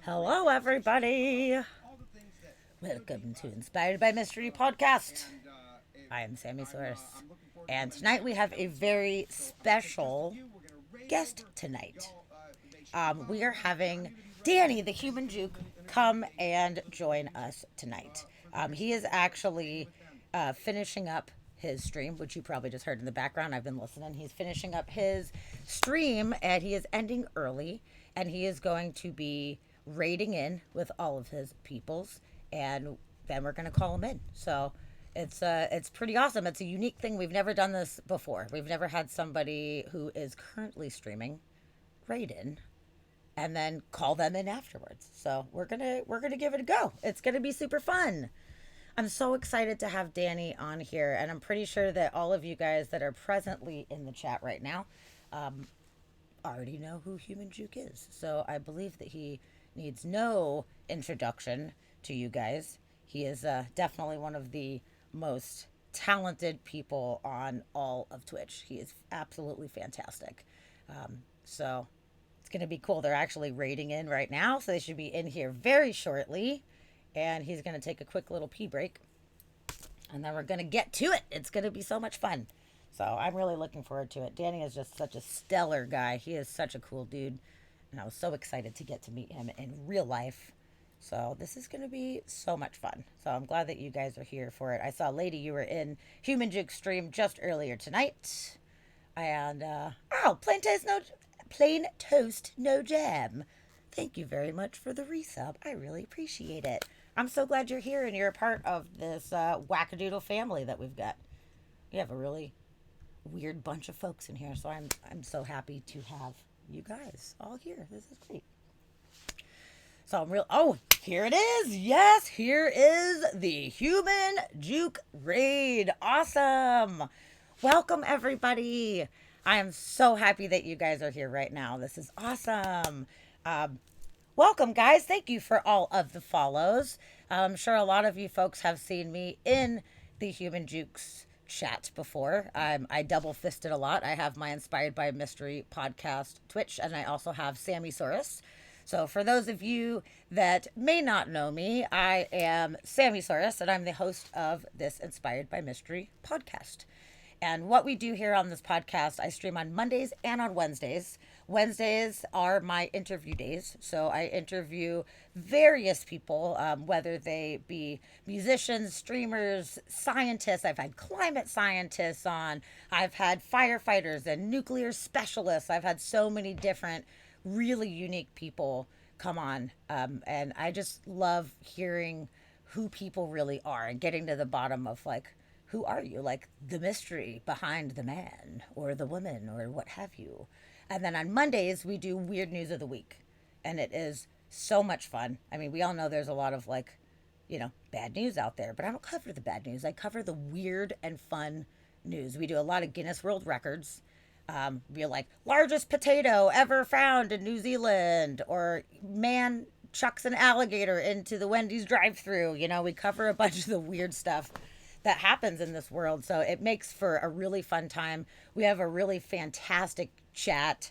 Hello, everybody. Welcome to Inspired by Mystery podcast. I am Sammy Source, and tonight we have a very special guest tonight. We are having Danny, the human Juke, come and join us tonight. He is actually finishing up his stream, which you probably just heard in the background. I've been listening. He's finishing up his stream, and he is ending early, and he is going to be raiding in with all of his peoples, and then we're going to call him in. So it's pretty awesome. It's a unique thing. We've never done this before. We've never had somebody who is currently streaming raid in and then call them in afterwards. So we're gonna give it a go. It's gonna be super fun. I'm so excited to have Danny on here, and I'm pretty sure that all of you guys that are presently in the chat right now already know who Human Juke is. So I believe that he needs no introduction to you guys. He is definitely one of the most talented people on all of Twitch. He is absolutely fantastic. So it's going to be cool. They're actually raiding in right now, so they should be in here very shortly. And he's going to take a quick little pee break. And then we're going to get to it. It's going to be so much fun. So I'm really looking forward to it. Danny is just such a stellar guy. He is such a cool dude. And I was so excited to get to meet him in real life. So this is going to be so much fun. So I'm glad that you guys are here for it. I saw, Lady, you were in Human Juke stream just earlier tonight. And, plain toast, no jam. Thank you very much for the resub. I really appreciate it. I'm so glad you're here and you're a part of this wackadoodle family that we've got. We have a really weird bunch of folks in here, so I'm so happy to have you guys all here. This is great. So I'm real. Oh, here it is. Yes, here is the Human Juke raid. Awesome. Welcome, everybody. I am so happy that you guys are here right now. This is awesome. Welcome, guys. Thank you for all of the follows. I'm sure a lot of you folks have seen me in the Human Jukes chat before. I double fisted a lot. I have my Inspired by Mystery podcast Twitch, and I also have Sammy Saurus. So for those of you that may not know me, I am Sammy Saurus, and I'm the host of this Inspired by Mystery podcast. And what we do here on this podcast, I stream on Mondays and on Wednesdays. Wednesdays are my interview days. So I interview various people, whether they be musicians, streamers, scientists. I've had climate scientists on. I've had firefighters and nuclear specialists. I've had so many different, really unique people come on. And I just love hearing who people really are and getting to the bottom of, like, who are you? Like, the mystery behind the man or the woman or what have you. And then on Mondays, we do Weird News of the Week. And it is so much fun. I mean, we all know there's a lot of, like, bad news out there. But I don't cover the bad news. I cover the weird and fun news. We do a lot of Guinness World Records. We're like, largest potato ever found in New Zealand. Or man chucks an alligator into the Wendy's drive-thru. We cover a bunch of the weird stuff that happens in this world. So it makes for a really fun time. We have a really fantastic chat.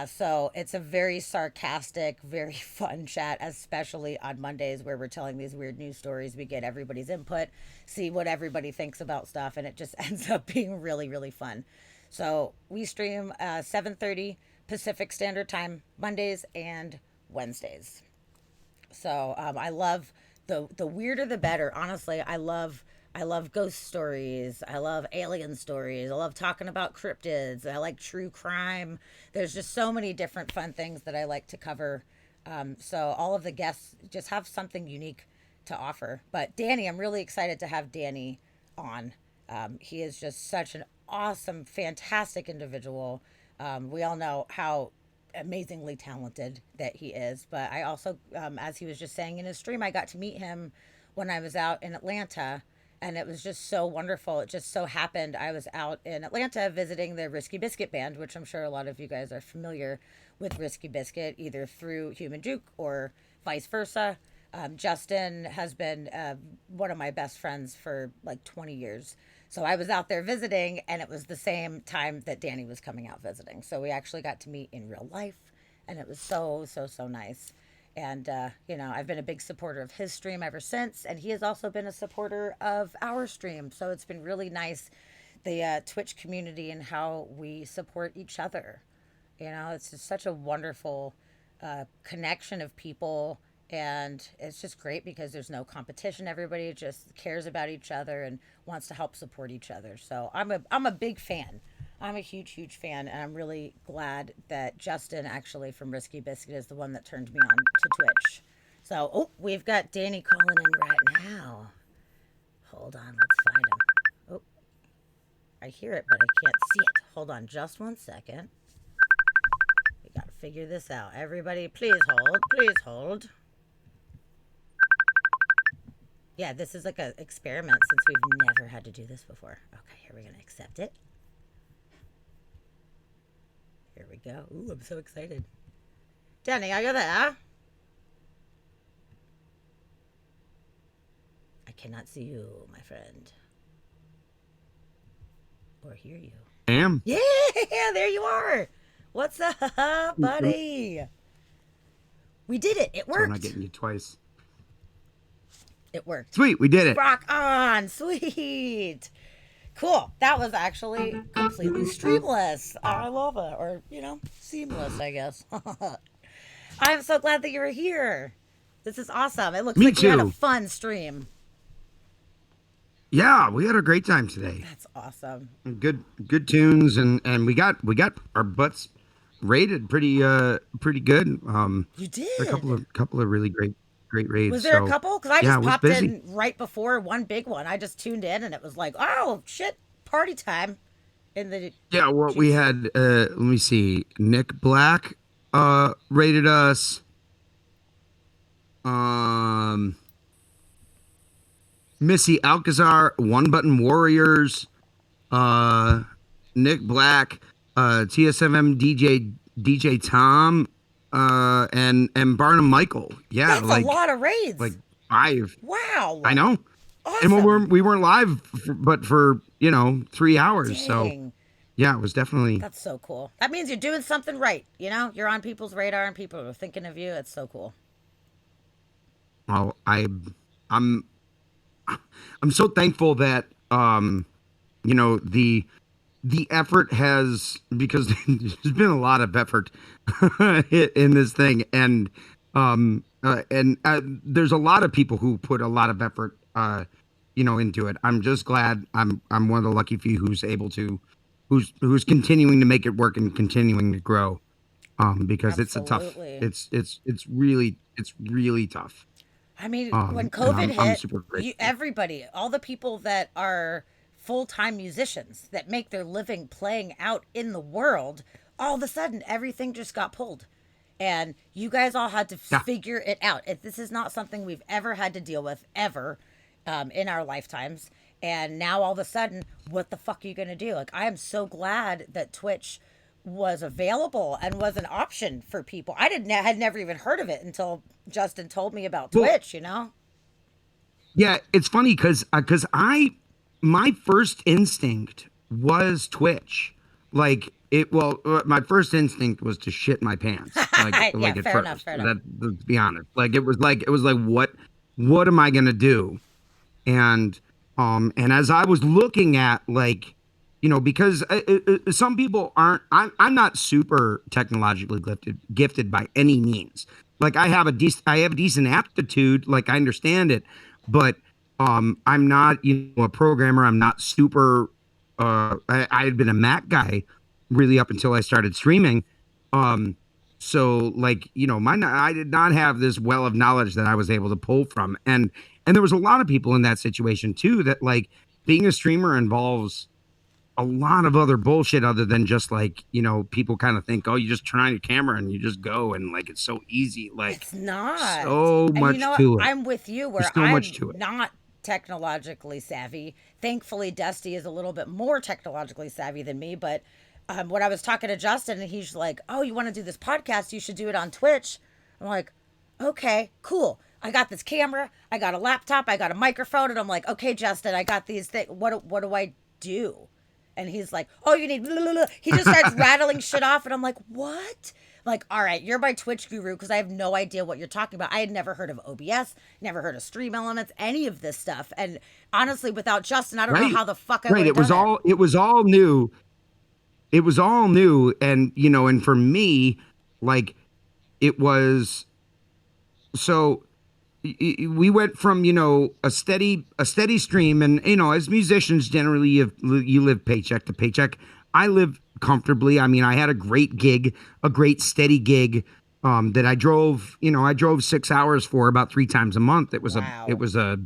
So it's a very sarcastic, very fun chat, especially on Mondays where we're telling these weird news stories. We get everybody's input, see what everybody thinks about stuff, and it just ends up being really, really fun. So we stream 7:30 Pacific Standard Time, Mondays and Wednesdays. So I love the weirder the better. Honestly, I love ghost stories. I love alien stories. I love talking about cryptids. I like true crime. There's just so many different fun things that I like to cover. So all of the guests just have something unique to offer. But Danny, I'm really excited to have Danny on. He is just such an awesome, fantastic individual. We all know how amazingly talented that he is. But I also, as he was just saying in his stream, I got to meet him when I was out in Atlanta. And it was just so wonderful. It just so happened I was out in Atlanta visiting the Risky Biscuit Band, which I'm sure a lot of you guys are familiar with Risky Biscuit, either through Human Juke or vice versa. Justin has been one of my best friends for like 20 years. So I was out there visiting, and it was the same time that Danny was coming out visiting. So we actually got to meet in real life, and it was so so so nice. And I've been a big supporter of his stream ever since, and he has also been a supporter of our stream. So it's been really nice, the Twitch community and how we support each other. It's just such a wonderful connection of people, and it's just great because there's no competition. Everybody just cares about each other and wants to help support each other. So I'm a big fan. I'm a huge, huge fan, and I'm really glad that Justin, actually from Risky Biscuit, is the one that turned me on to Twitch. So, we've got Danny calling in right now. Hold on, let's find him. Oh, I hear it, but I can't see it. Hold on just one second. We gotta figure this out. Everybody, please hold. Please hold. Yeah, this is like an experiment since we've never had to do this before. Okay, here we're gonna accept it. Here we go. Ooh, I'm so excited. Danny, are you there? I cannot see you, my friend. Or hear you. I am. Yeah, there you are. What's up, buddy? We did it. It worked. So I'm not getting you twice. It worked. Sweet, we did it. Rock on. Sweet. Cool. That was actually completely streamless. I love it. Or, seamless, I guess. I'm so glad that you're here. This is awesome. It looks Me like too. you had a fun stream. Yeah, we had a great time today. That's awesome. Good tunes, and we got our butts rated pretty good. You did. A couple of really great raids. Was there a couple? Because I just popped busy. in right before one big one. I just tuned in and it was like, oh shit, party time. Yeah, well, we had let me see, Nick Black rated us. Missy Alcazar, One Button Warriors, Nick Black, TSMM DJ Tom, and Barnum Michael. Yeah, that's a lot of raids. Like 5. Wow. I know. Awesome. And we weren't live, but for 3 hours. Dang. So yeah, it was definitely. That's so cool. That means you're doing something right. You're on people's radar and people are thinking of you. It's so cool. Well, I'm so thankful that the effort has, because there's been a lot of effort in this thing, and there's a lot of people who put a lot of effort into it. I'm just glad I'm one of the lucky few who's able to who's continuing to make it work and continuing to grow, because Absolutely. it's really tough. I mean, when COVID I'm super grateful. everybody, all the people that are full-time musicians that make their living playing out in the world, all of a sudden everything just got pulled. And you guys all had to figure it out. This is not something we've ever had to deal with, ever, in our lifetimes. And now all of a sudden, what the fuck are you going to do? Like, I am so glad that Twitch was available and was an option for people. I had never even heard of it until Justin told me about Twitch, Yeah, it's funny because my first instinct was Twitch. Like my first instinct was to shit my pants. Like, yeah, at fair first. enough. Let's be honest. Like it was like what am I gonna do? And as I was looking at, like, because some people aren't. I'm not super technologically gifted by any means. Like I have a decent aptitude. Like I understand it, but I'm not a programmer. I'm not super. I had been a Mac guy really up until I started streaming. So like I did not have this well of knowledge that I was able to pull from, and there was a lot of people in that situation too. That, like, being a streamer involves a lot of other bullshit other than just, like, people kind of think, oh, you just turn on your camera and you just go, and like it's so easy. Like, it's not so much to it. I'm with you where so I'm much to it. not technologically savvy. Thankfully, Dusty is a little bit more technologically savvy than me. But when I was talking to Justin and he's like, oh, you want to do this podcast? You should do it on Twitch. I'm like, okay, cool. I got this camera. I got a laptop. I got a microphone. And I'm like, okay, Justin, I got these things. What do I do? And he's like, oh, you need blah, blah, blah. He just starts rattling shit off. And I'm like, what? Like, all right, you're my Twitch guru because I have no idea what you're talking about. I had never heard of OBS, never heard of Stream Elements, any of this stuff. And honestly, without Justin, I don't know Right. how the fuck I would Right. have done it. It was all new. It was all new. And, and for me, like, it was so we went from a steady stream, and as musicians generally you live paycheck to paycheck. I live comfortably. I mean, I had a great gig, a great steady gig, that I drove 6 hours for about 3 times a month. It was a it Wow. was a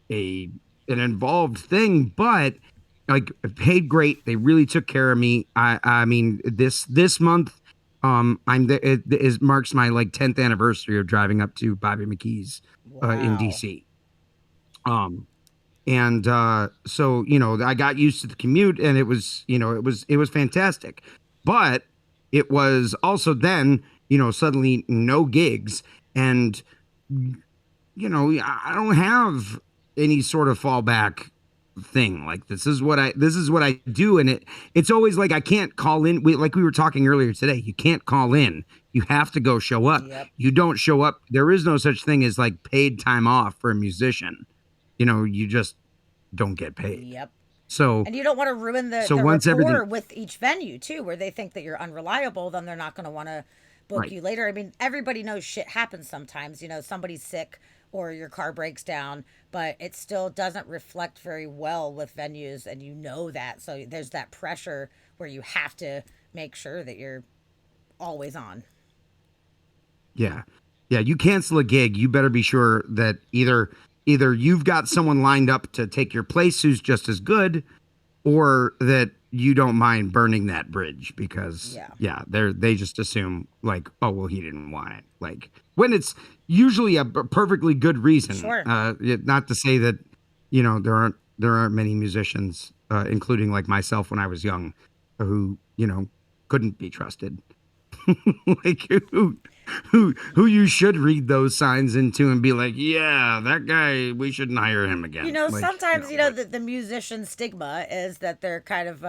an involved thing, but like paid great. They really took care of me. I mean, this month, it marks my like 10th anniversary of driving up to Bobby McKee's in Wow. DC. Um, and so I got used to the commute, and it was fantastic. But it was also then suddenly no gigs, and I don't have any sort of fallback thing. Like this is what I do, and it's always like I can't call in. Like we were talking earlier today, you can't call in. You have to go show up. Yep. You don't show up, there is no such thing as like paid time off for a musician. You just don't get paid. Yep. So And you don't want to ruin so the once everything rapport with each venue too, where they think that you're unreliable, then they're not going to want to book right. you later. I mean, everybody knows shit happens sometimes. Somebody's sick or your car breaks down, but it still doesn't reflect very well with venues, and you know that. So there's that pressure where you have to make sure that you're always on. Yeah. Yeah, you cancel a gig, you better be sure that either you've got someone lined up to take your place who's just as good, or that you don't mind burning that bridge, because Yeah. yeah, they just assume like, oh well, he didn't want it. Like when it's usually a perfectly good reason. Sure. Not to say that there aren't many musicians, including like myself when I was young, who couldn't be trusted. Like who you should read those signs into and be like, yeah, that guy, we shouldn't hire him again. Like, Sometimes, but the musician stigma is that they're kind of,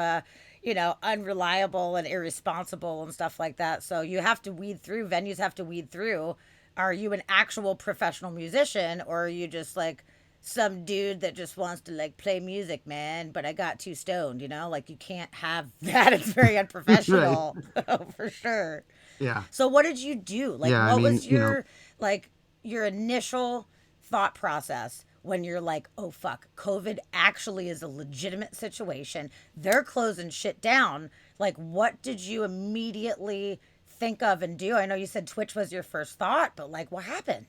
unreliable and irresponsible and stuff like that. So you have to weed through, venues have to weed through. Are you an actual professional musician, or are you just like some dude that just wants to like play music, man? But I got too stoned, Like you can't have that. It's very right. unprofessional. For sure. Yeah. So what did you do? Like Yeah. I what mean, was your initial thought process when you're like, "Oh fuck, COVID actually is a legitimate situation. They're closing shit down." Like what did you immediately think of and do? I know you said Twitch was your first thought, but like what happened?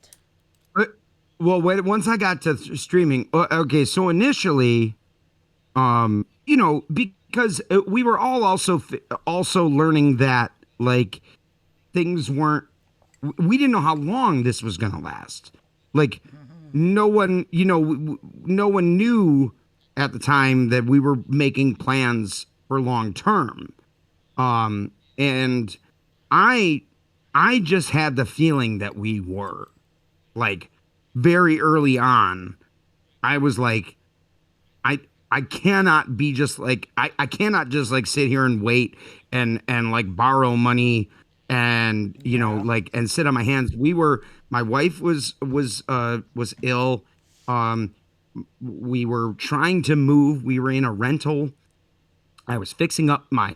but, well, wait, once I got to streaming, okay, so initially, because we were all also learning that like things weren't, we didn't know how long this was going to last. Like no one, no one knew at the time that we were making plans for long term. And I I just had the feeling that we were like very early on. I was like, I I cannot be just like I cannot just like sit here and wait and like borrow money and Yeah. like and sit on my hands. My wife was ill. Um we were trying to move. We were in a rental. I was fixing up my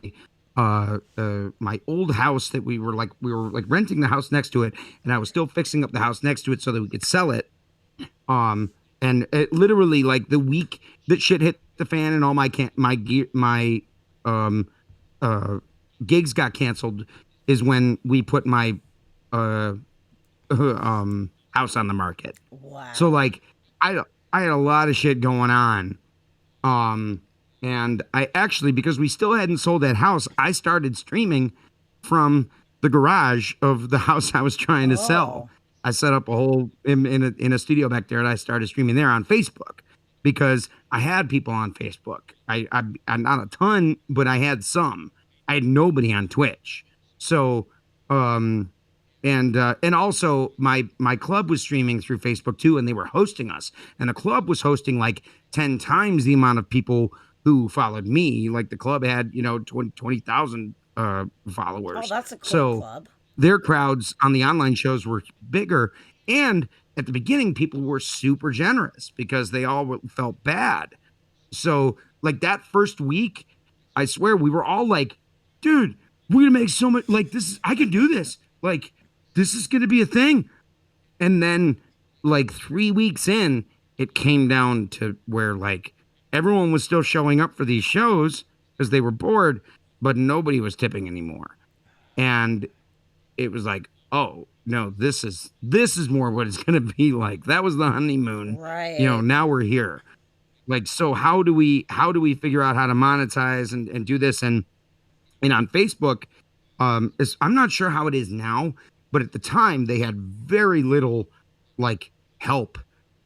old house that we were like renting the house next to it, and I was still fixing up the house next to it so that we could sell it. And it literally like the week that shit hit the fan and all my gear my um uh gigs got canceled is when we put my uh house on the market. So Wow. like I I had a lot of shit going on. Um and I actually, because we still hadn't sold that house, I started streaming from the garage of the house I was trying to sell. Oh. I set up a whole in a studio back there, and I started streaming there on Facebook because I had people on Facebook. I not a ton, but I had some. I had nobody on Twitch. So um and also my club was streaming through Facebook too, and they were hosting us. And the club was hosting like 10 times the amount of people who followed me. Like the club had 20,000 Oh, followers. that's a cool So club. their crowds on the online shows were bigger. And at the beginning, people were super generous because they all felt bad. So, like that first week, I swear we were all like, dude, we're gonna make so much, like, this is, I can do this. Like, this is gonna be a thing. And then, like, 3 weeks in, it came down to where, like, everyone was still showing up for these shows because they were bored, but nobody was tipping anymore. And it was like, oh no, this is more what it's gonna be like. That was the honeymoon. Right. Now we're here. Like, so how do we figure out how to monetize and do this? And on Facebook, I'm not sure how it is now, but at the time they had very little like help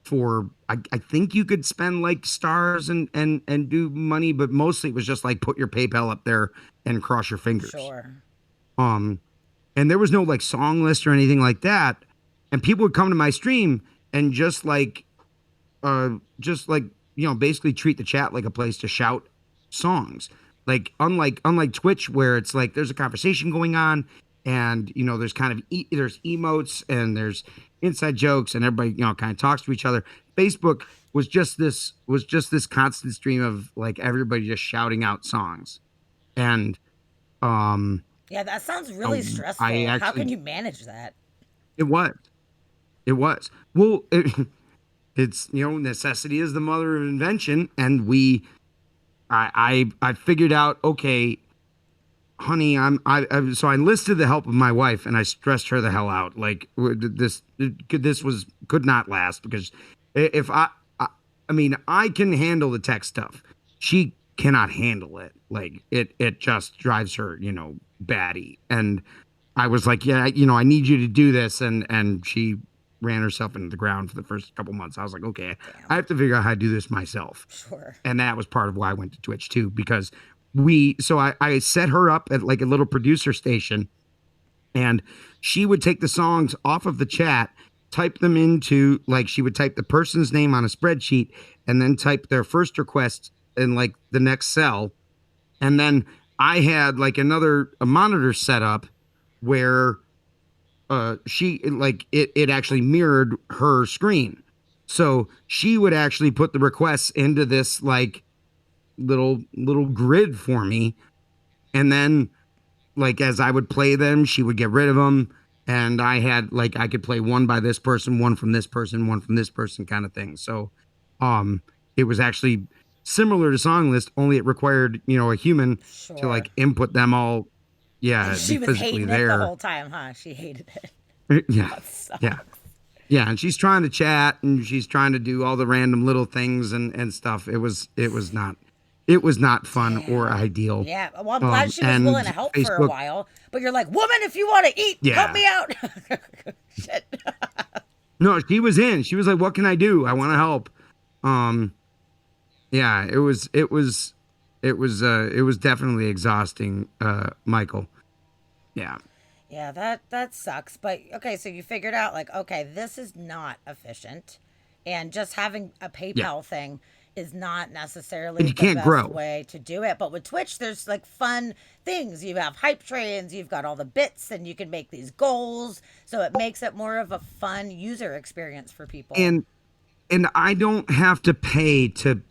for I think you could spend like stars and do money, but mostly it was just like put your PayPal up there and cross your fingers. Sure. Um and there was no like song list or anything like that. And people would come to my stream and just like basically treat the chat like a place to shout songs. Like unlike Twitch where it's like there's a conversation going on and there's kind of there's emotes and there's inside jokes and everybody kind of talks to each other. Facebook was just this constant stream of like everybody just shouting out songs. And um Yeah, that sounds really um, I stressful. How can actually you manage that? it was it was well it's necessity is the mother of invention. And I figured out, okay, honey, so I enlisted the help of my wife and I stressed her the hell out. Like this could not last because if I mean, I can handle the tech stuff. She cannot handle it. Like it just drives her, batty. And I was like, yeah, I need you to do this. And she ran herself into the ground for the first couple months. I was like, okay, I Damn. have to figure out how to do this myself. Sure. And that was part of why I went to Twitch too, because I set her up at like a little producer station, and she would take the songs off of the chat, type them into, like, she would type the person's name on a spreadsheet and then type their first request in like the next cell. And then I had like a monitor set up where she like it actually mirrored her screen. So she would actually put the requests into this like little grid for me, and then like as I would play them, she would get rid of them, and I had like I could play one by this person, one from this person, one from this person, kind of thing. So it was actually similar to song list, only it required a human to Sure. like input them all. And Yeah, be she was physically hating it the there. whole time, huh? She hated it. Yeah, That yeah. sucks. Yeah, and she's trying to chat and she's trying to do all the random little things and stuff. It was not fun or Damn. ideal. Yeah. Well, I'm glad she was willing to And help for a Facebook, while. But you're like, woman, if you want to eat, help yeah. me out. Shit. No, she was in. She was like, "What can I do? I want to help." Um, yeah, it was definitely exhausting, Michael. Yeah. Yeah, that sucks. But okay, so you figured out like, okay, this is not efficient, and just having a Yeah. PayPal thing is not And necessarily you the can't best grow. way to do it. But with Twitch, there's like fun things. You have hype trains, you've got all the bits, and you can make these goals. So it makes it more of a fun user experience for people. And I don't have to pay to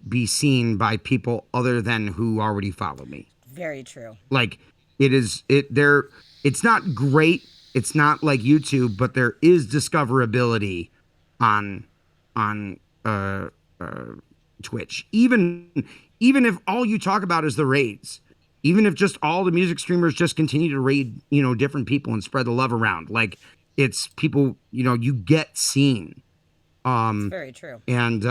be seen by people other than who already follow me. Very true. Like it is it there it's not great. It's not like YouTube, but there is discoverability on on Twitch. Even if all you talk about is the raids, even if just all the music streamers just continue to raid, different people and spread the love around, like it's people, you get seen. It's Um very true. and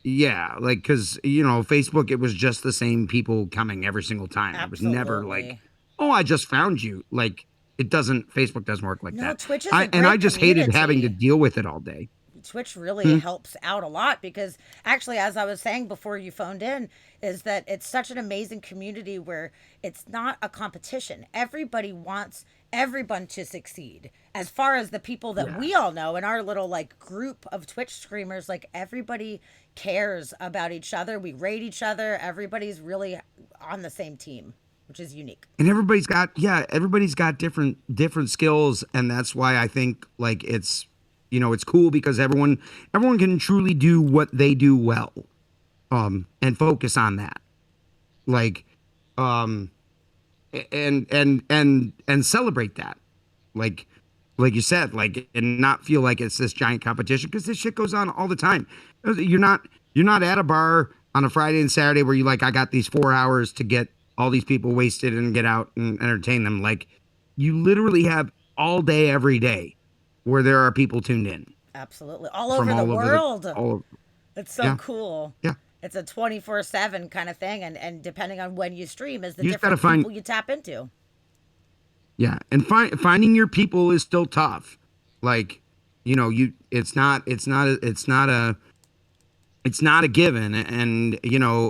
yeah, like cuz Facebook, it was just the same people coming every single time. It was never like, Absolutely. "Oh, I just found you." Like Facebook doesn't work like No, that. Twitch is a I great just hated having to community. deal with it all day. Twitch really Hmm? helps out a lot because actually, as I was saying before you phoned in, is that it's such an amazing community where it's not a competition. Everybody wants everyone to succeed. As far as the people that Yeah. we all know in our little like group of Twitch streamers, like everybody cares about each other. We rate each other. Everybody's really on the same team. which is unique. And everybody's got different skills, and that's why I think like it's it's cool because everyone can truly do what they do well, and focus on that, like, um, and celebrate that, like you said, like, and not feel like it's this giant competition because this shit goes on all the time. You're not at a bar on a Friday and Saturday where you like I got these 4 hours to get all these people wasted and get out and entertain them. Like you literally have all day every day where there are people tuned in Absolutely. All from over the all over world. all over, It's so yeah, cool. yeah. It's a 24/7 kind of thing, and depending on when you stream is the You just gotta different find people you tap into. Yeah, and finding your people is still tough. Like, it's not a given. And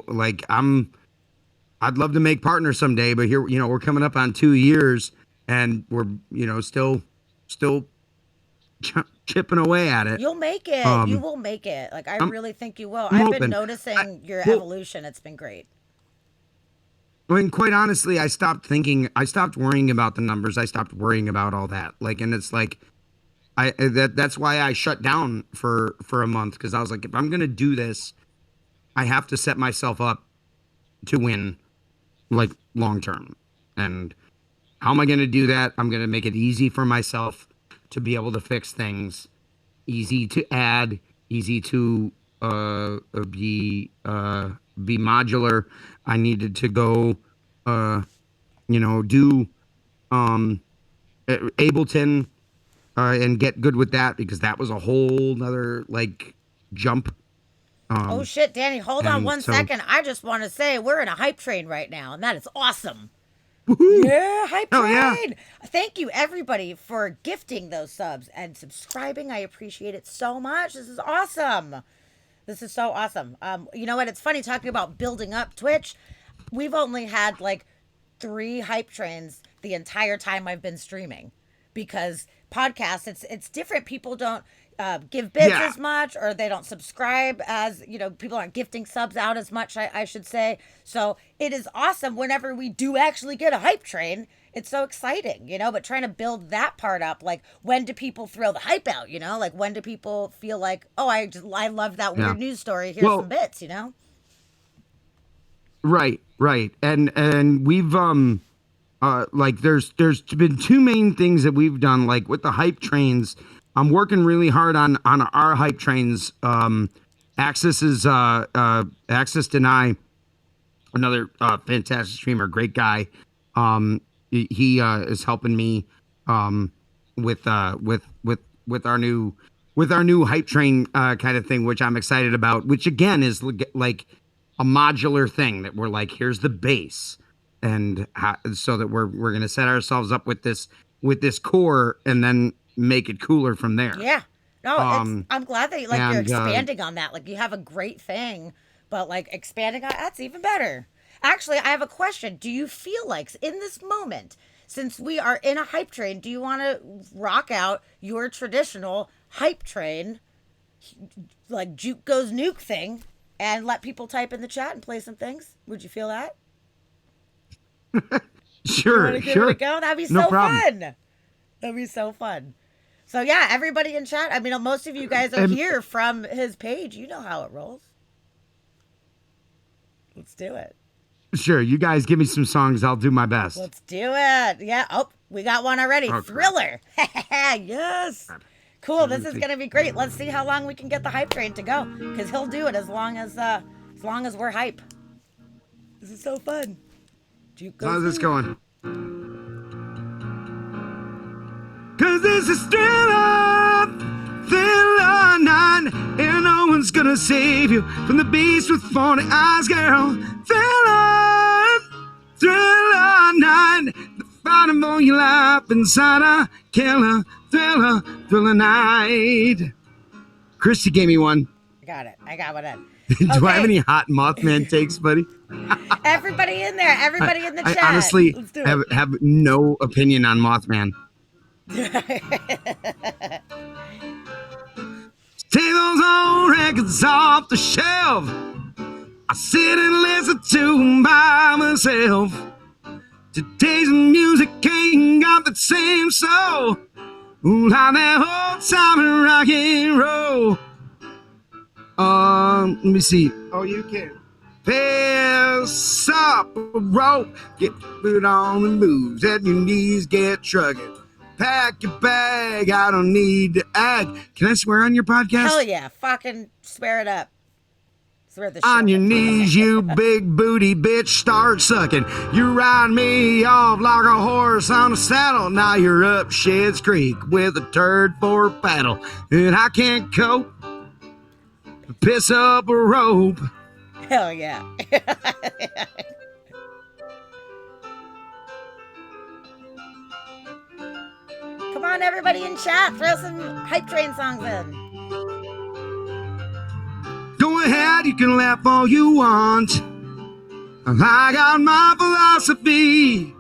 like I'd love to make partners someday, but here, we're coming up on 2 years, and we're still chipping away at it. You'll make it. You will make it. Like I I'm, really think you will. I'm I've been hoping. noticing your Well, evolution. It's been great. I mean, quite honestly, I stopped worrying about the numbers. I stopped worrying about all that. Like, and it's like, that's why I shut down for a month. Cause I was like, if I'm going to do this, I have to set myself up to win, like, long term. And how am I going to do that? I'm going to make it easy for myself to be able to fix things, easy to add, easy to, be modular. I needed to go, do Ableton, and get good with that because that was a whole nother like jump. Oh shit, Danny, hold on And one so, second. I just want to say we're in a hype train right now, and that is awesome. woohoo! Yeah, hype Oh yeah, train. Thank you everybody for gifting those subs and subscribing. I appreciate it so much. This is awesome. This is so awesome. You know what? It's funny talking about building up Twitch. We've only had like 3 hype trains the entire time I've been streaming, because podcasts, it's different. People don't give bids yeah. as much, or they don't subscribe as people aren't gifting subs out as much. I should say. So it is awesome whenever we do actually get a hype train. It's so exciting, but trying to build that part up, like when do people throw the hype out, like when do people feel like, oh, I love that Yeah. weird news story, here's Well, some bits. right, and we've like there's been 2 main things that we've done, like with the hype trains. I'm working really hard on our hype trains. Access is Access Deny, another fantastic streamer, great guy. He is helping me with our new hype train kind of thing, which I'm excited about. Which again is like a modular thing that we're like, here's the base, and so that we're gonna set ourselves up with this core, and then make it cooler from there. Yeah. No, I'm glad that like you're And expanding on that. Like you have a great thing, but like expanding on that's even better. Actually, I have a question. Do you feel like in this moment, since we are in a hype train, do you want to rock out your traditional hype train, like Juke goes nuke thing, and let people type in the chat and play some things? Would you feel that? Sure, Give sure. it a go? That'd be No so problem. fun. That'd be so fun. So yeah, everybody in chat. I mean, most of you guys are here from his page. You know how it rolls. Let's do it. Sure, you guys give me some songs. I'll do my best. Let's do it. Yeah. Oh, we got one already. Oh, Thriller. Yes. Crap. Cool. This is gonna be great. Let's see how long we can get the hype train to go, because he'll do it as long as we're hype. This is so fun. How's this going? Cause this is Thriller 9, and no one's gonna save you from the beast with 40 eyes, girl. Thriller 9, the fighting for your life inside a killer. Thriller night. Christy gave me one. Got it. I got one in. Do I have any hot Mothman takes, buddy? Everybody in there. Everybody in the chat. I honestly Let's do it. have no opinion on Mothman. Take those old records off the shelf. I sit and listen to them by myself. Today's music ain't got the same soul. Like that old time rock and roll. Let me see. Oh, you can. Pass up a rope, get your foot on the moves, and your knees get trugging. Pack your bag, I don't need to ag. Can I swear on your podcast? Hell yeah, fucking swear it up. Swear the shit On your up. knees, you big booty bitch, start sucking. You ride me off like a horse on a saddle. Now you're up Shed's Creek with a turd for a paddle. And I can't cope, piss up a rope. Hell yeah. Come on, everybody in chat, throw some hype train songs in. Go ahead, you can laugh all you want. I got my philosophy.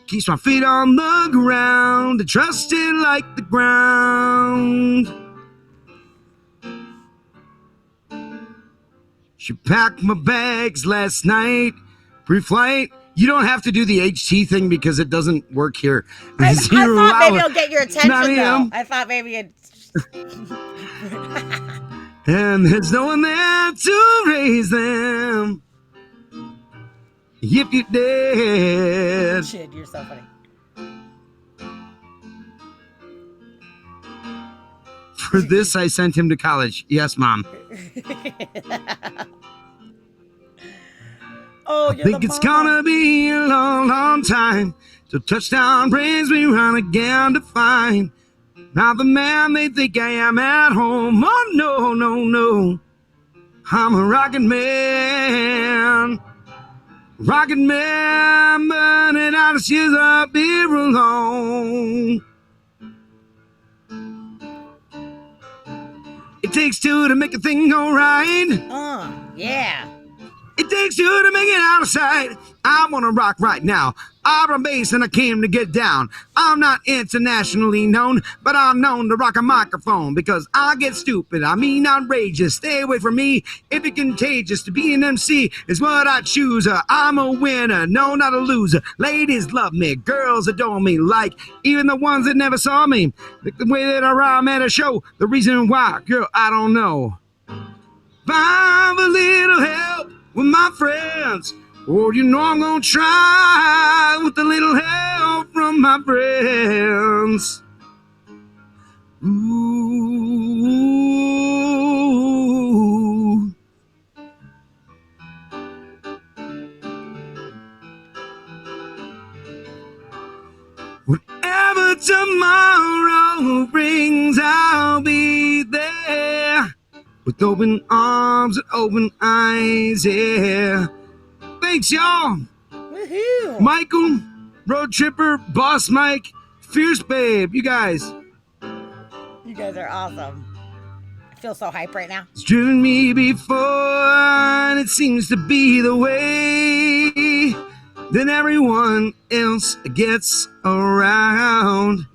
Keeps my feet on the ground. I trust it like the ground. She packed my bags last night. Pre-flight. You don't have to do the HT thing because it doesn't work here. I thought maybe it'll get your attention, though. I thought maybe it... And there's no one there to raise them. If you did. Shit, you're so funny. For this, I sent him to college. Yes, Mom. Oh, I think it's gonna be a long, long time till touchdown brings me round again to find not the man they think I am at home. Oh, no, no, no. I'm a rockin' man. Rockin' man, burning out of shoes up here alone. It takes two to make a thing go right. Yeah. It takes two to make it out of sight. I want to rock right now. I'm a bass and I came to get down. I'm not internationally known, but I'm known to rock a microphone because I get stupid. I mean outrageous. Stay away from me if you're contagious. To be an MC is what I choose. I'm a winner, no, not a loser. Ladies love me, girls adore me, like even the ones that never saw me. The way that I rhyme at a show, the reason why, girl, I don't know. Find a little help with my friends. Oh, you know I'm gonna try with a little help from my friends. Ooh. Whatever tomorrow brings, I'll be there. With open arms and open eyes, yeah. Thanks, y'all. Woohoo. Michael, Road Tripper, Boss Mike, Fierce Babe, you guys. You guys are awesome. I feel so hype right now. It's driven me before, and it seems to be the way. Then everyone else gets around.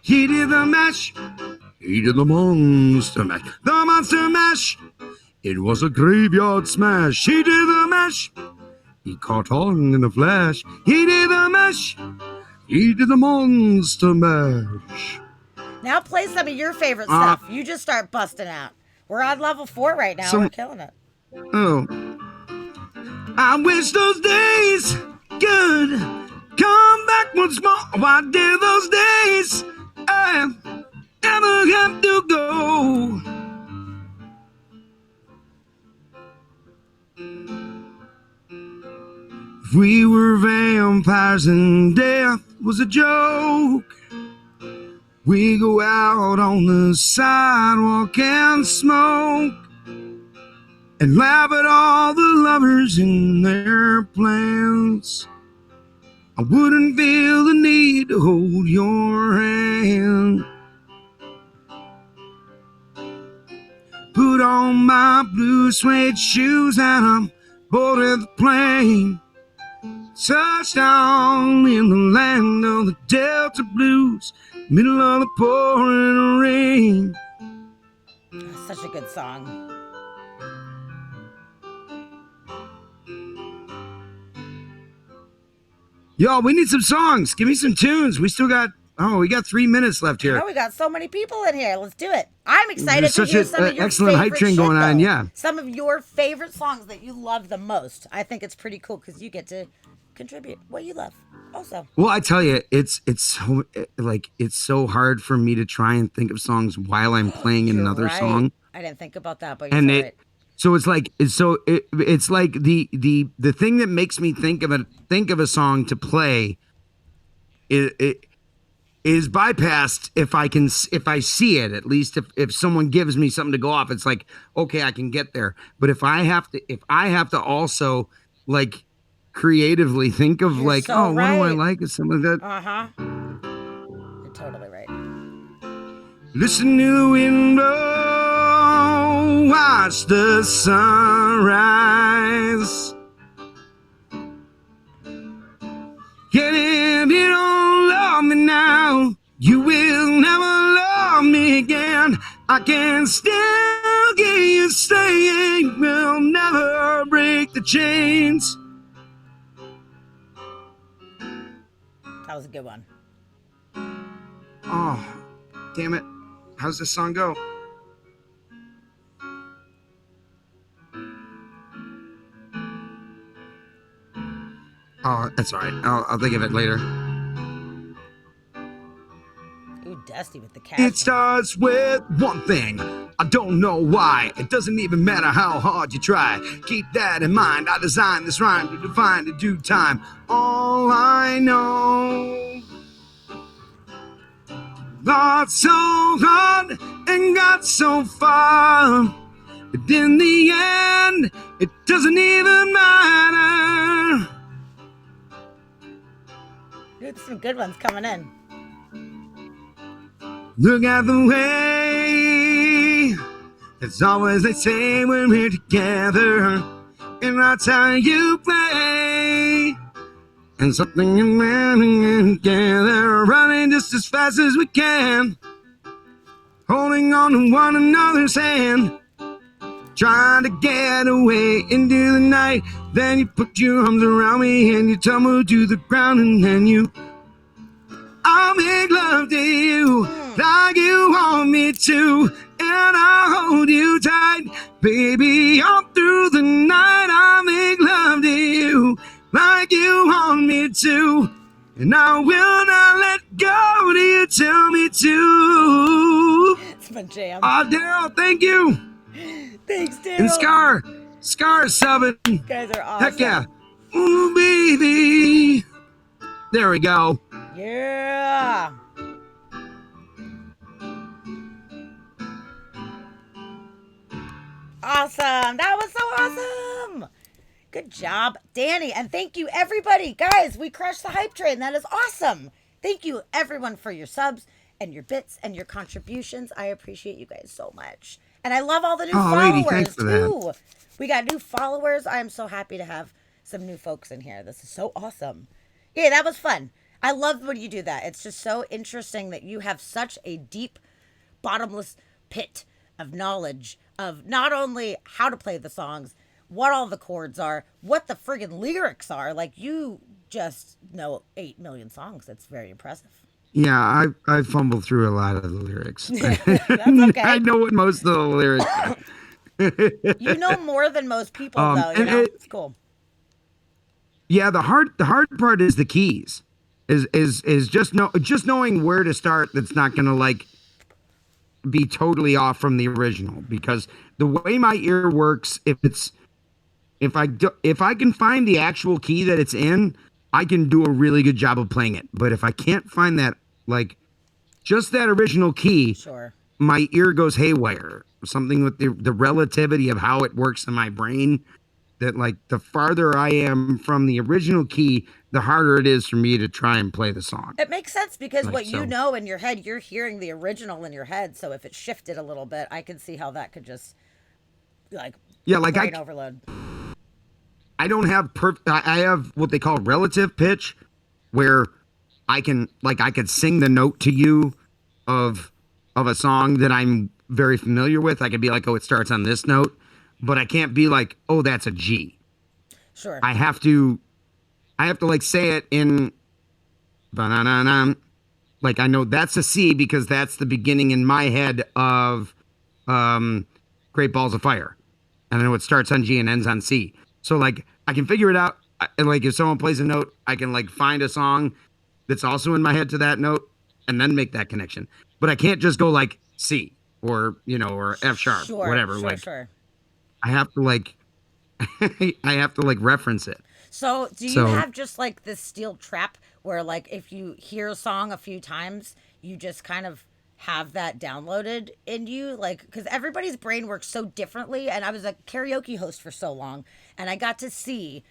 He did the mash. He did the monster mash. The monster mash. It was a graveyard smash. He did the mash. He caught on in a flash. He did the mash. He did the monster mash. Now play some of your favorite stuff. You just start busting out. We're on level 4 right now. We're killing it. Oh. I wish those days could come back once more. Why did those days ever have to go? If we were vampires and death was a joke, we go out on the sidewalk and smoke and laugh at all the lovers in their plans. I wouldn't feel the need to hold your hand. Put on my blue suede shoes and I'm boarded the plane. Touchdown in the land of the Delta Blues, middle of the pouring rain. That's such a good song. Yo, we need some songs. Give me some tunes. We still got, we got 3 minutes left I here. know we got so many people in here. Let's do it. I'm excited There's to such hear an some of your excellent hype favorite train shit, going on. though. Yeah. Some of your favorite songs that you love the most. I think it's pretty cool because you get to contribute what you love. Also, Well, I tell you, it's so like it's so hard for me to try and think of songs while I'm playing you're another right. song, I didn't think about that, but you're and so it right. so it's like the thing that makes me think of a song to play it is bypassed if I see it, at least if someone gives me something to go off, it's like, okay, I can get there. But if I have to also like creatively think of You're like, so oh, what do I right. like or something like that. Uh-huh. You're totally right. Listen to the window, watch the sunrise. Yet if you don't love me now, you will never love me again. I can still get you saying we'll never break the chains. That was a good one. Oh, damn it. How's this song go? Oh, that's all right. I'll think of it later. Ooh, Dusty with the cat. It starts with one thing. I don't know why. It doesn't even matter how hard you try. Keep that in mind. I designed this rhyme to define the due time. All I know. Got so hard and got so far. But in the end, it doesn't even matter. Dude, some good ones coming in. Look at the way. It's always the same when we're together. And that's how you play. And something in running together, running just as fast as we can. Holding on to one another's hand. Trying to get away into the night. Then you put your arms around me and you tumble to the ground. And then I'll make love to you like you want me to. And I'll hold you tight, baby, all through the night. I'll make love to you like you want me to. And I will not let go till you tell me to. It's my jam. Oh, Daryl, thank you. Thanks, Daryl. And Scar subbing. You guys are awesome. Heck yeah. Ooh, baby. There we go. Yeah. Awesome. That was so awesome. Good job, Danny. And thank you, everybody. Guys, we crushed the hype train. That is awesome. Thank you, everyone, for your subs and your bits and your contributions. I appreciate you guys so much. And I love all the new followers, too. We got new followers. I am so happy to have some new folks in here. This is so awesome. Yeah, that was fun. I love when you do that. It's just so interesting that you have such a deep, bottomless pit of knowledge of not only how to play the songs, what all the chords are, what the friggin' lyrics are. Like, you just know 8 million songs. That's very impressive. Yeah, I fumble through a lot of the lyrics. That's okay. I know what most of the lyrics are. You know more than most people, though. You know? It's cool. Yeah, the hard part is the keys. Is just knowing where to start. That's not gonna like be totally off from the original, because the way my ear works, if I can find the actual key that it's in, I can do a really good job of playing it. But if I can't find that, like just that original key, sure, my ear goes haywire. Something with the relativity of how it works in my brain. That like the farther I am from the original key, the harder it is for me to try and play the song. It makes sense because like, what you know in your head, you're hearing the original in your head. So if it shifted a little bit, I can see how that could just like brain overload. I don't have I have what they call relative pitch, where I could sing the note to you of a song that I'm very familiar with. I could be like, oh, it starts on this note. But I can't be like, oh, that's a G. Sure. I have to I have to like say it in ba-na-na-na. Like I know that's a C because that's the beginning in my head of um Great Balls of Fire. And I know it starts on G and ends on C. So like I can figure it out. And like if someone plays a note, I can like find a song that's also in my head to that note and then make that connection. But I can't just go like C or or F sharp, Sure, whatever. sure, Like sure. I have to like I have to like reference it. So, do you So have just like this steel trap where, like, if you hear a song a few times, you just kind of have that downloaded in you? Like, because everybody's brain works so differently. And I was a karaoke host for so long, and I got to see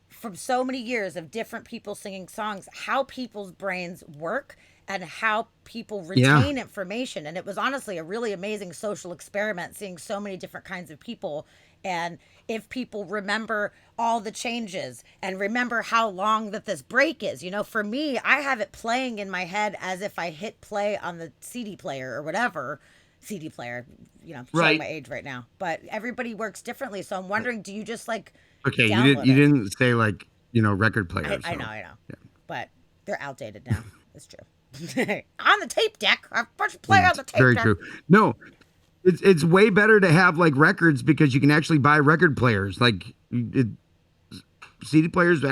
from so many years of different people singing songs how people's brains work and how people yeah. retain information. And it was honestly a really amazing social experiment seeing so many different kinds of people. And if people remember all the changes and remember how long that this break is, for me, I have it playing in my head as if I hit play on the CD player or whatever. CD player, showing Right. my age right now, but everybody works differently. So I'm wondering, do you just like Okay, download you it? didn't say like, record I, player, I know, so I know. yeah. But they're outdated now. It's true. On the tape deck. I push play on It's the tape very deck. true. No, it's way better to have like records because you can actually buy record players. Like CD players.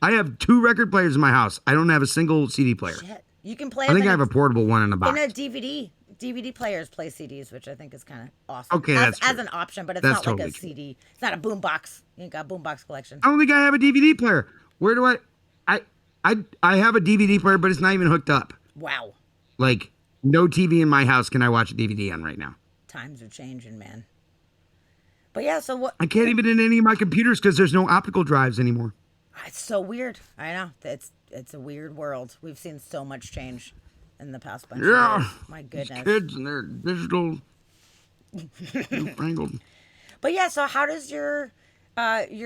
I have 2 record players in my house. I don't have a single CD player. Shit. You can play I them think I have a portable one in a in box. a DVD. DVD players play CDs, which I think is kind of awesome Okay, as that's as true. an option, but it's That's not like a totally true. CD. It's not a boombox. You ain't got a boombox collection. I don't think I have a DVD player. Where do I I have a DVD player, but it's not even hooked up. Wow. Like no TV in my house can I watch a DVD on right now. Times are changing, man. But yeah, so what? I can't even in any of my computers because there's no optical drives anymore. It's so weird. I know. It's a weird world. We've seen so much change in the past bunch of years. Yeah, My these goodness. kids and their digital newfangled. But yeah, so how does your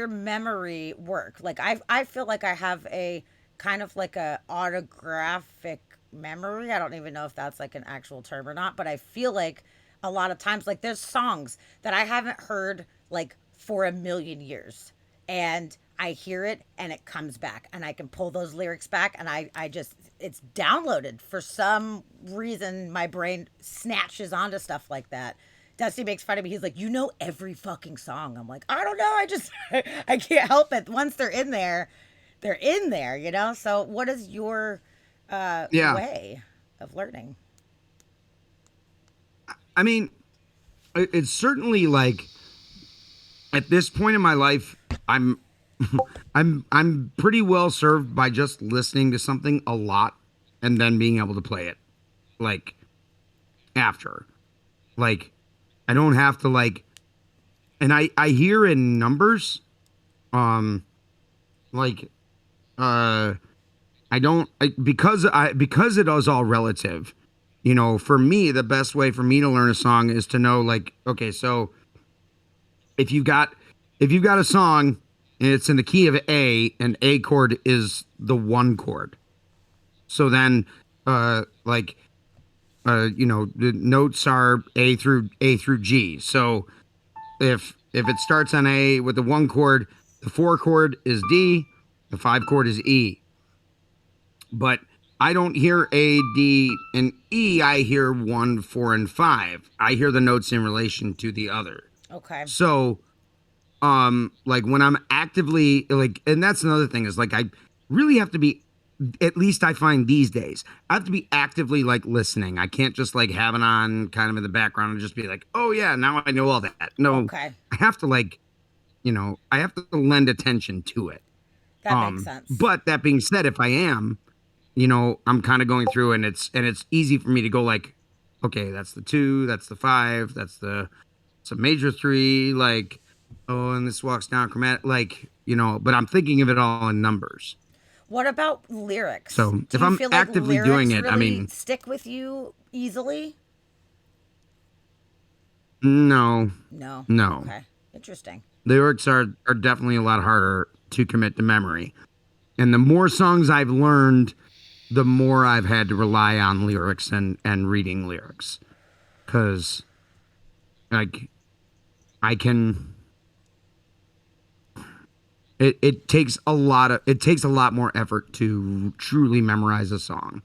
memory work? Like I feel like I have a kind of like a autographic memory. I don't even know if that's like an actual term or not, but I feel like a lot of times like there's songs that I haven't heard like for a million years. And I hear it and it comes back and I can pull those lyrics back and I just it's downloaded for some reason my brain snatches onto stuff like that. Dusty makes fun of me. He's like, every fucking song. I'm like, I don't know. I just, I can't help it. Once they're in there. So, what is your Yeah, way of learning? I mean, it's certainly like at this point in my life, I'm I'm pretty well served by just listening to something a lot and then being able to play it like after. Like I don't have to like and I hear in numbers um like uh because it is all relative. For me the best way for me to learn a song is to know like okay, so if you got if you've got a song and it's in the key of A and A chord is the 1 chord. So then like the notes are A through G. So if it starts on A with the 1 chord, the 4 chord is D, the 5 chord is E. But I don't hear A, D, and E. I hear 1, 4, and 5. I hear the notes in relation to the other. Okay. So like when I'm actively like and that's another thing is like I really have to be at least I find these days I have to be actively like listening. I can't just like have it on kind of in the background and just be like, oh yeah, now I know all that. No, Okay. I have to like I have to lend attention to it. That makes sense. But that being said, if I am, I'm kind of going through and it's easy for me to go like, okay, that's the 2, that's the 5, it's a major 3, like, oh, and this walks down chromatic, like, but I'm thinking of it all in numbers. What about lyrics? So Do if you I'm feel like actively doing lyrics it, I really mean, stick with you easily? no, No. no. Okay. Interesting. Lyrics are definitely a lot harder to commit to memory. And the more songs I've learned, the more I've had to rely on lyrics and reading lyrics. Because, like, I can it takes a lot more effort to truly memorize a song,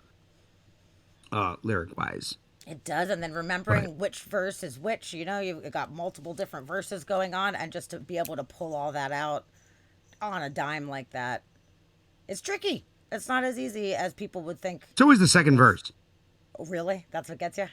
lyric wise. It does, and then But remembering which verse is which, you've got multiple different verses going on, and just to be able to pull all that out on a dime like that, it's tricky. It's not as easy as people would think it's always the it second is. verse. Oh, really? That's what gets you?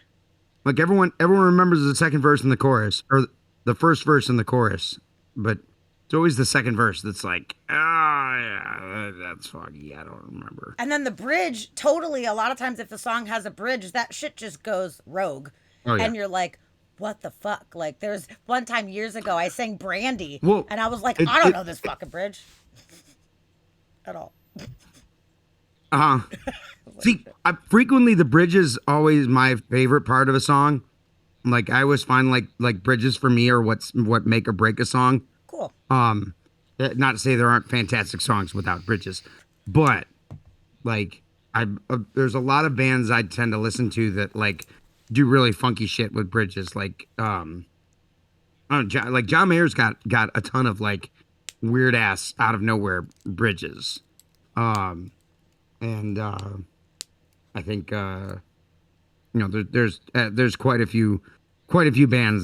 Like everyone remembers the second verse in the chorus or the first verse in the chorus, but it's always the second verse that's like, yeah, that's foggy. I don't remember. And then the bridge, totally, a lot of times if the song has a bridge, that shit just goes rogue. Oh yeah. And you're like, what the fuck? Like, there's one time years ago, I sang Brandy, Well, and I was like, it I don't it know this fucking bridge at all. uh see, frequently the bridge is always my favorite part of a song. Like I always find like bridges for me are what make or break a song. Cool. Not to say there aren't fantastic songs without bridges, but like there's a lot of bands I tend to listen to that like do really funky shit with bridges. Like I don't know, like John Mayer's got a ton of like weird ass out of nowhere bridges. And I think there's quite a few bands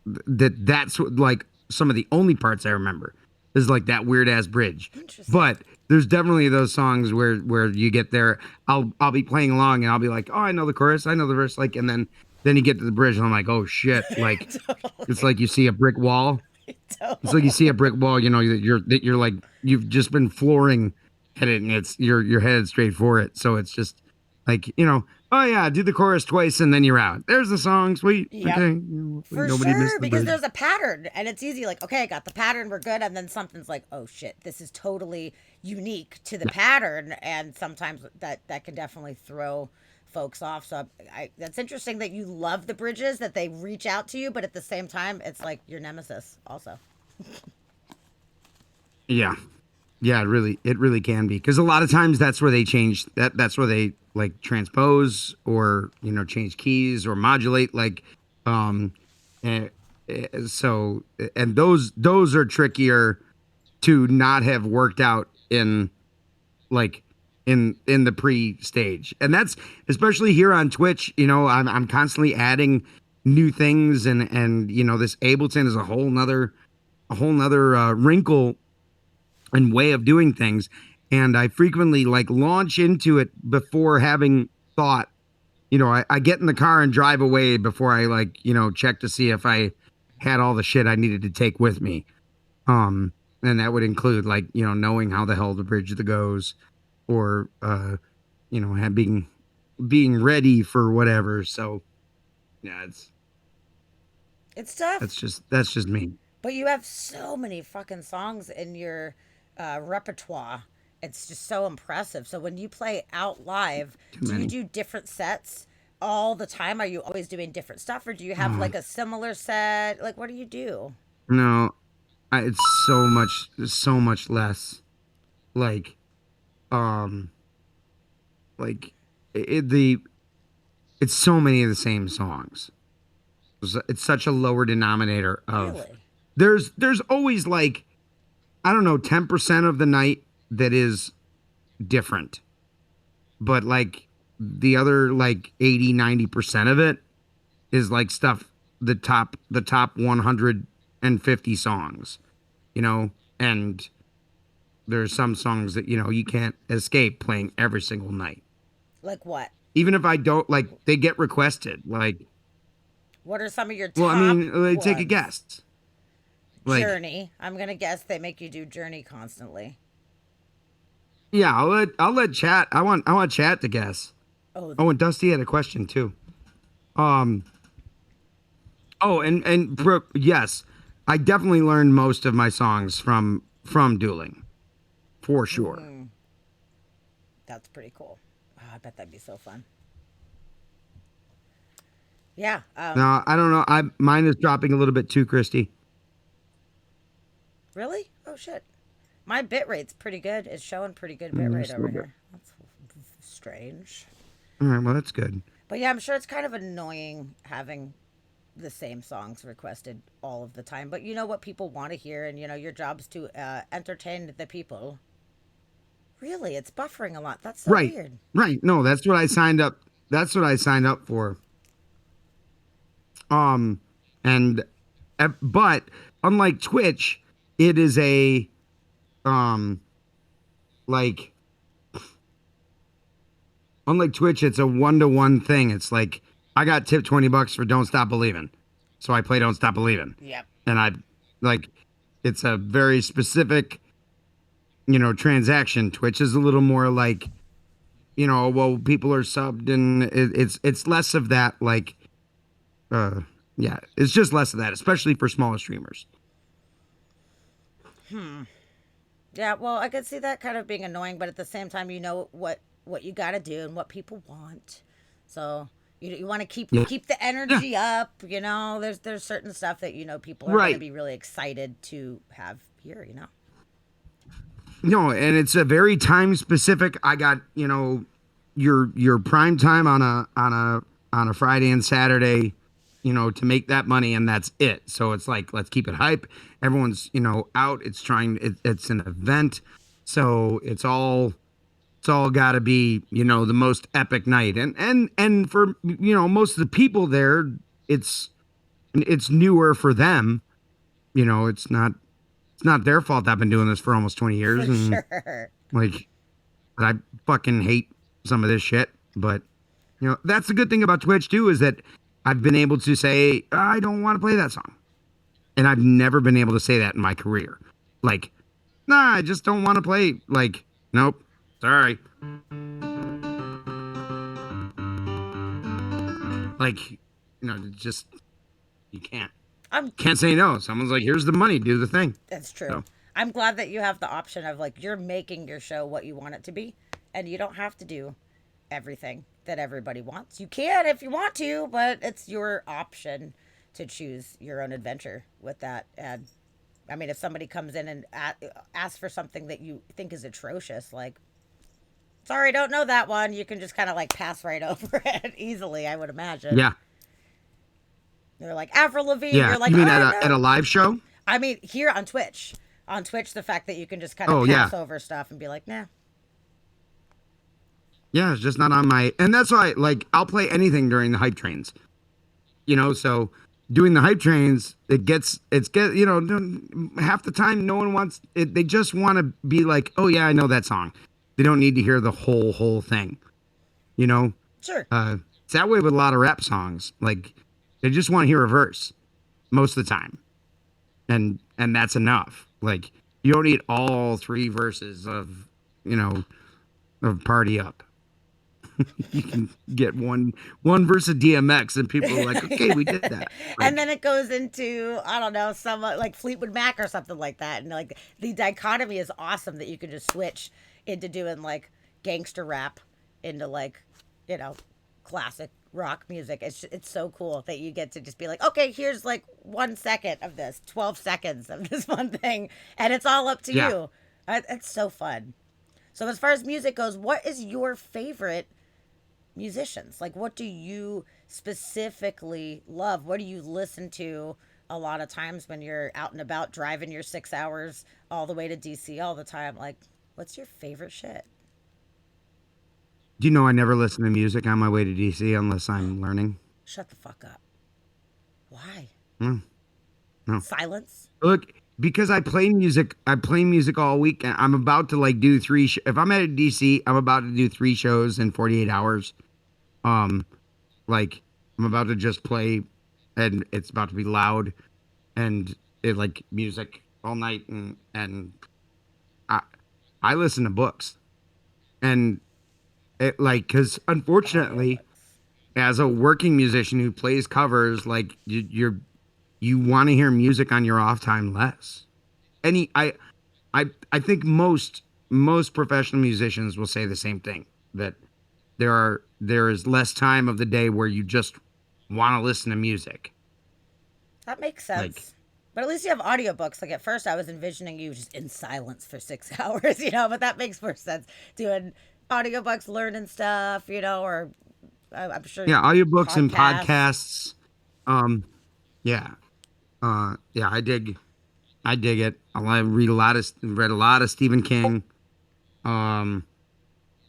that's like some of the only parts I remember is like that weird ass bridge. Interesting. But there's definitely those songs where you get there, I'll be playing along and I'll be like, oh, I know the chorus, I know the verse, like, and then you get to the bridge and I'm like, oh shit, like it's like you see a brick wall. It's like you see a brick wall, you're like you've just been flooring headed and you're headed straight for it. So it's just like, oh yeah, do the chorus twice and then you're out. There's the song, sweet. Yep. Okay. For Nobody missed sure, the because bridge. there's a pattern, and it's easy. Like, okay, I got the pattern, we're good, and then something's like, oh shit, this is totally unique to the pattern, and sometimes that can definitely throw folks off. So that's interesting that you love the bridges, that they reach out to you, but at the same time, it's like your nemesis also. Yeah. Yeah, it really can be. Because a lot of times that's where they change that's where they like transpose or, change keys or modulate like and, so and those are trickier to not have worked out in like in the pre-stage. And that's especially here on Twitch, I'm constantly adding new things and this Ableton is a whole nother wrinkle and way of doing things. And I frequently like launch into it before having thought. I get in the car and drive away before I like, check to see if I had all the shit I needed to take with me. And that would include like, knowing how the hell the bridge goes or, being ready for whatever. So yeah, It's tough. That's just me. But you have so many fucking songs in your repertoire. It's just so impressive. So when you play out live, Too do you many. do different sets all the time? Are you always doing different stuff, or do you have like a similar set? Like, what do you do? No, it's so much less. Like, um, like it's so many of the same songs. It's such a lower denominator of. Really? There's always like, I don't know, 10% of the night that is different, but like the other like 80-90% of it is like stuff the top 150 songs, and there's some songs that you can't escape playing every single night. Like what? Even if I don't like, they get requested. Like, What are some of your top well, I mean, take a ones? guess. Like, Journey. I'm gonna guess they make you do Journey constantly. yeah, I'll let chat. I want chat to guess. Oh, Oh, and Dusty had a question too. Um. Oh, and yes, I definitely learned most of my songs from dueling, for sure. that's pretty cool. Oh, I bet that'd be so fun. Yeah. Now I don't know. Mine is dropping a little bit too, Christy. Really? Oh shit. My bit rate's pretty good. It's showing pretty good bit rate Just a over little bit. here. That's strange. All right, well that's good. But yeah, I'm sure it's kind of annoying having the same songs requested all of the time. But you know what people want to hear, and your job is to entertain the people. Really, it's buffering a lot. That's so Right. weird. Right. No, that's what I signed up. That's what I signed up for. Um, and but unlike Twitch, it is a um like unlike Twitch, it's a 1-to-1 thing. It's like I got tipped $20 for Don't Stop Believing, so I play Don't Stop Believing, Yep. and I like it's a very specific transaction. Twitch is a little more like well, people are subbed, and it's less of that like yeah, it's just less of that, especially for smaller streamers. Yeah, well, I could see that kind of being annoying, but at the same time, you know what you got to do and what people want. So you want to Yeah. keep the Yeah. energy up. There's certain stuff that people are going to Right. be really excited to have here. No, and it's a very time specific. I got your prime time on a Friday and Saturday, to make that money, and that's it. So it's like let's keep it hype. Everyone's out. It's an event, so it's all got to be the most epic night, and for most of the people there, it's newer for them. It's not their fault. I've been doing this for almost 20 years, For and sure. like I fucking hate some of this shit. But that's the good thing about Twitch too, is that I've been able to say I don't want to play that song, and I've never been able to say that in my career. Like, nah, I just don't want to play. Like, nope, sorry. Like, just you can't I'm can't say no. Someone's like, here's the money, do the thing. That's true. So I'm glad that you have the option of like you're making your show what you want it to be, and you don't have to do everything that everybody wants. You can if you want to, but it's your option to choose your own adventure with that. And I mean, if somebody comes in and asks for something that you think is atrocious, like, sorry, don't know that one, you can just kind of like pass right over it easily, I would imagine. yeah, They're like, Avril Lavigne, yeah. you're like, You mean oh, at a no. live show? I mean, here on Twitch. On Twitch, the fact that you can just kind of Oh yeah. pass over stuff and be like, nah. Yeah, it's just not on my. And that's why, like, I'll play anything during the hype trains. So doing the hype trains, half the time no one wants it. They just want to be like, oh yeah, I know that song. They don't need to hear the whole thing. You know, Sure. it's that way with a lot of rap songs. Like, they just want to hear a verse most of the time, and that's enough. Like, you don't need all three verses of Party Up. You can get one verse of DMX, and people are like, okay, we did that. And Like, then it goes into, I don't know, some like Fleetwood Mac or something like that. And like the dichotomy is awesome that you can just switch into doing like gangster rap into like, you know, classic rock music. It's so cool that you get to just be like, okay, here's like 1 second of this, 12 seconds of this one thing, and it's all up to yeah. you. It's so fun. So as far as music goes, what is your favorite musicians? Like, what do you specifically love? What do you listen to a lot of times when you're out and about driving your 6 hours all the way to DC all the time? Like, what's your favorite shit? Do you know I never listen to music on my way to DC unless I'm learning? Shut the fuck up. Why? Mm, no. Silence? Look, because I play music all week, and I'm about to like do if I'm at DC, I'm about to do 3 shows in 48 hours. Um, like, I'm about to just play, and it's about to be loud, and it like music all night, and I I listen to books, and it like because unfortunately, Audiobooks. as a working musician who plays covers, like you want to hear music on your off time less. Any I think most professional musicians will say the same thing, that there is less time of the day where you just want to listen to music. That makes Like, sense. But at least you have audiobooks. Like at first I was envisioning you just in silence for 6 hours, but that makes more sense. Doing audiobooks, learning stuff, or I'm sure yeah, audiobooks and podcasts. podcasts. Um Yeah. Yeah, I dig it. I read a lot of Stephen King. Um,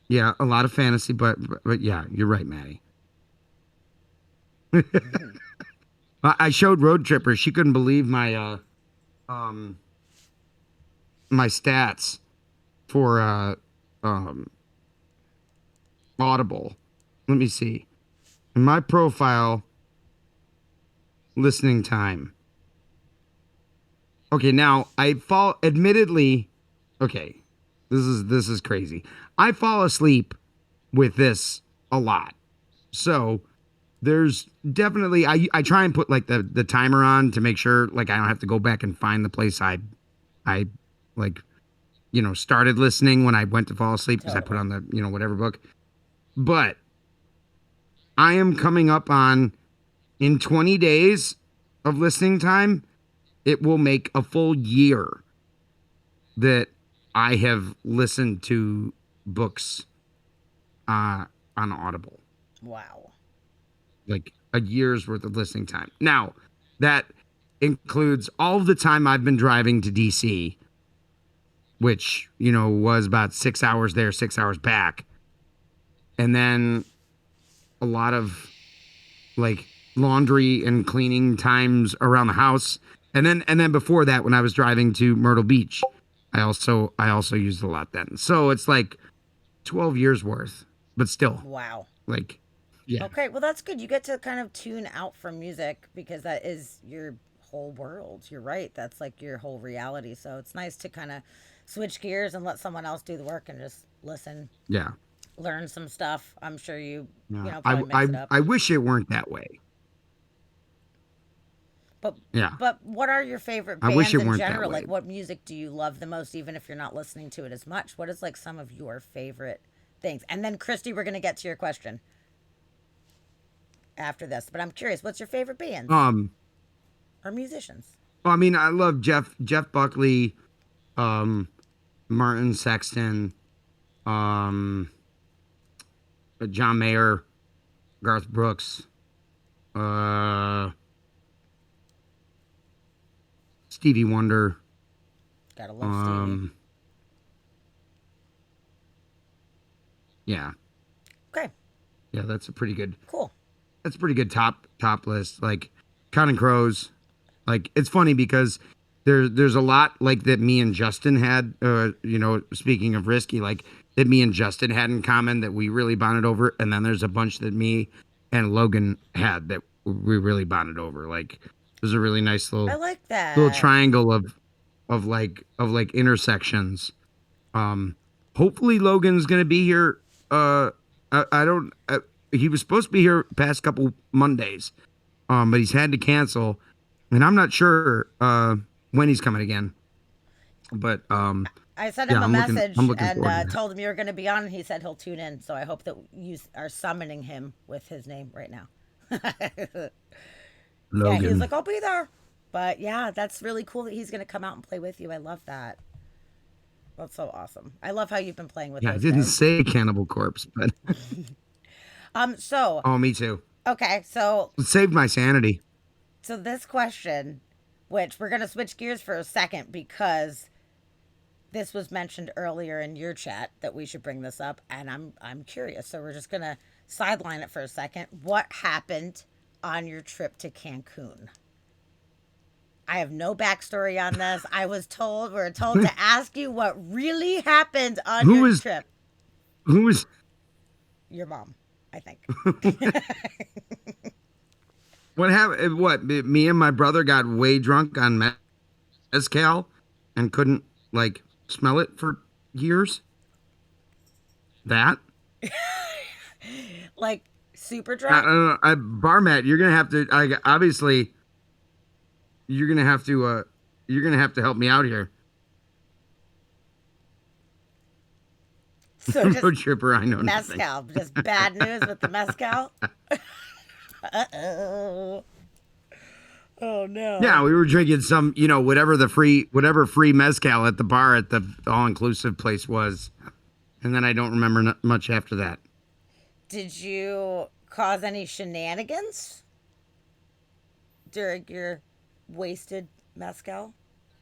yeah, a lot of fantasy, but yeah, you're right, Maddie. I showed Road Tripper. She couldn't believe um my stats for um Audible. Let me see. In my profile, listening time. Okay, now I fall admittedly, okay. This is crazy. I fall asleep with this a lot. So, there's definitely I try and put like the timer on to make sure like I don't have to go back and find the place I like started listening when I went to fall asleep because I put Totally. on the whatever book. But I am coming up on in 20 days of listening time, it will make a full year that I have listened to books uh on Audible. Wow. Like a year's worth of listening time. Now, that includes all of the time I've been driving to DC, which, was about 6 hours there, 6 hours back. And then a lot of like laundry and cleaning times around the house. And then before that, when I was driving to Myrtle Beach, I also used a lot then. So it's like 12 years worth, but still Wow. like, yeah, Okay, well that's good. You get to kind of tune out from music because that is your whole world. You're right. That's like your whole reality. So it's nice to kind of switch gears and let someone else do the work and just listen, yeah. learn some stuff. I'm sure Yeah, probably mix it up. I wish it weren't that way. But Yeah, but what are your favorite I wish bands it in weren't that general? way. Like what music do you love the most even if you're not listening to it as much? What is like some of your favorite things? And then Christy, we're going to get to your question after this. But I'm curious, what's your favorite bands Um, or musicians? I mean, I love Jeff Buckley, um, Martin Sexton, um, John Mayer, Garth Brooks, uh, Stevie Wonder. Gotta love Stevie. Um, yeah, Okay, yeah, cool. that's a pretty good top list. Like Counting Crows. Like it's funny because there's a lot like that me and Justin had. Speaking of risky, like that me and Justin had in common that we really bonded over, and then there's a bunch that me and Logan had that we really bonded over. Like there's a really nice I little like little that. triangle of intersections. Um, Hopefully Logan's gonna be here. I don't. He was supposed to be here past couple Mondays, but he's had to cancel, and I'm not sure when he's coming again. But I sent yeah, him a I'm message looking and forward to that. told him you were going to be on, and he said he'll tune in. So I hope that you are summoning him with his name right now. Yeah, he was Logan. like, I'll be there. But yeah, that's really cool that he's going to come out and play with you. I love that. That's so awesome. I love how you've been playing with Yeah, I those didn't guys. say Cannibal Corpse, but So, oh, me too. okay, so It saved my sanity. this question, which we're going to switch gears for a second because this was mentioned earlier in your chat that we should bring this up, and I'm curious. So we're just gonna sideline it for a second. What happened on your trip to Cancun? I have no backstory on this. We're told to ask you what really happened on Who your was trip. who was Your mom, I think. what happened? What me and my brother got way drunk on mezcal and couldn't like smell it for years. That Like super I drunk. don't know. Barmat, you're gonna have to. Obviously, you're gonna have to. You're gonna have to help me out here. So just Road tripper, I know nothing. mezcal. Just bad news with the mezcal. Uh-oh. Oh Yeah, no. we were drinking some, whatever free mezcal at the bar at the all inclusive place was, and then I don't remember much after that. Did you cause any shenanigans? during your wasted mezcal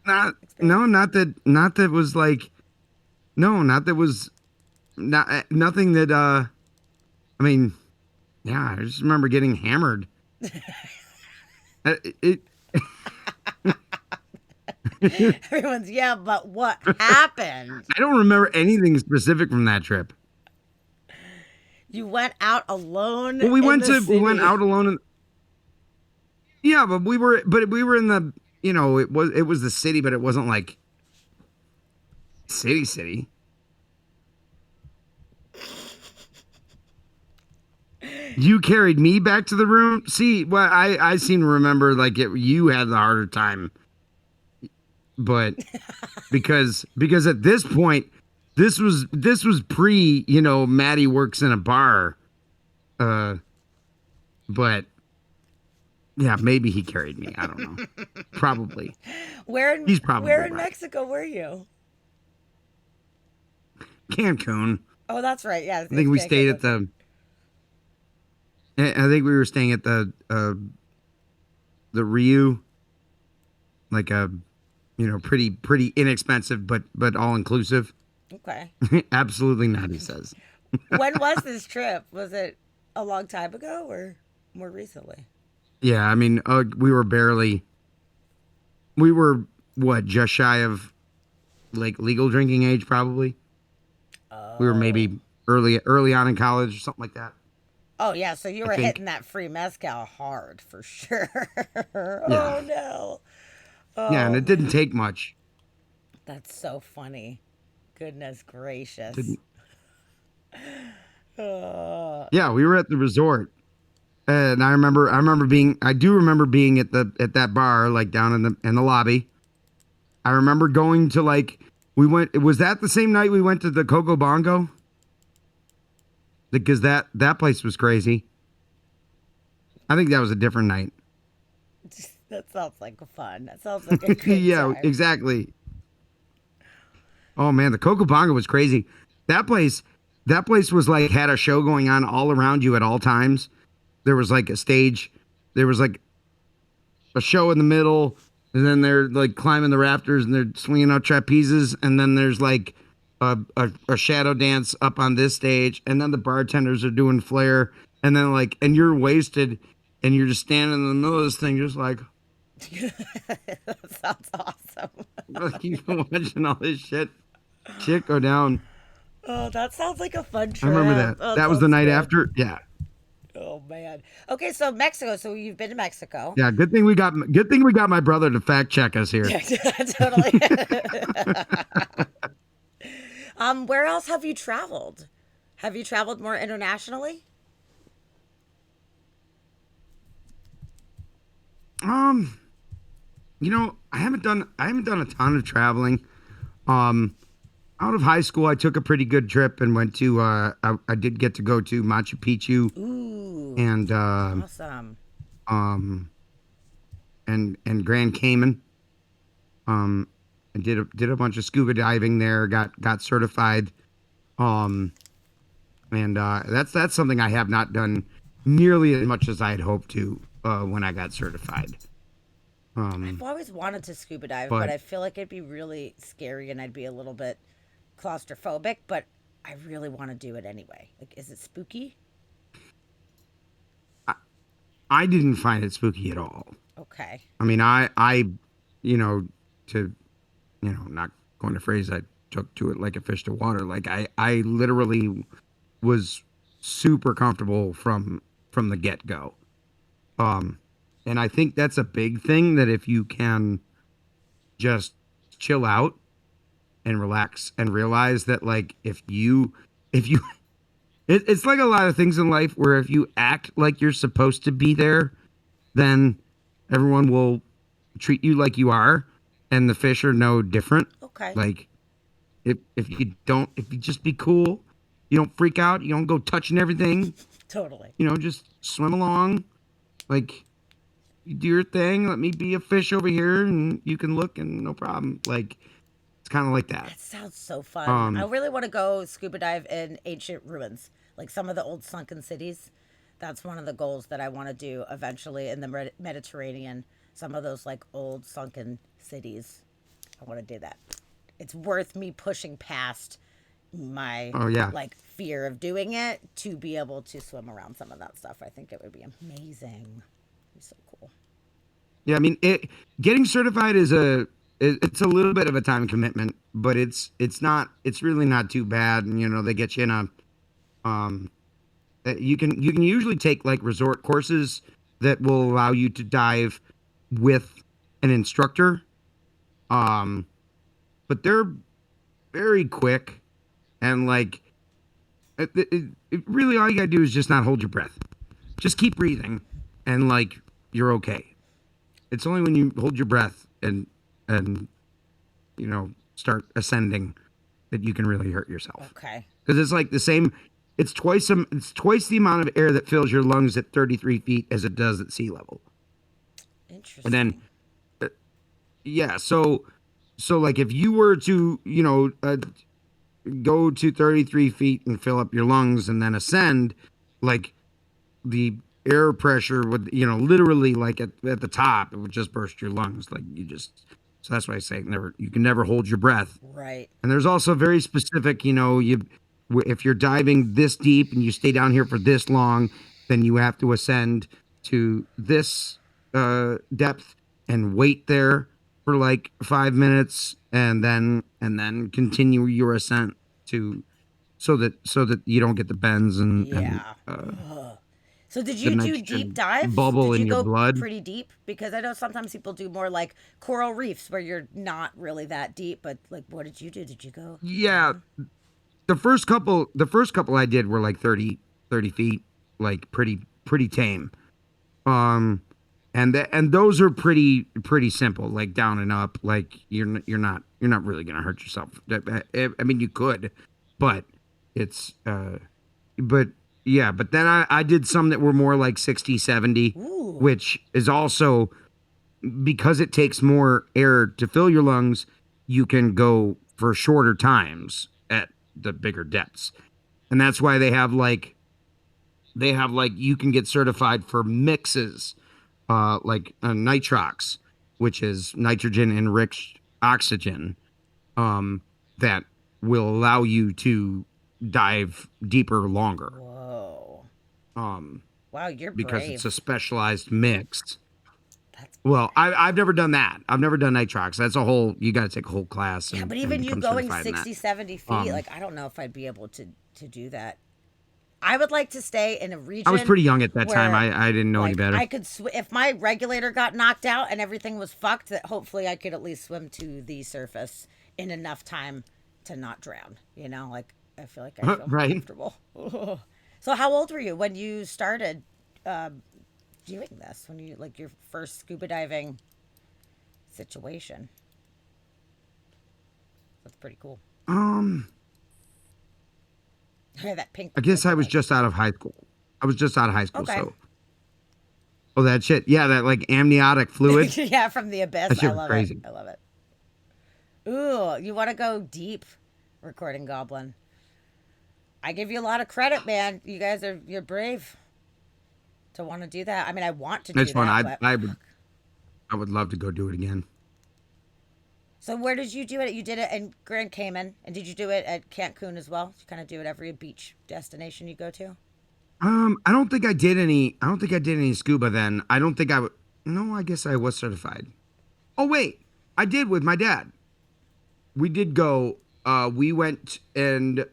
Not no, experience? not that was like no, not that was not nothing that I mean, yeah, I just remember getting hammered. It I Everyone's, yeah, but what happened? don't remember anything specific from that trip. You went out alone Well, in the we went city. out alone and yeah, but we were in the it was the city, but it wasn't like city. You carried me back to the room. See, well, I seem to remember like you had the harder time, but because at this point, this was pre, Maddie works in a bar, uh, but yeah, maybe he carried me. I don't know. Probably. He's Where probably in right. Mexico were you? Cancun. Oh, that's right. Yeah, I it's think we Cancun. stayed at That's right. I think we were staying at the Ryu, like a pretty inexpensive but all inclusive. Okay. Absolutely not, he says. When was this trip? Was it a long time ago or more recently? Yeah, I mean, we were what, just shy of like legal drinking age, probably. We were Oh. maybe early on in college or something like that. Oh yeah, so you I were hitting think. that free mezcal hard for sure. Yeah, Oh no. yeah, and Oh it didn't man. take much. That's so funny. Goodness gracious. Didn't. Uh, Yeah, we were at the resort, and I do remember being at that bar, like down in the lobby. I remember going to like we went. Was that the same night we went to the Coco Bongo? Because that place was crazy. I think that was a different night. that sounds like fun. That sounds like a good Yeah, time. exactly. Oh man, the Coco Bongo was crazy. That place, that place was like had a show going on all around you at all times. There was like a stage. There was like a show in the middle, and then they're like climbing the rafters and they're swinging out trapezes, and then there's like a shadow dance up on this stage, and then the bartenders are doing flair, and then like and you're wasted, and you're just standing in the middle of this thing, just like That sounds awesome. you watching all this shit go down. Oh, that sounds like a fun I remember trip. that. Oh, that That was the sounds night good. after. Yeah, Oh man. Okay, so Mexico. So you've been to Mexico. yeah. Good thing we got my brother to fact check us here. Yeah, totally. Where else have you traveled? Have you traveled more internationally? Um, I haven't done a ton of traveling. Um, Out of high school, I took a pretty good trip and went to. I did get to go to Machu Picchu Ooh, and awesome. um and Grand Cayman. Um, and did a bunch of scuba diving there. Got certified. Um, and that's something I have not done nearly as much as I had hoped to when I got certified. I've Um, always wanted to scuba dive, but but I feel like it'd be really scary and I'd be a little bit claustrophobic, but I really want to do it anyway. Like, is it spooky? I, I didn't find it spooky at all. Okay. I mean, you know, to not going to phrase I took to it like a fish to water. Like I literally was super comfortable from the get go. Um, and I think that's a big thing that if you can just chill out and relax and realize that like if you it's like a lot of things in life where if you act like you're supposed to be there, then everyone will treat you like you are, and the fish are no different. Okay. Like if you just be cool, you don't freak out, you don't go touching everything, Totally. just swim along, like you do your thing. Let me be a fish over here, and you can look, and no problem. Like it's kind of like that. That sounds so fun. I Um, really want to go scuba dive in ancient ruins, like some of the old sunken cities That's one of the goals that I want to do eventually in the Mediterranean. Some of those like old sunken cities. I want to do that. It's worth me pushing past my Oh yeah. like fear of doing it to be able to swim around some of that stuff. I think it would be amazing. It'd be so cool. Yeah, I mean, getting certified is it's a little bit of a time commitment, but it's really not too bad. And they get you in a um you can usually take like resort courses that will allow you to dive with an instructor. Um, but they're very quick and like really all you gotta do is just not hold your breath. Just keep breathing, and like you're okay. It's only when you hold your breath and start ascending that you can really hurt yourself. Okay. Because it's like the same. It's twice the amount of air that fills your lungs at 33 feet as it does at sea level. Interesting. And then, yeah. So like if you were to go to 33 feet and fill up your lungs and then ascend, like the air pressure would literally like at the top it would just burst your lungs. Like so that's why I say you can never hold your breath. Right. And there's also very specific, if you're diving this deep and you stay down here for this long, then you have to ascend to this depth and wait there for like 5 minutes and then continue your ascent so that you don't get the bends Yeah. So did you do deep dives? bubble Did you in your go blood. pretty deep? Because I know sometimes people do more like coral reefs where you're not really that deep, but like what did you do? Did you go? Yeah. The first couple I did were like 30 feet, like pretty tame. And those are pretty simple, like down and up. Like you're not really gonna hurt yourself. I mean, you could, but it's but yeah. But then I did some that were more like 60, 70, Ooh. which is also because it takes more air to fill your lungs. You can go for shorter times at the bigger depths, and that's why they have like you can get certified for mixes. Like nitrox, which is nitrogen enriched oxygen, that will allow you to dive deeper longer. Whoa. Um, Wow, you're because brave. it's a specialized mix. That's Well, I've never done that. I've never done nitrox. That's you got to take a whole class. yeah, And, but and even you become going certified in 60, that. 70 feet, like I don't know if I'd be able to do that. I would like to stay in a region. I was pretty young at that time. where, I didn't know any better. I could if my regulator got knocked out and everything was fucked, that hopefully I could at least swim to the surface in enough time to not drown. Like I feel like I feel Right. comfortable. So how old were you when you started doing this? When you like your first scuba diving situation? That's pretty cool. That pink. I guess I was just out of high school. Okay. So. Oh, that shit. Yeah, that like amniotic fluid. Yeah, from the abyss. That shit I was love crazy. it. I love it. Ooh, you want to go deep, recording goblin? I give you a lot of credit, man. You're brave to want to do that. I mean, I want to do It's fun. that. I would love to go do it again. So where did you do it? You did it in Grand Cayman, and did you do it at Cancun as well? You kind of do it every beach destination you go to. I don't think I did any scuba then. I don't think I would. No, I guess I was certified. Oh wait, I did with my dad. We did go. We went and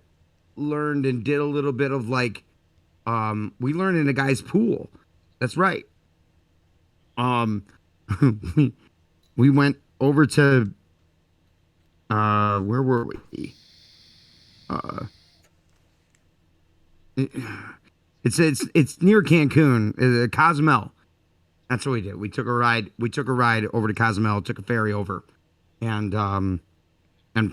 learned and did a little bit of like. We learned in a guy's pool. That's right. We went over to. Where were we? It's near Cancun, Cozumel. That's what we did. We took a ride over to Cozumel. Took a ferry over, and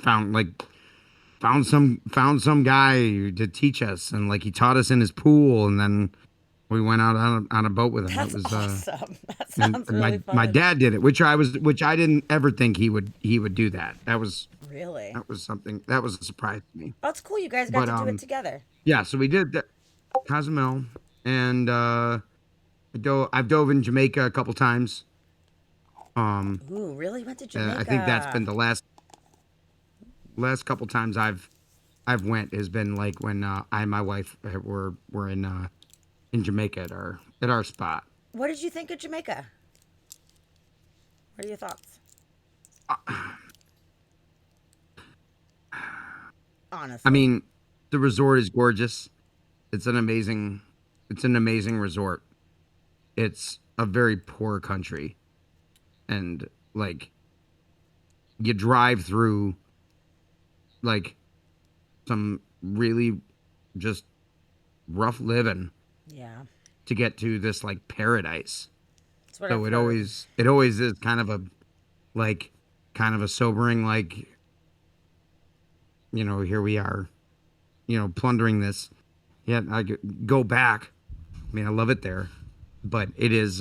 found some guy to teach us, and like he taught us in his pool, and then we went out on a boat with him. That's That was awesome. That sounds really fun. my dad did it, which I didn't ever think he would do that. That was something that was a surprise to me. Oh, it's cool. You guys got to do it together. Yeah, so we did that. Cozumel, and I've dove in Jamaica a couple times. Um, Ooh, really went to I think that's Jamaica. been the last couple times I've went has been like when I and my wife were in Jamaica at our spot. What did you think of Jamaica? What are your thoughts? I Honestly. mean, the resort is gorgeous. It's it's an amazing resort. It's a very poor country, and like you drive through like some really just rough living Yeah. to get to this like paradise. That's what I've So heard. it always is like kind of a sobering like, here we are, plundering this. Yeah, go back. I mean, I love it there, but it is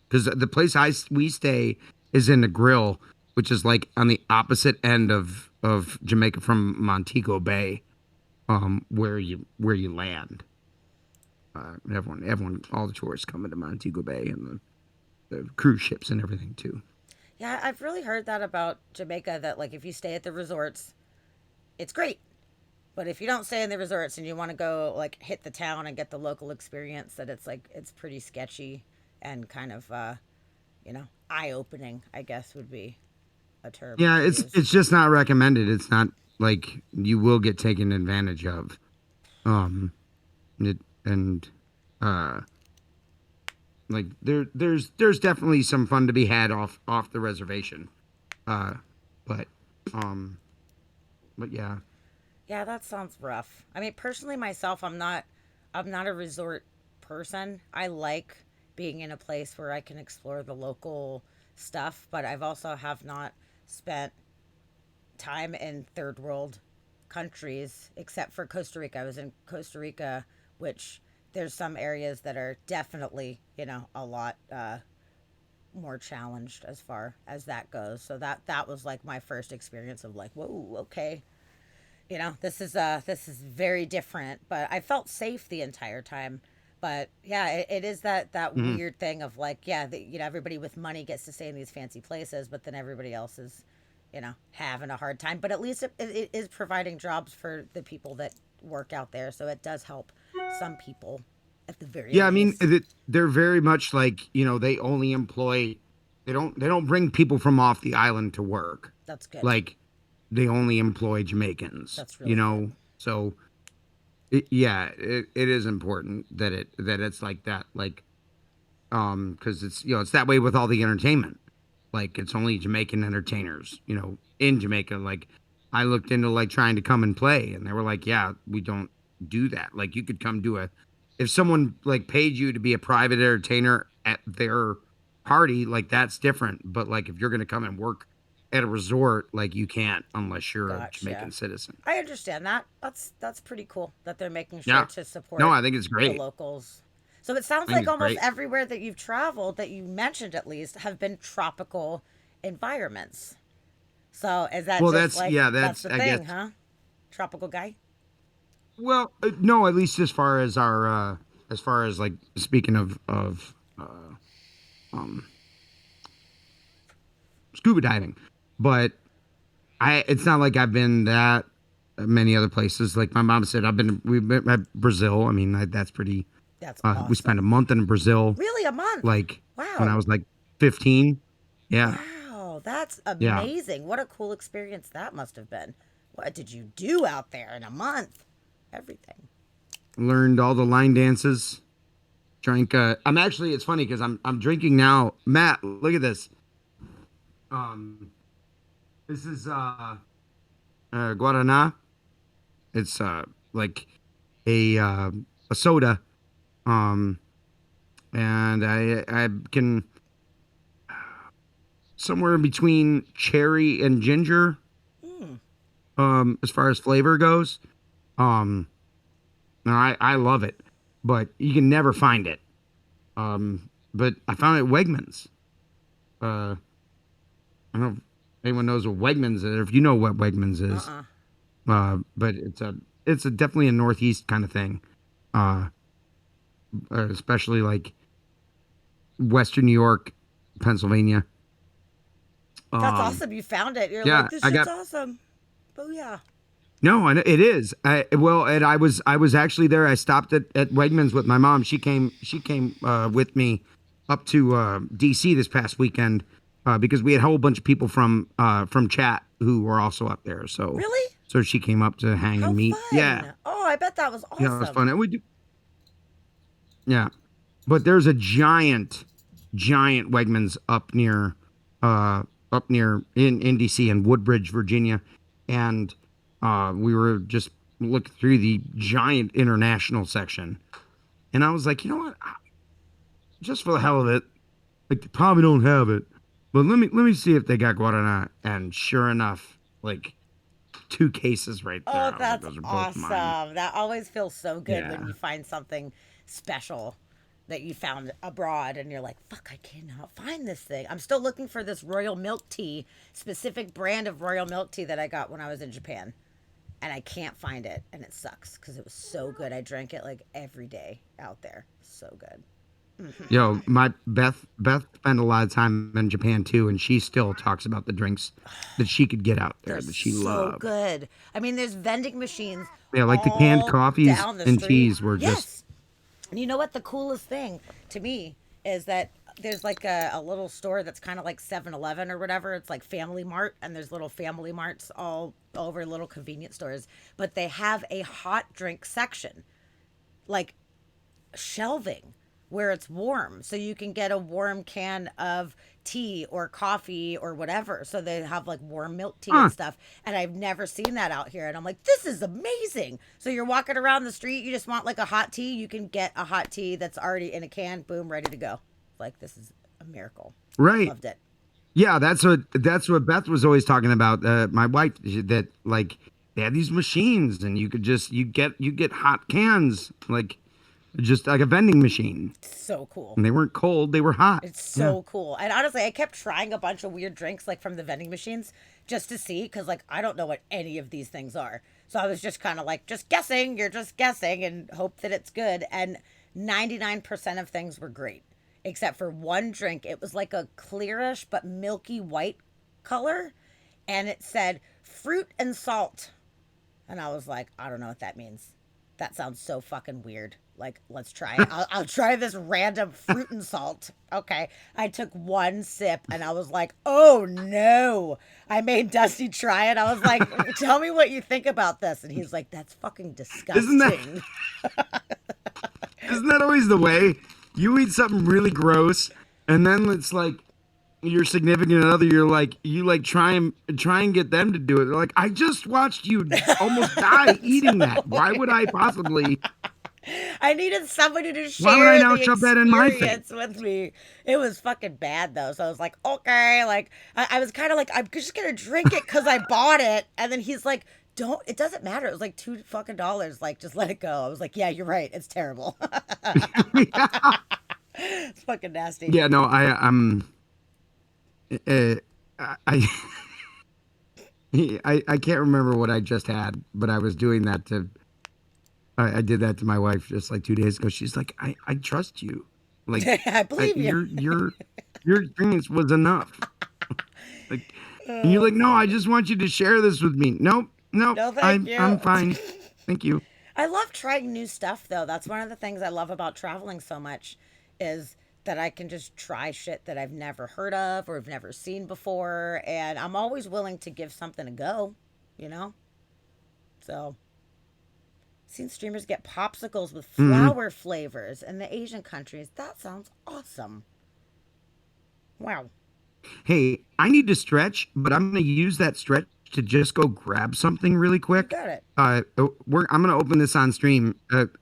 because the place we stay is in the Grill, which is like on the opposite end of Jamaica from Montego Bay, where you land. All the tourists come into Montego Bay and the cruise ships and everything too. Yeah, I've really heard that about Jamaica that like if you stay at the resorts, it's great. But if you don't stay in the resorts and you want to go like hit the town and get the local experience, that it's like it's pretty sketchy and kind of eye opening, I guess would be a term Yeah, to use. it's just not recommended. It's not like you will get taken advantage of. Um, it, and uh, like there's definitely some fun to be had off the reservation. Uh, but um, but yeah, Yeah, that sounds rough. I mean, personally myself, I'm not a resort person. I like being in a place where I can explore the local stuff, but I've also have not spent time in third world countries except for Costa Rica. I was in Costa Rica, which there's some areas that are definitely, a lot more challenged as far as that goes. So that was like my first experience of like, whoa, okay, this is very different, but I felt safe the entire time. But yeah, it is that hmm weird thing of like, yeah, everybody with money gets to stay in these fancy places, but then everybody else is, having a hard time. But at least it is providing jobs for the people that work out there, so it does help some people at the very yeah. I mean, least. they're very much like they only employ they don't bring people from off the island to work. That's good. Like they only employ Jamaicans. That's really good. So yeah, it is important that it's like that. Like because it's it's that way with all the entertainment. Like it's only Jamaican entertainers, in Jamaica. Like I looked into like trying to come and play, and they were like, "Yeah, we don't do that. Like you could come do if someone like paid you to be a private entertainer at their party, like that's different. But like if you're gonna come and work at a resort, like you can't unless you're a Gotcha. Jamaican citizen. I understand that. That's pretty cool that they're making sure Yeah, to no, support I think it's the great. locals. So it sounds I think like it's almost great. everywhere that you've traveled, that you mentioned at least, have been tropical environments. So is that Well, just like that's that's the I guess. thing, huh? Tropical guy? Well, no, at least as far as our as far as like speaking of um scuba diving, but I it's not like I've been that many other places. Like my mom said, we've been at Brazil. I mean, that's pretty. That's We spent a awesome. month in Brazil, Really, a month? like when I Wow. was like 15. Yeah, Wow, that's yeah. amazing. What a cool experience that must have been. What did you do out there in a month? Everything. Learned all the line dances. Drank. I'm actually. It's funny because I'm drinking now. Matt, look at this. Um, this is Guaraná. It's like a soda. Um, and I can somewhere in between cherry and ginger. Hmm. As far as flavor goes. Um, no, I love it, but you can never find it. But I found it at Wegmans. I don't know if anyone knows what Wegmans is, or if you know what Wegmans is. Uh-uh. But it's definitely a Northeast kind of thing, uh, especially like Western New York, Pennsylvania. That's Um, awesome. You found it. You're like, yeah, this I shit's got awesome. Oh yeah. no, and it is. Well, and I was actually there. I stopped at Wegmans with my mom. She came with me up to D.C. this past weekend because we had a whole bunch of people from chat who were also up there. Really? So she came up to hang How and meet. Yeah, fun. Oh, I bet that was yeah, it was awesome. fun. And we do. Yeah, but there's a giant Wegmans uh, up near in DC in Woodbridge, Virginia, and we were just looking through the giant international section, and I was like, you know what, just for the hell of it, like they probably don't have it, but let me see if they got Guaraná, and sure enough, like 2 cases right there. Oh, I was like, that's those are both mine. awesome. That always feels so good when Yeah. you find something special that you found abroad and you're like, fuck, I cannot find this thing. I'm still looking for this royal milk tea, specific brand of royal milk tea that I got when I was in Japan. And I can't find it. And it sucks because it was so good. I drank it like every day out there. So good. Yo, my Beth spent a lot of time in Japan too, and she still talks about the drinks that she could get out They're there that she so loved. good. I mean, there's vending machines Yeah, like the canned all coffees down the and street. teas were just Yes. And you know what? The coolest thing to me is that there's like a little store that's kind of like 7-Eleven or whatever. It's like Family Mart, and there's little Family Marts all over little convenience stores. But they have a hot drink section, like shelving where it's warm. So you can get a warm can of tea or coffee or whatever. So they have like warm milk tea huh. and stuff. And I've never seen that out here. And I'm like, this is amazing. So you're walking around the street, you just want like a hot tea. You can get a hot tea that's already in a can, boom, ready to go. Like, this is a miracle. Right. Loved it. Yeah, that's what Beth was always talking about. My wife, that like they had these machines, and you get hot cans, like just like a vending machine, So cool. and they weren't cold, they were hot. It's Yeah. so cool. And honestly, I kept trying a bunch of weird drinks like from the vending machines just to see because like I don't know what any of these things are. So I was just kind of like just guessing, you're just guessing and hope that it's good. And 99% of things were great except for one drink. It was like a clearish but milky white color and it said fruit and salt. And I was like, I don't know what that means. That sounds so fucking weird. Like, let's try it. I'll try this random fruit and salt. Okay. I took one sip and I was like, oh no. I made Dusty try it. I was like, tell me what you think about this. And he's like, that's fucking Isn't that disgusting. isn't that always the way? You eat something really gross, and then it's like your significant other. You try and get them to do it. They're like, I just watched you almost die eating that. Why would I possibly? I needed somebody to Why would I share now the shove that in my face? experience with me. It was fucking bad though. So I was like, okay. Like I was kind of like, I'm just gonna drink it because I bought it. And then he's like, don't. It doesn't matter. It was like $2 fucking. Like just let it go. I was like, yeah, you're right. It's terrible. It's fucking nasty. Yeah, no, uh, I I can't remember what I just had, but I was doing that to. I did that to my wife just like 2 days ago. She's like, I trust you. Like, I believe you. your experience was enough. Like, and you're like, no, I just want you to share this with me. Nope, nope, No, thank I'm you. fine. Thank you. I love trying new stuff though. That's one of the things I love about traveling so much is that I can just try shit that I've never heard of or have never seen before and I'm always willing to give something a go, you know? So, seen streamers get popsicles with Hmm. flower flavors in the Asian countries. That sounds awesome. Wow. Hey, I need to stretch, but I'm gonna use that stretch to just go grab something really You quick. got it. I'm gonna open this on stream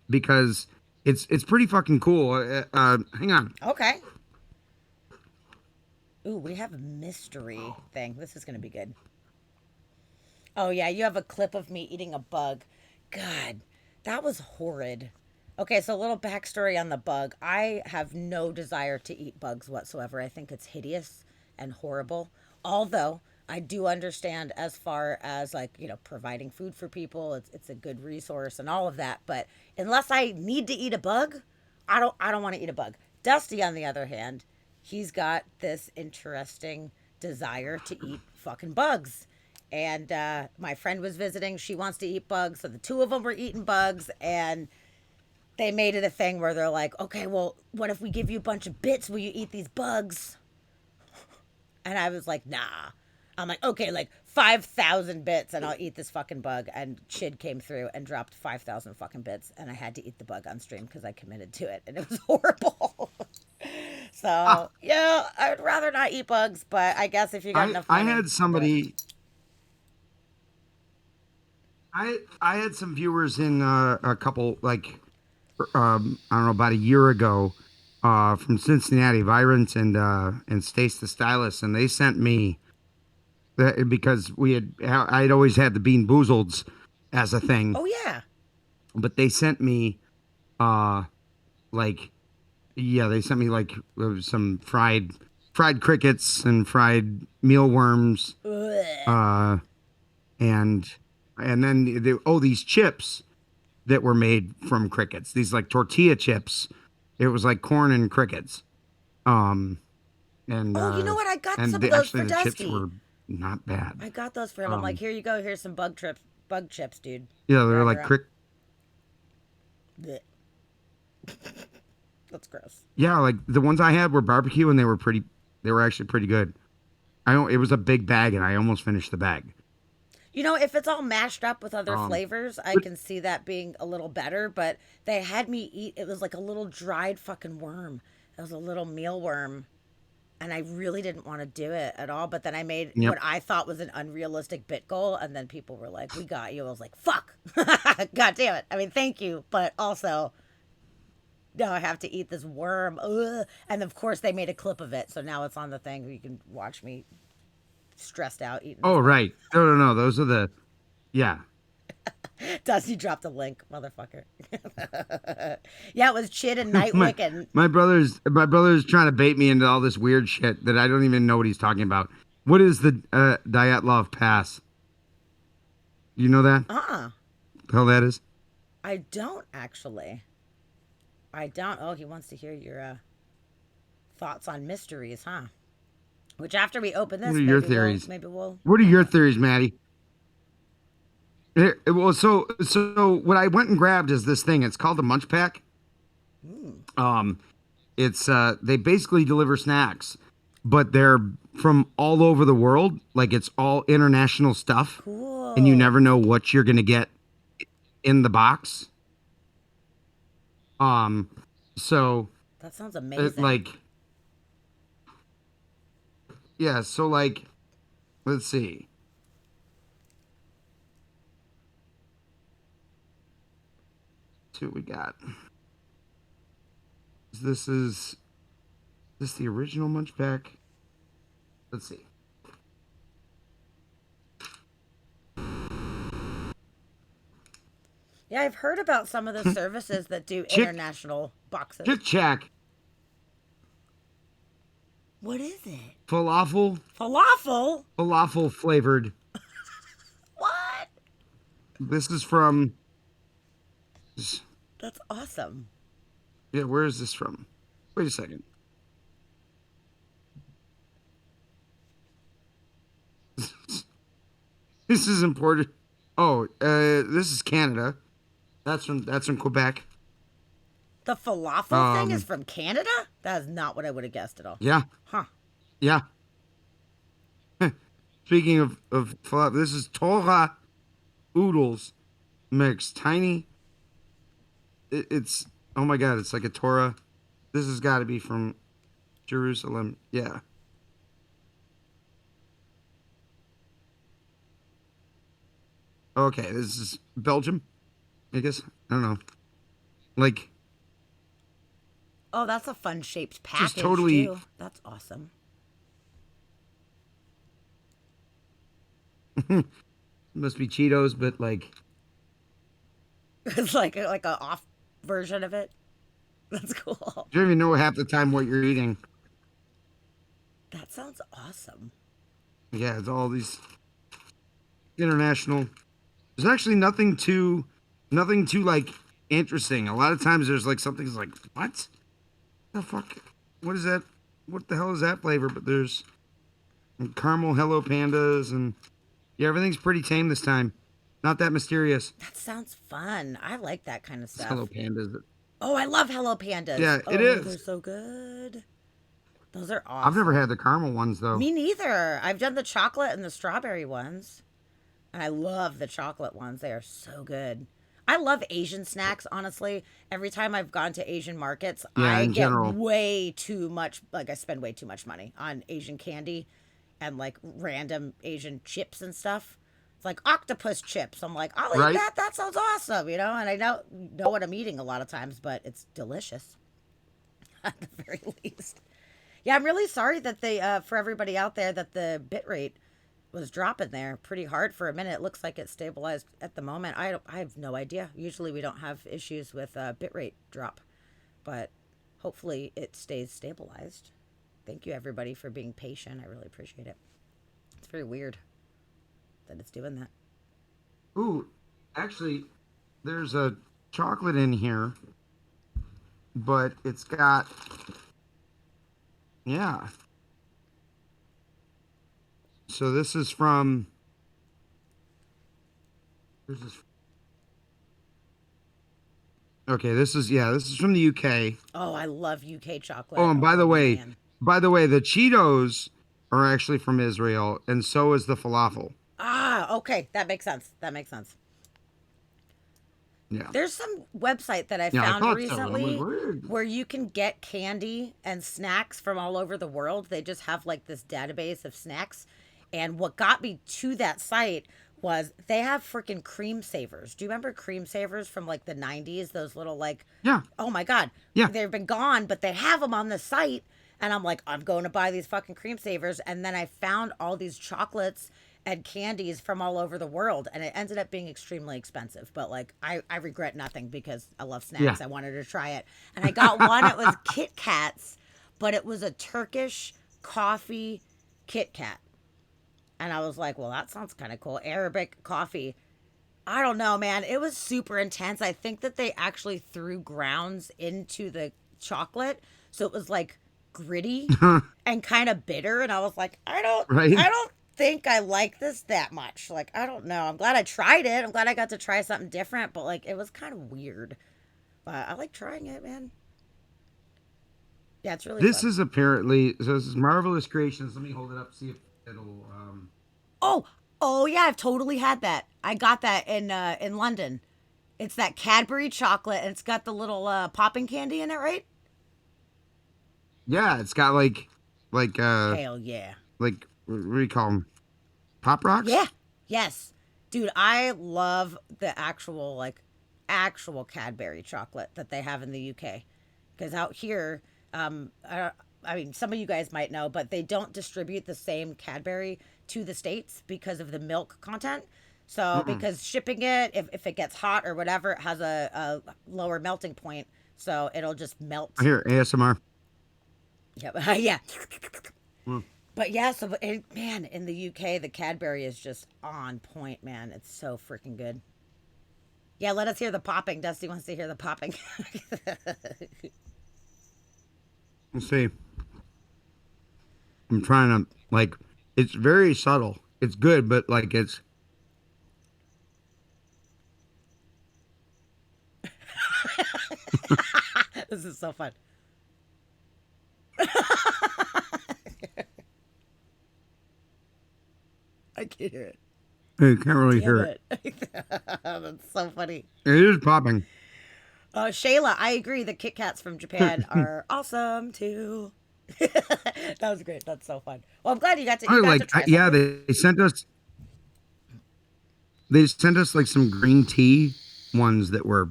because it's pretty fucking cool. Hang on. Okay. Ooh, we have a mystery thing. This is going to be good. Oh, yeah, you have a clip of me eating a bug. God, that was horrid. Okay, so a little backstory on the bug. I have no desire to eat bugs whatsoever. I think it's hideous and horrible. Although I do understand as far as like, providing food for people, it's a good resource and all of that, but unless I need to eat a bug, I don't want to eat a bug. Dusty on the other hand, he's got this interesting desire to eat fucking bugs. And my friend was visiting, she wants to eat bugs, so the two of them were eating bugs, and they made it a thing where they're like, okay, well, what if we give you a bunch of bits? Will you eat these bugs? And I was like, nah. I'm like, okay, like 5,000 bits and I'll eat this fucking bug. And Chid came through and dropped 5,000 fucking bits. And I had to eat the bug on stream because I committed to it. And it was horrible. So, yeah, I would rather not eat bugs. But I guess if you got enough I money. had somebody. I had some viewers in a couple like I don't know, about a year ago, from Cincinnati, Virant and Stace the Stylist, and they sent me that because I'd always had the Bean Boozleds as a thing, Oh, yeah. but they sent me uh like they sent me like some fried crickets and fried mealworms, Ugh. uh and then these chips that were made from crickets. These like tortilla chips. It was like corn and crickets. Um, and Oh, you know what? I got some of those actually for the chips Dusty. were not bad. I got those for him. I'm like, Um, here you go. Here's some bug chips, dude. yeah, they were Grab like your own. Blech. That's gross. yeah, like the ones I had were barbecue and they were pretty. They were actually pretty good. I don't. It was a big bag and I almost finished the bag. If it's all mashed up with other Um, flavors, I but can see that being a little better. But they had me eat, it was like a little dried fucking worm. It was a little mealworm. And I really didn't want to do it at all. But then I made yep. what I thought was an unrealistic bit goal. And then people were like, we got you. I was like, fuck. God damn it. I mean, thank you. But also, now I have to eat this worm. Ugh. And of course, they made a clip of it. So now it's on the thing. You can watch me stressed out eating this Oh bug. right. No. Those are the yeah. Dusty dropped a link, motherfucker. Yeah, it was Chid and my Nightwick and my brother's trying to bait me into all this weird shit that I don't even know what he's talking about. What is the Dyatlov Pass? You know that? The hell that is? I don't actually. I don't. Oh, he wants to hear your thoughts on mysteries, huh? Which after we open What this, are your theories? maybe we'll What are find your out. theories, Maddie? Well, so what I went and grabbed is this thing. It's called a Munch Pack. Mm, Um, it's they basically deliver snacks, but they're from all over the world. Like it's all international stuff, and you cool. never know what you're gonna get in the box. Um, so That sounds amazing. like yeah, so like let's see. See what we got. Is this the original Munch Pack? Let's see. Yeah, I've heard about some of the services that do Chick international boxes. Chick Chack What is it? falafel Falafel? falafel flavored. What? This is from That's awesome. yeah, where is this from? Wait a second. This is imported. Oh, this is Canada. That's from Quebec. The falafel thing is Um, from Canada? That is not what I would have guessed at all. yeah, Huh. yeah. Speaking of falafel, this is Torah oodles mix. Tiny. It's oh my god, it's like a Torah. This has got to be from Jerusalem. Yeah. Okay, this is Belgium. I guess I don't know. Like Oh, that's a fun shaped just package, totally. too. That's awesome. Must be Cheetos, but like It's like a off version of it. That's cool. you don't even know half the time what you're eating. That sounds awesome. Yeah, it's all these international. There's actually nothing too like interesting. A lot of times there's like something's like, what the fuck? What is that? What the hell is that flavor? But there's caramel Hello Pandas and yeah, everything's pretty tame this time. Not that mysterious. That sounds fun. I like that kind of It's stuff. Hello Pandas. Oh, I love Hello Pandas. Yeah, it Oh, they're is. so good. Those are I've never had awesome. the caramel ones though. Me neither. I've done the chocolate and the strawberry ones. And I love the chocolate ones. They are so good. I love Asian snacks, honestly. Every time I've gone to Asian markets, Yeah, I in get general. way too much, like, I spend way too much money on Asian candy and, like, random Asian chips and stuff. It's like octopus chips. I'm like, I'll eat Right? that. That sounds awesome, you know? And I know what I'm eating a lot of times, but it's delicious at the very least. Yeah, I'm really sorry that for everybody out there, that the bit rate was dropping there pretty hard for a minute. It looks like it's stabilized at the moment. I have no idea. Usually we don't have issues with bitrate drop, but hopefully it stays stabilized. Thank you everybody for being patient. I really appreciate it. It's very weird that it's doing that. Ooh, actually, there's a chocolate in here, but it's got yeah. So this is from. This is okay. This is from the UK. Oh, I love UK Oh, chocolate. and Oh man. by the way, the Cheetos are actually from Israel, and so is the falafel. Ah, okay, that makes sense. That makes sense. Yeah, There's some website that I yeah, I found thought so. I'm like, recently weird. where you can get candy and snacks from all over the world. They just have like this database of snacks. And what got me to that site was they have freaking cream savers. Do you remember cream savers from like the 90s? Those little like, Yeah, oh my God, yeah. they've been gone, but they have them on the site. And I'm like, I'm going to buy these fucking cream savers. And then I found all these chocolates and candies from all over the world. And it ended up being extremely expensive. But like, I regret nothing because I love Yeah. snacks. I wanted to try it. And I got one, it was Kit Kats, but it was a Turkish coffee Kit Kat. And I was like, well, that sounds kind of cool. Arabic coffee. I don't know, man. It was super intense. I think that they actually threw grounds into the chocolate. So it was like gritty and kind of bitter. And I was like, Right? I don't think I like this that much. Like, I don't know. I'm glad I tried it. I'm glad I got to try something different, but like, it was kind of weird. But I like trying it, man. Yeah, it's really This fun. is apparently so. This is Marvelous Creations. Let me hold it up, see if it'll. Oh, oh yeah, I've totally had that. I got that in London. It's that Cadbury chocolate, and it's got the little popping candy in it, right? Yeah, it's got Hell yeah. like what do you call them? Pop rocks. Yeah. Yes. Dude, I love the actual Cadbury chocolate that they have in the UK. Because out here, I mean, some of you guys might know, but they don't distribute the same Cadbury to the States because of the milk content. So, Mm-mm. because shipping it, if it gets hot or whatever, it has a lower melting point. So it'll just melt. Here, ASMR. Yep. Yeah. Mm. But yeah, so man, in the UK, the Cadbury is just on point, man. It's so freaking good. Yeah, let us hear the popping. Dusty wants to hear the popping. Let's see. I'm trying to like. It's very subtle. It's good, but like it's. This is so fun. I can't hear it. You can't really Damn hear it. it. That's so funny. It is popping. Shayla, I agree. The Kit Kats from Japan are awesome too. That was great. That's so fun. Well, I'm glad I you got to like. try Yeah, something. they sent us. They sent us like some green tea ones that were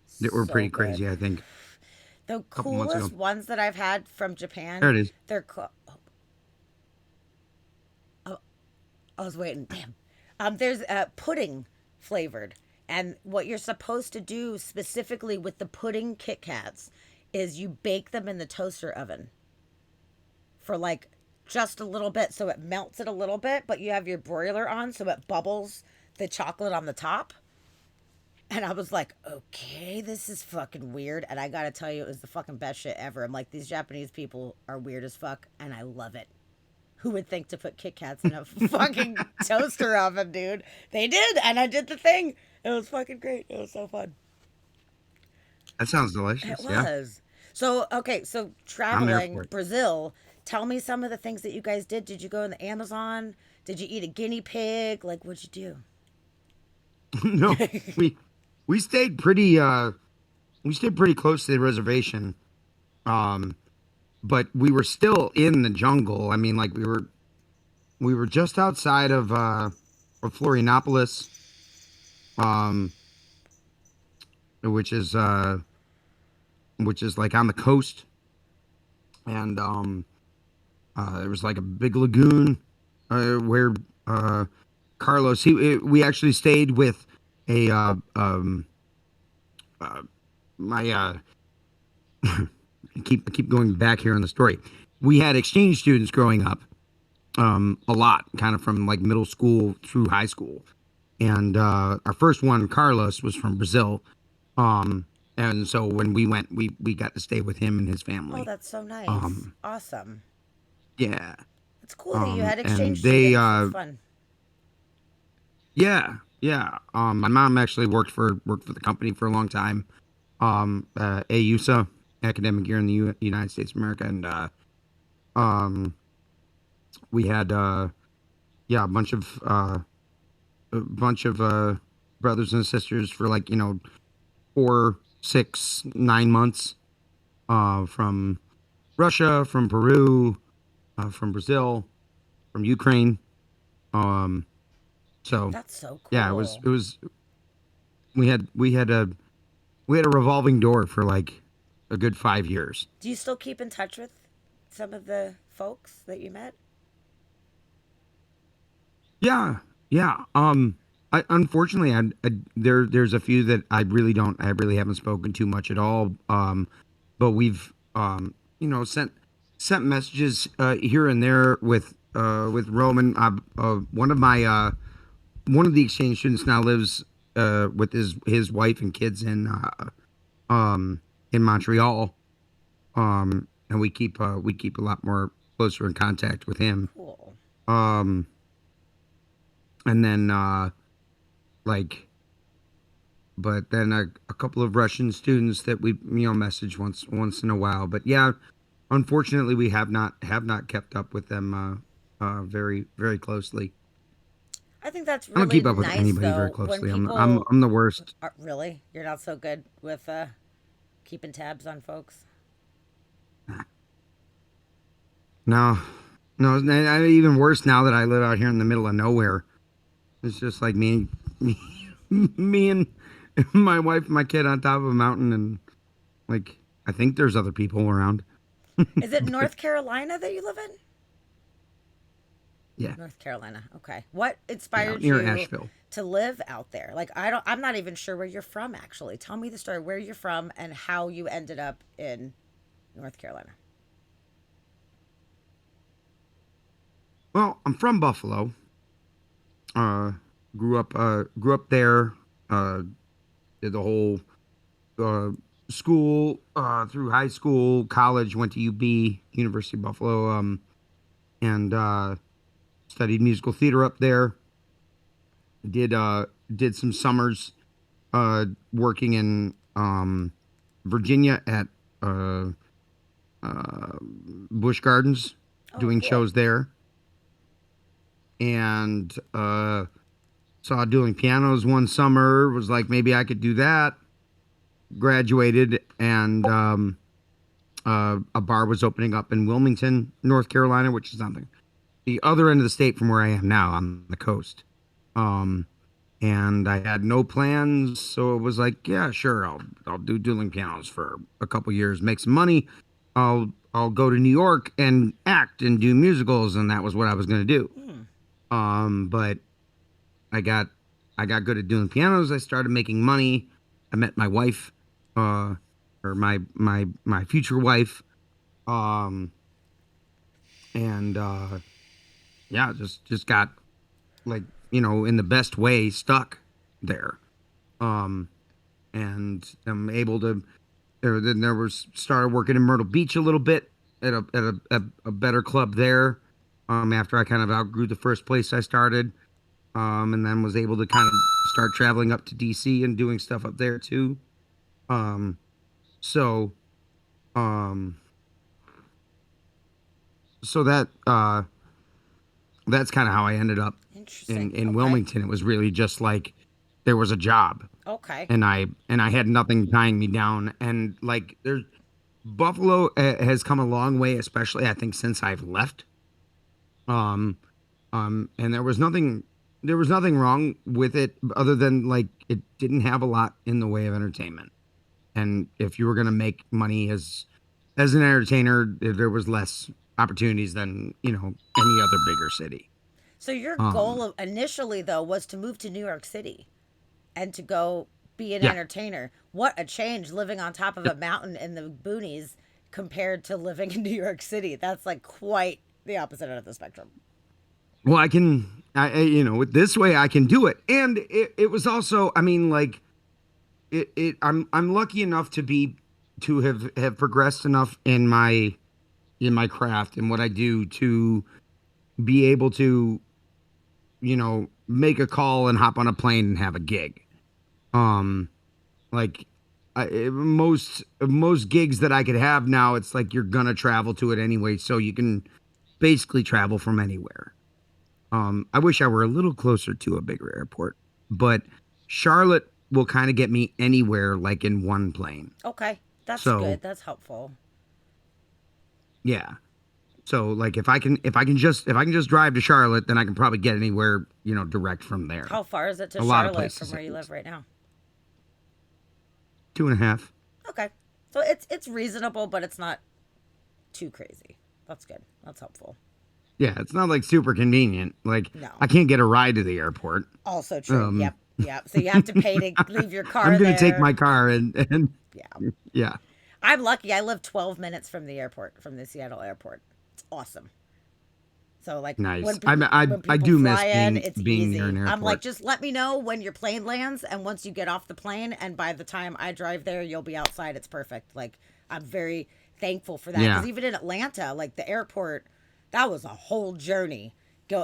So pretty good. crazy. I think The a couple months ago. coolest ones that I've had from There Japan, it is. they're oh, I was waiting. Damn. There's pudding flavored, and what you're supposed to do specifically with the pudding Kit Kats is you bake them in the toaster oven for like just a little bit, so it melts it a little bit, but you have your broiler on, so it bubbles the chocolate on the top. And I was like, okay, this is fucking weird. And I gotta tell you, it was the fucking best shit ever. I'm like, these Japanese people are weird as fuck, and I love it. Who would think to put Kit Kats in a fucking toaster oven, dude? They did, and I did the thing. It was fucking great. It was so fun. That sounds It delicious. Yeah, was. So, okay, so I'm there traveling, for it. Brazil, tell me some of the things that you guys did. Did you go in the Amazon? Did you eat a guinea pig? Like, what'd you No, do? we we stayed pretty we stayed pretty close to the reservation. Um, but we were still in the jungle. I mean, like we were just outside of Florianopolis, um, which is like on the coast, and there was like a big lagoon where uh, we actually stayed with a uh, my I keep going back here in the story. We had exchange students growing up, a lot, kind of from like middle school through high school, and our first one, Carlos, was from Brazil, um, and so when we went, we got to stay with him and his Oh, family. that's so nice. Um, Awesome. yeah, It's cool that you had and exchange they students. That's fun. yeah, yeah. My mom actually worked for the company for a long time. AUSA, academic year in the United States of America, and um, we had yeah, a bunch of brothers and sisters for like 4, 6, 9 months, from Russia, from Peru, from Brazil, from Ukraine. Um, so That's so yeah, it was cool. it was we had a revolving door for like a good 5 years. Do you still keep in touch with some of the folks that you met? Yeah, yeah. Unfortunately, there's a few that I really haven't spoken to much at all. But we've sent messages here and there with Roman. One of the exchange students now lives with his wife and kids in Montreal. And we keep a lot more closer in contact with him. Cool. Um, and then like but then a couple of Russian students that we message once in a while. But yeah, unfortunately, we have not kept up with them very very closely. I think that's I don't really keep up with nice, anybody very though, when closely. I'm I'm people I'm the worst. are really. You're not so good with keeping tabs on folks. No, no, even worse now that I live out here in the middle of nowhere. It's just like me and my wife and my kid on top of a mountain, and like I think there's other people around. Is it But North Carolina that you live in? yeah, North Carolina. Okay. What yeah, out inspired near you Asheville. to live out there? Like, I'm not even sure where you're from, actually. Tell me the story, where you're from and how you ended up in North Carolina. Well, I'm from Buffalo. Uh, grew up there. Uh, did the whole uh, school through high school, college. Went to UB, University of Buffalo, and studied musical theater up there. Did some summers working in Virginia at uh, Busch Gardens, Oh, doing cool. shows there, and saw dueling pianos one summer. Was like maybe I could do that. Graduated, and a bar was opening up in Wilmington, North Carolina, which is on the other end of the state from where I am now, on the coast. Um, and I had no plans, so it was like, yeah, sure, I'll do dueling pianos for a couple years, make some money. I'll go to New York and act and do musicals, and that was what I was gonna do. Hmm. But I got I got good at doing pianos. I started making money. I met my wife, or my future wife, um, and yeah, just got like, in the best way stuck there. Um, and I'm able to. Then there was started working in Myrtle Beach a little bit at a better club there. After I kind of outgrew the first place I started, and then was able to kind of start traveling up to DC and doing stuff up there too. Um, so um, so that's kind of how I ended up Interesting. in Okay. Wilmington. It was really just like there was a job, Okay. and I had nothing tying me down, and like there's Buffalo has come a long way, especially I think since I've left. Um, and there was nothing wrong with it other than like it didn't have a lot in the way of entertainment. And if you were gonna make money as an entertainer, there was less opportunities than any other bigger city. So your goal Um, of, initially though was to move to New York City and to go be an yeah, entertainer. What a change living on top of a mountain in the boonies compared to living in New York City. That's like quite the opposite end of the spectrum. well, this way I can do it, and it was also, I mean, like I'm lucky enough to have progressed enough in my craft and what I do to be able to make a call and hop on a plane and have a gig. Um, like most gigs that I could have now, it's like you're gonna travel to it anyway, so you can basically travel from anywhere. I wish I were a little closer to a bigger airport, but Charlotte will kind of get me anywhere, like in one plane. Okay. That's So good. That's helpful. yeah. So like if I can just drive to Charlotte, then I can probably get anywhere, direct from there. How far is it to A lot of Charlotte from places where at you live least. right now? 2.5. Okay. So it's reasonable, but it's not too crazy. That's good. That's helpful. Yeah, it's not like super convenient. Like No. I can't get a ride to the airport. Also true. Um, Yep. Yep. So you have to pay to leave your I'm car gonna take there. my car and Yeah. yeah, I'm lucky. I live 12 minutes from the airport, from the Seattle airport. It's awesome. So like nice. when I people I when I people do miss fly in, being it's being near an easy. I'm like, airport. just let me know when your plane lands, and once you get off the plane, and by the time I drive there, you'll be outside. It's perfect. Like I'm very thankful for that because Yeah, even in Atlanta, like the airport, that was a whole journey.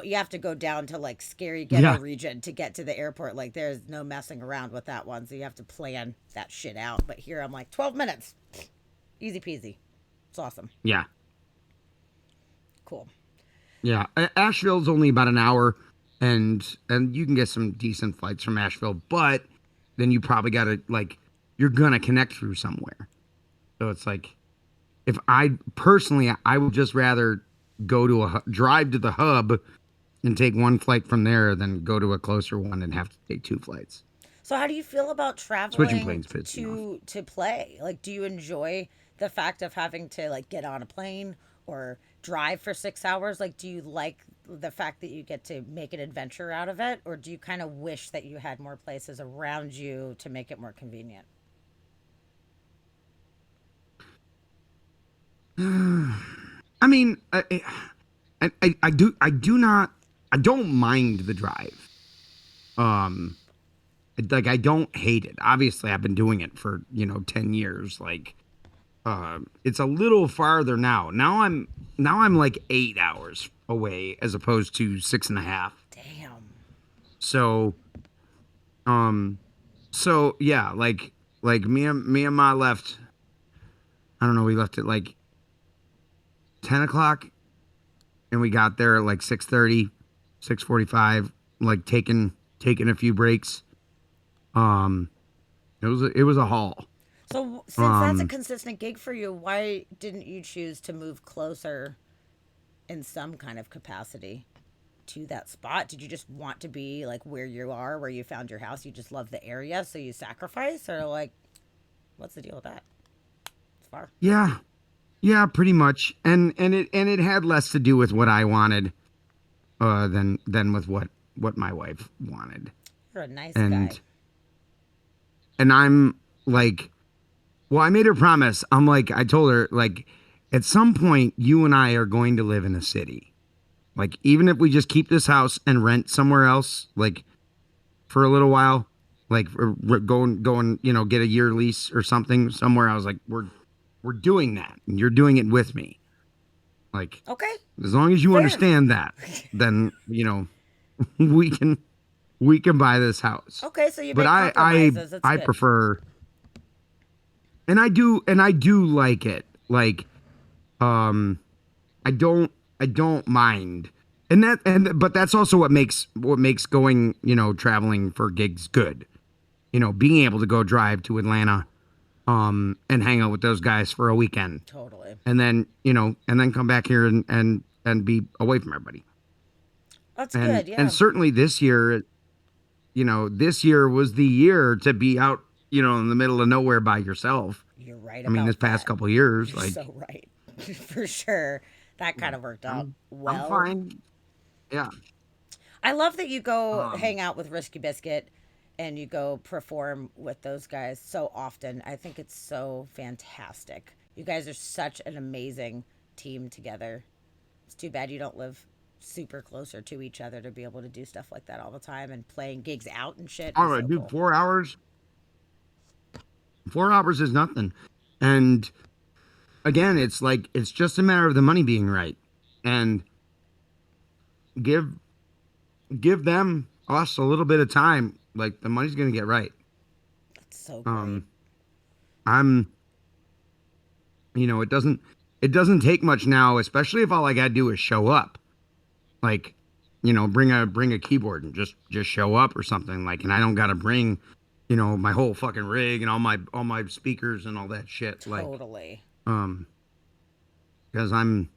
You have to go down to like scary ghetto yeah, region to get to the airport. Like there's no messing around with that one, so you have to plan that shit out. But here I'm like 12 minutes, easy peasy. It's awesome. yeah, Cool. yeah. Asheville's only about an hour, and you can get some decent flights from Asheville, but then you probably gotta like you're gonna connect through somewhere. So it's like if I personally, I would just rather go to drive to the hub and take one flight from there than go to a closer one and have to take two flights. So how do you feel about Switching traveling planes pisses me off. to play? Like do you enjoy the fact of having to like get on a plane or drive for 6 hours? Like do you like the fact that you get to make an adventure out of it or do you kind of wish that you had more places around you to make it more convenient? I mean, I don't mind the drive. Um, like I don't hate it. Obviously, I've been doing it for 10 years. Like, it's a little farther now. Now I'm like 8 hours away as opposed to 6.5. Damn. So, um, so yeah, like me and my left. I don't know. We left at like 10 o'clock, and we got there at like 6:30, 6:45. Like taking a few breaks. Um, it was a haul. So since that's a Um, consistent gig for you, why didn't you choose to move closer in some kind of capacity to that spot? Did you just want to be like where you are, where you found your house? You just love the area, so you sacrifice, or like, what's the deal with that? It's far. yeah, yeah, pretty much. And it had less to do with what I wanted, than with what my wife wanted. You're a nice guy. And and I'm like, well, I made her promise. I'm like, I told her like, at some point, you and I are going to live in a city. Like, even if we just keep this house and rent somewhere else, like for a little while, like we're going, get a year lease or something somewhere. I was like, we're doing that, and you're doing it with me. Like, Okay. as long as you Fair. understand that, then we can buy this house. Okay, so you But make compromises. That's I good. prefer, and I do like it. Like, um, I don't mind. But that's also what makes going, traveling for gigs good. Being able to go drive to Atlanta, and hang out with those guys for a weekend, Totally. and then come back here and be away from everybody. That's And good. Yeah. and certainly this year was the year to be out, in the middle of nowhere by yourself. You're right I mean, this about past that. couple of years, You're like, so right. For sure. That kind of worked out I'm well. fine. Yeah. I love that you go Um, hang out with Risky Biscuit and you go perform with those guys so often. I think it's so fantastic. You guys are such an amazing team together. It's too bad you don't live super closer to each other to be able to do stuff like that all the time, and playing gigs out and shit all is right, so dude, cool. 4 hours. 4 hours is nothing. And again, it's just a matter of the money being right, and give us a little bit of time. Like, the money's gonna get right. It's so great. Um, I'm, it doesn't take much now, especially if all I gotta do is show up. Like, bring a keyboard and just show up or something. Like, and I don't gotta bring, my whole fucking rig and all my speakers and all that shit. Like, Totally. um, because I'm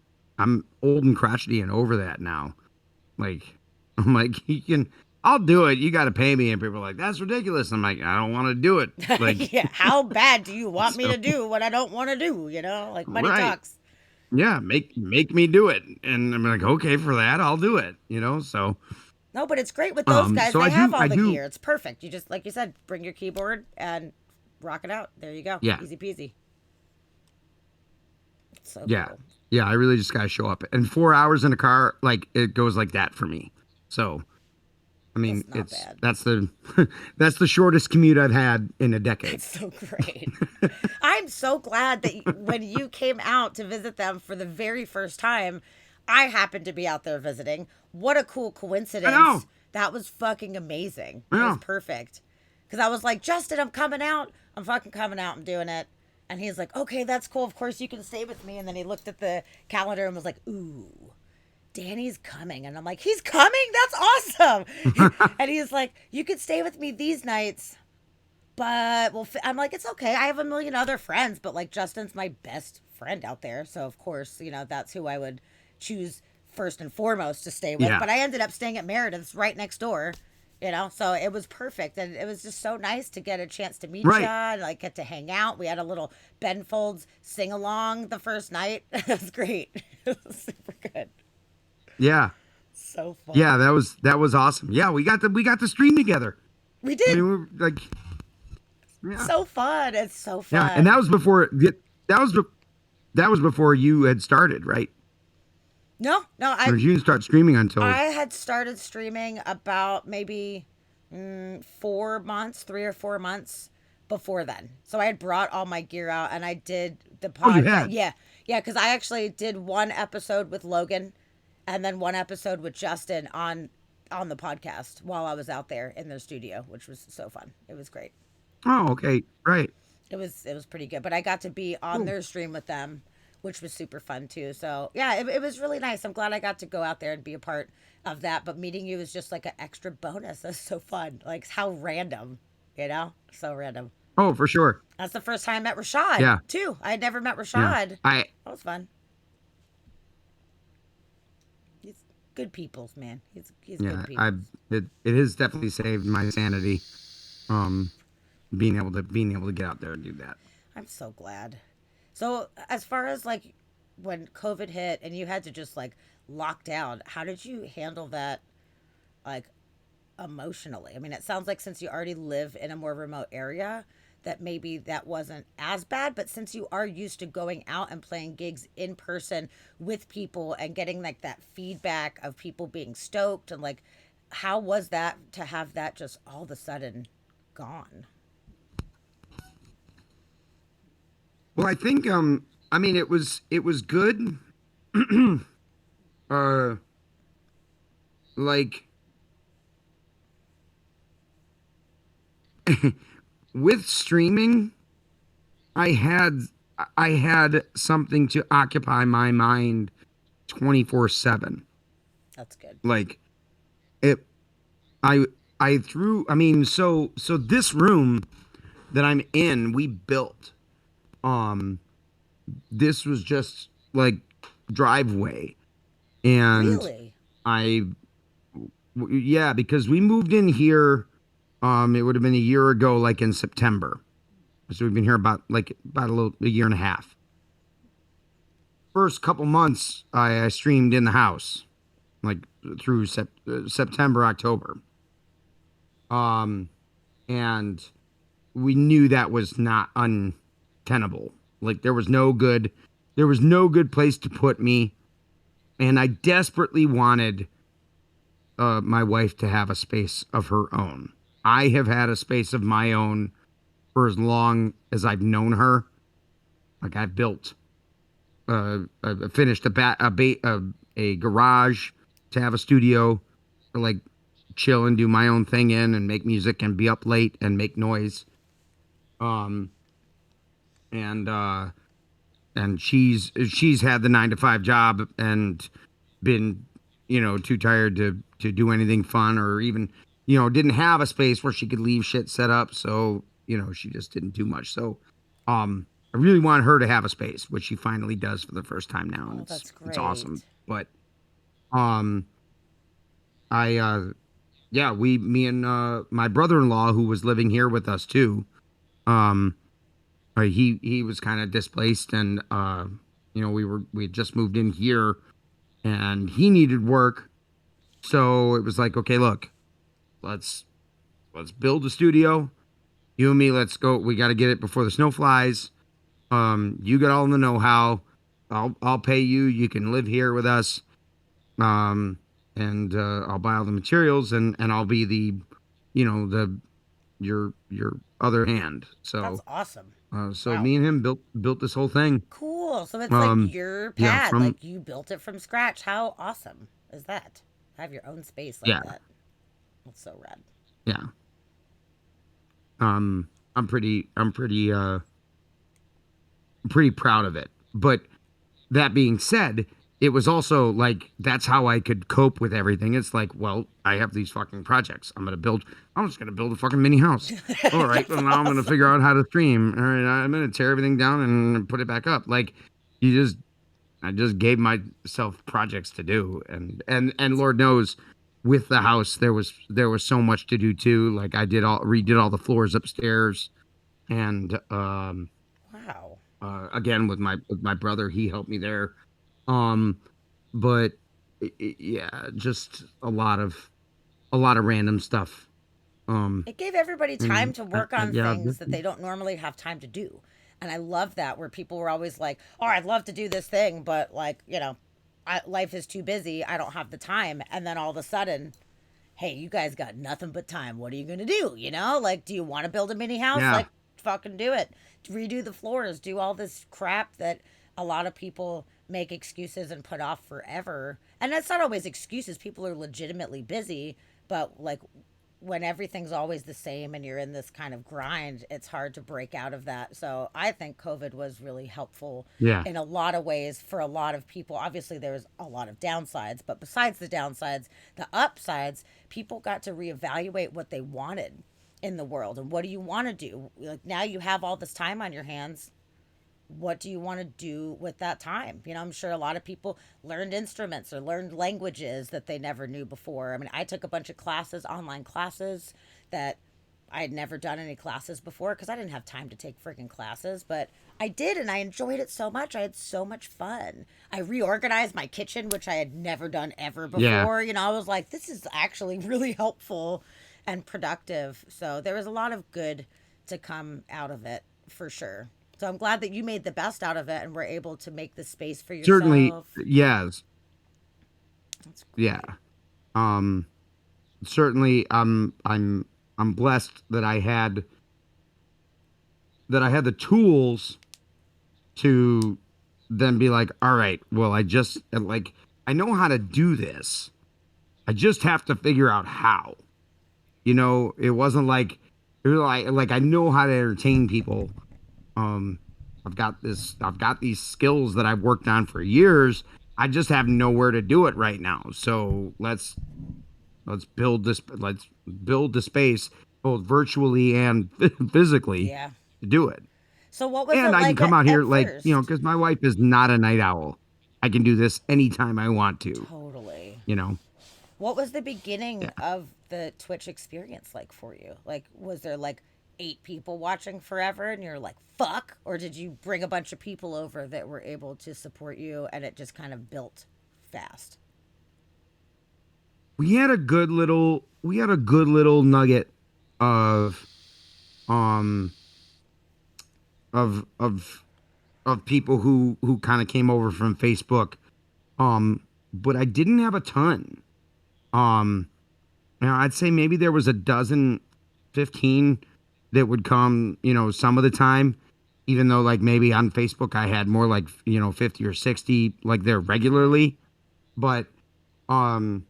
old and crotchety and over that now. Like, I'm like, I'll do it. You got to pay me. And people are like, that's ridiculous. I'm like, I don't want to do it. Like, Yeah. How bad do you want me so, to do what I don't want to do? Like money right. talks. Yeah. Make me do it. And I'm like, okay, for that, I'll do it, so, No, but it's great with those guys. so They I have do, all I the do. gear. It's perfect. You just, like you said, bring your keyboard and rock it out. There you go. Yeah. Easy peasy. So Yeah. cool. Yeah. I really just got to show up. And 4 hours in a car, like, it goes like that for me. So, I mean, That's not bad. that's the, that's the shortest commute I've had in a decade. That's so great. I'm so glad that when you came out to visit them for the very first time, I happened to be out there visiting. What a cool I know. coincidence. That was fucking amazing. That was Yeah. perfect. Because I was like, Justin, I'm coming out. I'm fucking coming out. I'm doing it. And he's like, okay, that's cool. Of course you can stay with me. And then he looked at the calendar and was like, ooh, Danny's coming. And I'm like, he's coming? That's awesome. And he's like, you could stay with me these nights, but I'm like, it's okay. I have a million other friends, but like Justin's my best friend out there. So of course, that's who I would choose first and foremost to stay with. Yeah. But I ended up staying at Meredith's right next door. So it was perfect, and it was just so nice to get a chance to meet Right. ya and like get to hang out. We had a little Ben Folds sing along the first night. It was great. It was super good. Yeah. So fun. Yeah. That was awesome. Yeah. We got to stream together. We I did. mean, we were like, yeah. So fun. It's so fun. Yeah. And that was before you had started, right? No, Or did you didn't start streaming until, I had started streaming about maybe 4 months, 3 or 4 months before then. So I had brought all my gear out and I did the Oh, you podcast. had? Yeah, yeah, because I actually did one episode with Logan, and then one episode with Justin on the podcast while I was out there in their studio, which was so fun. It was great. oh, okay. Right. It was pretty good. But I got to be on Cool. their stream with them, which was super fun too. So yeah, it was really nice. I'm glad I got to go out there and be a part of that. But meeting you was just like an extra bonus. That's so fun. Like how random, so random. Oh, for sure. That's the first time I met Rashad Yeah. too. I had never met Yeah. Rashad. I, That was fun. He's good people's man. He's yeah, good people. it has definitely saved my sanity. Um, being able to get out there and do that. I'm so glad. So as far as like when COVID hit and you had to just like lock down, how did you handle that like emotionally? I mean, it sounds like since you already live in a more remote area, that maybe that wasn't as bad. But since you are used to going out and playing gigs in person with people and getting like that feedback of people being stoked and like, how was that to have that just all of a sudden gone? Well, I think I mean it was good. uh like with streaming, I had I had something to occupy my mind 24/7. That's good. Like it I I threw I mean so this room that I'm in, we built. Um this was just like driveway, and Really? I yeah, because we moved in here, it would have been a year ago, like in September. So we've been here about a year and a half. First couple months, I streamed in the house, like through September, October. Um, and we knew that was not untenable. Like there was no good place to put me, and I desperately wanted my wife to have a space of her own. I have had a space of my own for as long as I've known her. Like I've built, I finished a garage to have a studio to like chill and do my own thing in and make music and be up late and make noise. Um, and she's had the 9 to 5 job and been, too tired to do anything fun, or even, didn't have a space where she could leave shit set up. So, she just didn't do much. So, I really want her to have a space, which she finally does for the first time now, and Oh, it's that's it's awesome. great. But um, I yeah, me and my brother-in-law, who was living here with us too. Um, he was kind of displaced, and we had just moved in here, and he needed work. So it was like, okay, look, let's build a studio. You and me, let's go. We got to get it before the snow flies. You got all the know-how. I'll pay you. You can live here with us. Um, and I'll buy all the materials, and I'll be the your other hand. That's So awesome. so Wow. me and him built this whole thing. Cool. So it's like Um, your yeah, pad. from Like you built it from scratch. How awesome is that? Have your own space like yeah, that. That's so rad. yeah. I'm pretty proud of it. But that being said, it was also like that's how I could cope with everything. It's like, well, I have these fucking projects. I'm just gonna build a fucking mini house. All right, well That's now I'm gonna figure awesome. out how to stream. All right, I'm gonna tear everything down and put it back up. Like you just I just gave myself projects to do, and Lord knows, with the house there was so much to do too. Like I redid all the floors upstairs, and Wow. again with my brother, he helped me there. Um, but yeah, just a lot of random stuff. Um, It gave everybody time and to work on yeah, things that they don't normally have time to do. And I love that where people were always like, "Oh, I'd love to do this thing, but like, life is too busy. I don't have the time." And then all of a sudden, hey, you guys got nothing but time. What are you going to do? Like, do you want to build a mini house? yeah, Like, fucking do it. Redo the floors, do all this crap that a lot of people make excuses and put off forever. And that's not always excuses. People are legitimately busy, but like when everything's always the same and you're in this kind of grind, it's hard to break out of that. So I think COVID was really helpful yeah, in a lot of ways for a lot of people. Obviously, there's a lot of downsides, but besides the downsides, the upsides, people got to reevaluate what they wanted in the world and what do you want to do. Like now you have all this time on your hands, what do you want to do with that time? I'm sure a lot of people learned instruments or learned languages that they never knew before. I mean, I took a bunch of classes, online classes that I had never done any classes before because I didn't have time to take freaking classes, but I did and I enjoyed it so much. I had so much fun. I reorganized my kitchen, which I had never done ever yeah. before. I was like, this is actually really helpful and productive. So there was a lot of good to come out of it for sure. So I'm glad that you made the best out of it and were able to make the space for Certainly, yourself. yes, That's yeah. great. Um, certainly, I'm blessed that I had the tools to then be like, all right, well, I know how to do this. I just have to figure out how. It wasn't like it was like I know how to entertain people. Um, I've got these skills that I've worked on for years. I just have nowhere to do it right now. So let's build the space both virtually and physically Yeah. to do it. So what was And it I can like come out here at like, first? because my wife is not a night owl. I can do this anytime I want to, Totally. you know. What was the beginning Yeah. of the Twitch experience like for you? Like, was there like 8 people watching forever and you're like, fuck? Or did you bring a bunch of people over that were able to support you and it just kind of built fast? We had a good little nugget of um of of of people who kind of came over from Facebook. But I didn't have a ton. Um I'd say maybe there was a dozen, 15 that would come, some of the time, even though like maybe on Facebook I had more like, 50 or 60 like there regularly. But um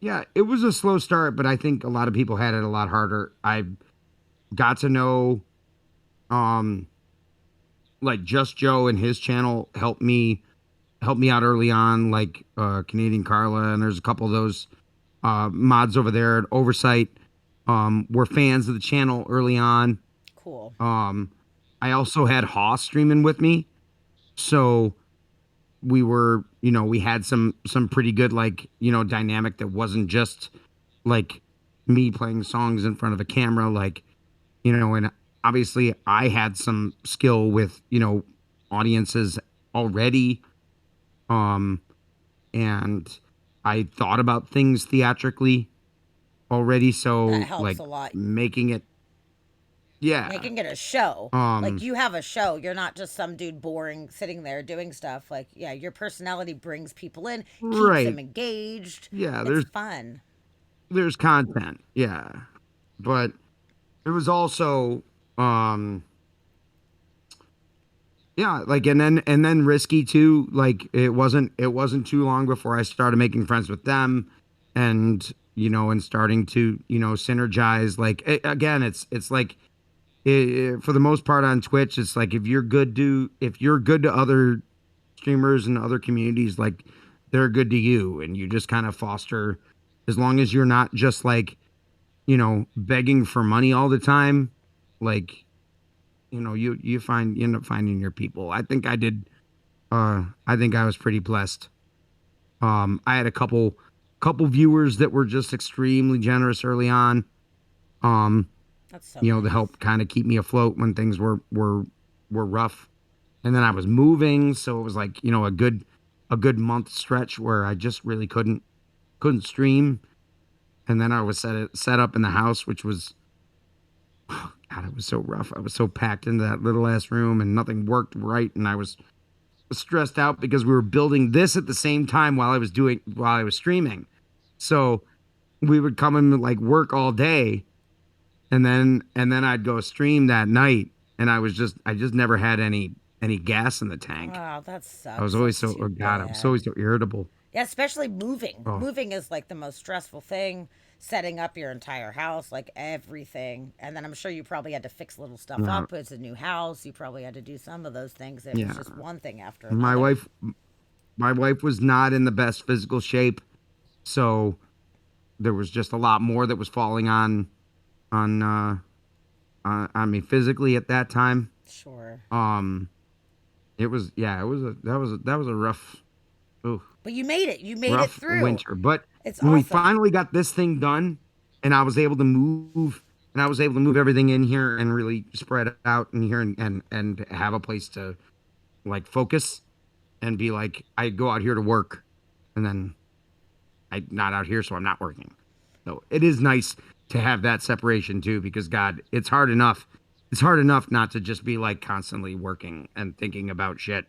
yeah, it was a slow start, but I think a lot of people had it a lot harder. I got to know um like Just Joe and his channel helped me out early on, like Canadian Carla, and there's a couple of those mods over there at Oversight were fans of the channel early on. Cool. Um, I also had Haas streaming with me, so we had some pretty good like dynamic that wasn't just like me playing songs in front of a camera, like and obviously I had some skill with audiences already, um, and I thought about things theatrically already, That so helps like a lot. making it, yeah, Making it a show. Like um, you have a show. You're not just some dude boring sitting there doing stuff. Like, yeah, your personality brings people in, keeps them right, engaged. yeah. It's fun. There's content, yeah, but it was also, um, yeah, like and then risky too. Like it wasn't too long before I started making friends with them, and and starting to synergize. Like again, it's like for the most part on Twitch, it's like if you're good to other streamers and other communities, like they're good to you, and you just kind of foster, as long as you're not just like begging for money all the time, like you end up finding your people. I think I did. I think I was pretty blessed. I had a couple viewers that were just extremely generous early on. Um, That's so to nice. help kind of keep me afloat when things were rough. And then I was moving, so it was like a good month stretch where I just really couldn't stream. And then I was set up in the house, which was, God, it was so rough. I was so packed into that little ass room, and nothing worked right, and I was stressed out because we were building this at the same time while I was streaming. So we would come and like work all day, and then I'd go stream that night, and I just never had any gas in the tank. Oh, that I was sucks. always That's so, too oh God, I was bad. always so irritable. Yeah, especially moving. Oh, Moving is like the most stressful thing. Setting up your entire house, like everything. And then I'm sure you probably had to fix little stuff yeah, up. It's a new house. You probably had to do some of those things. It was yeah. just one thing after My another. wife my wife was not in the best physical shape, so there was just a lot more that was falling on on me physically at that time. Sure. Um, it was, yeah, it was a that was a ooh, But you made it. You made it rough through. winter. But It's when we awesome. finally got this thing done, and I was able to move everything in here and really spread it out in here, and have a place to like focus and be like, I go out here to work, and then I not out here, so I'm not working. So it is nice to have that separation too, because God, it's hard enough. It's hard enough not to just be like constantly working and thinking about shit.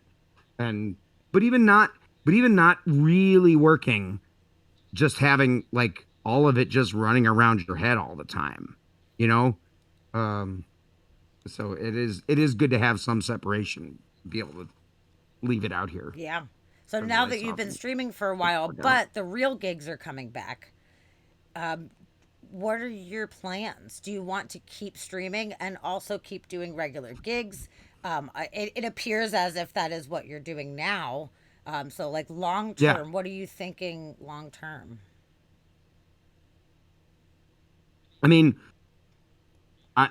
And but even not but even not really working, just having like all of it just running around your head all the time, you know? Um so it is good to have some separation, be able to leave it out here Yeah. So every now way that so you've been often. streaming for a while, Work out. but the real gigs are coming back, what are your plans? Do you want to keep streaming and also keep doing regular gigs? It appears as if that is what you're doing now. So, like long Yeah. term, what are you thinking long term? I mean, I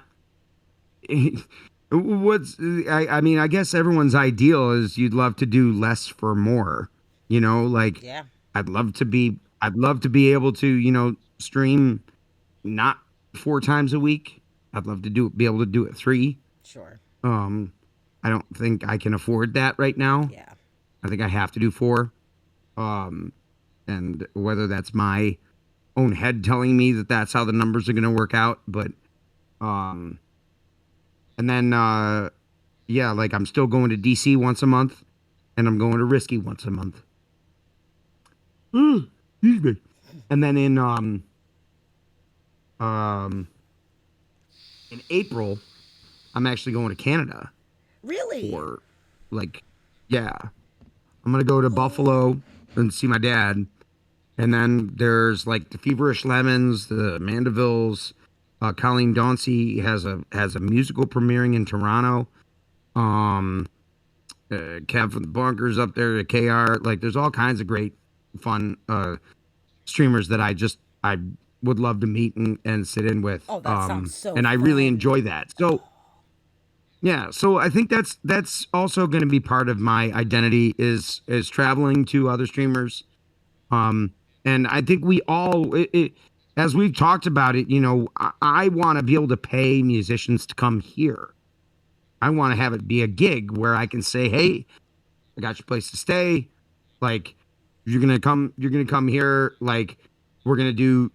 I mean, I guess everyone's ideal is you'd love to do less for more. Like Yeah, I'd love to be able to, stream not 4 times a week. I'd love to be able to do it 3. sure. Um I don't think I can afford that right now. Yeah, I think I have to do 4. Um and whether that's my own head telling me that that's how the numbers are going to work out, but um and then yeah, like I'm still going to DC once a month, and I'm going to Risky once a month. Excuse me. And then um in April, I'm actually going to Canada really. for like, yeah, I'm gonna go to Buffalo and see my dad, and then there's like the Feverish Lemons, the Mandevilles. Colleen Dauncey has a musical premiering in Toronto. Um, Kev from the Bunkers up there, at KR. Like, there's all kinds of great, fun streamers that I would love to meet and sit in with. Oh, that sounds so And I really fun. enjoy that. So yeah, so I think that's also going to be part of my identity is traveling to other streamers. Um, and I think we all, as we've talked about it, I want to be able to pay musicians to come here. I want to have it be a gig where I can say, "Hey, I got your place to stay. Like, you're gonna come here. Like, we're gonna do,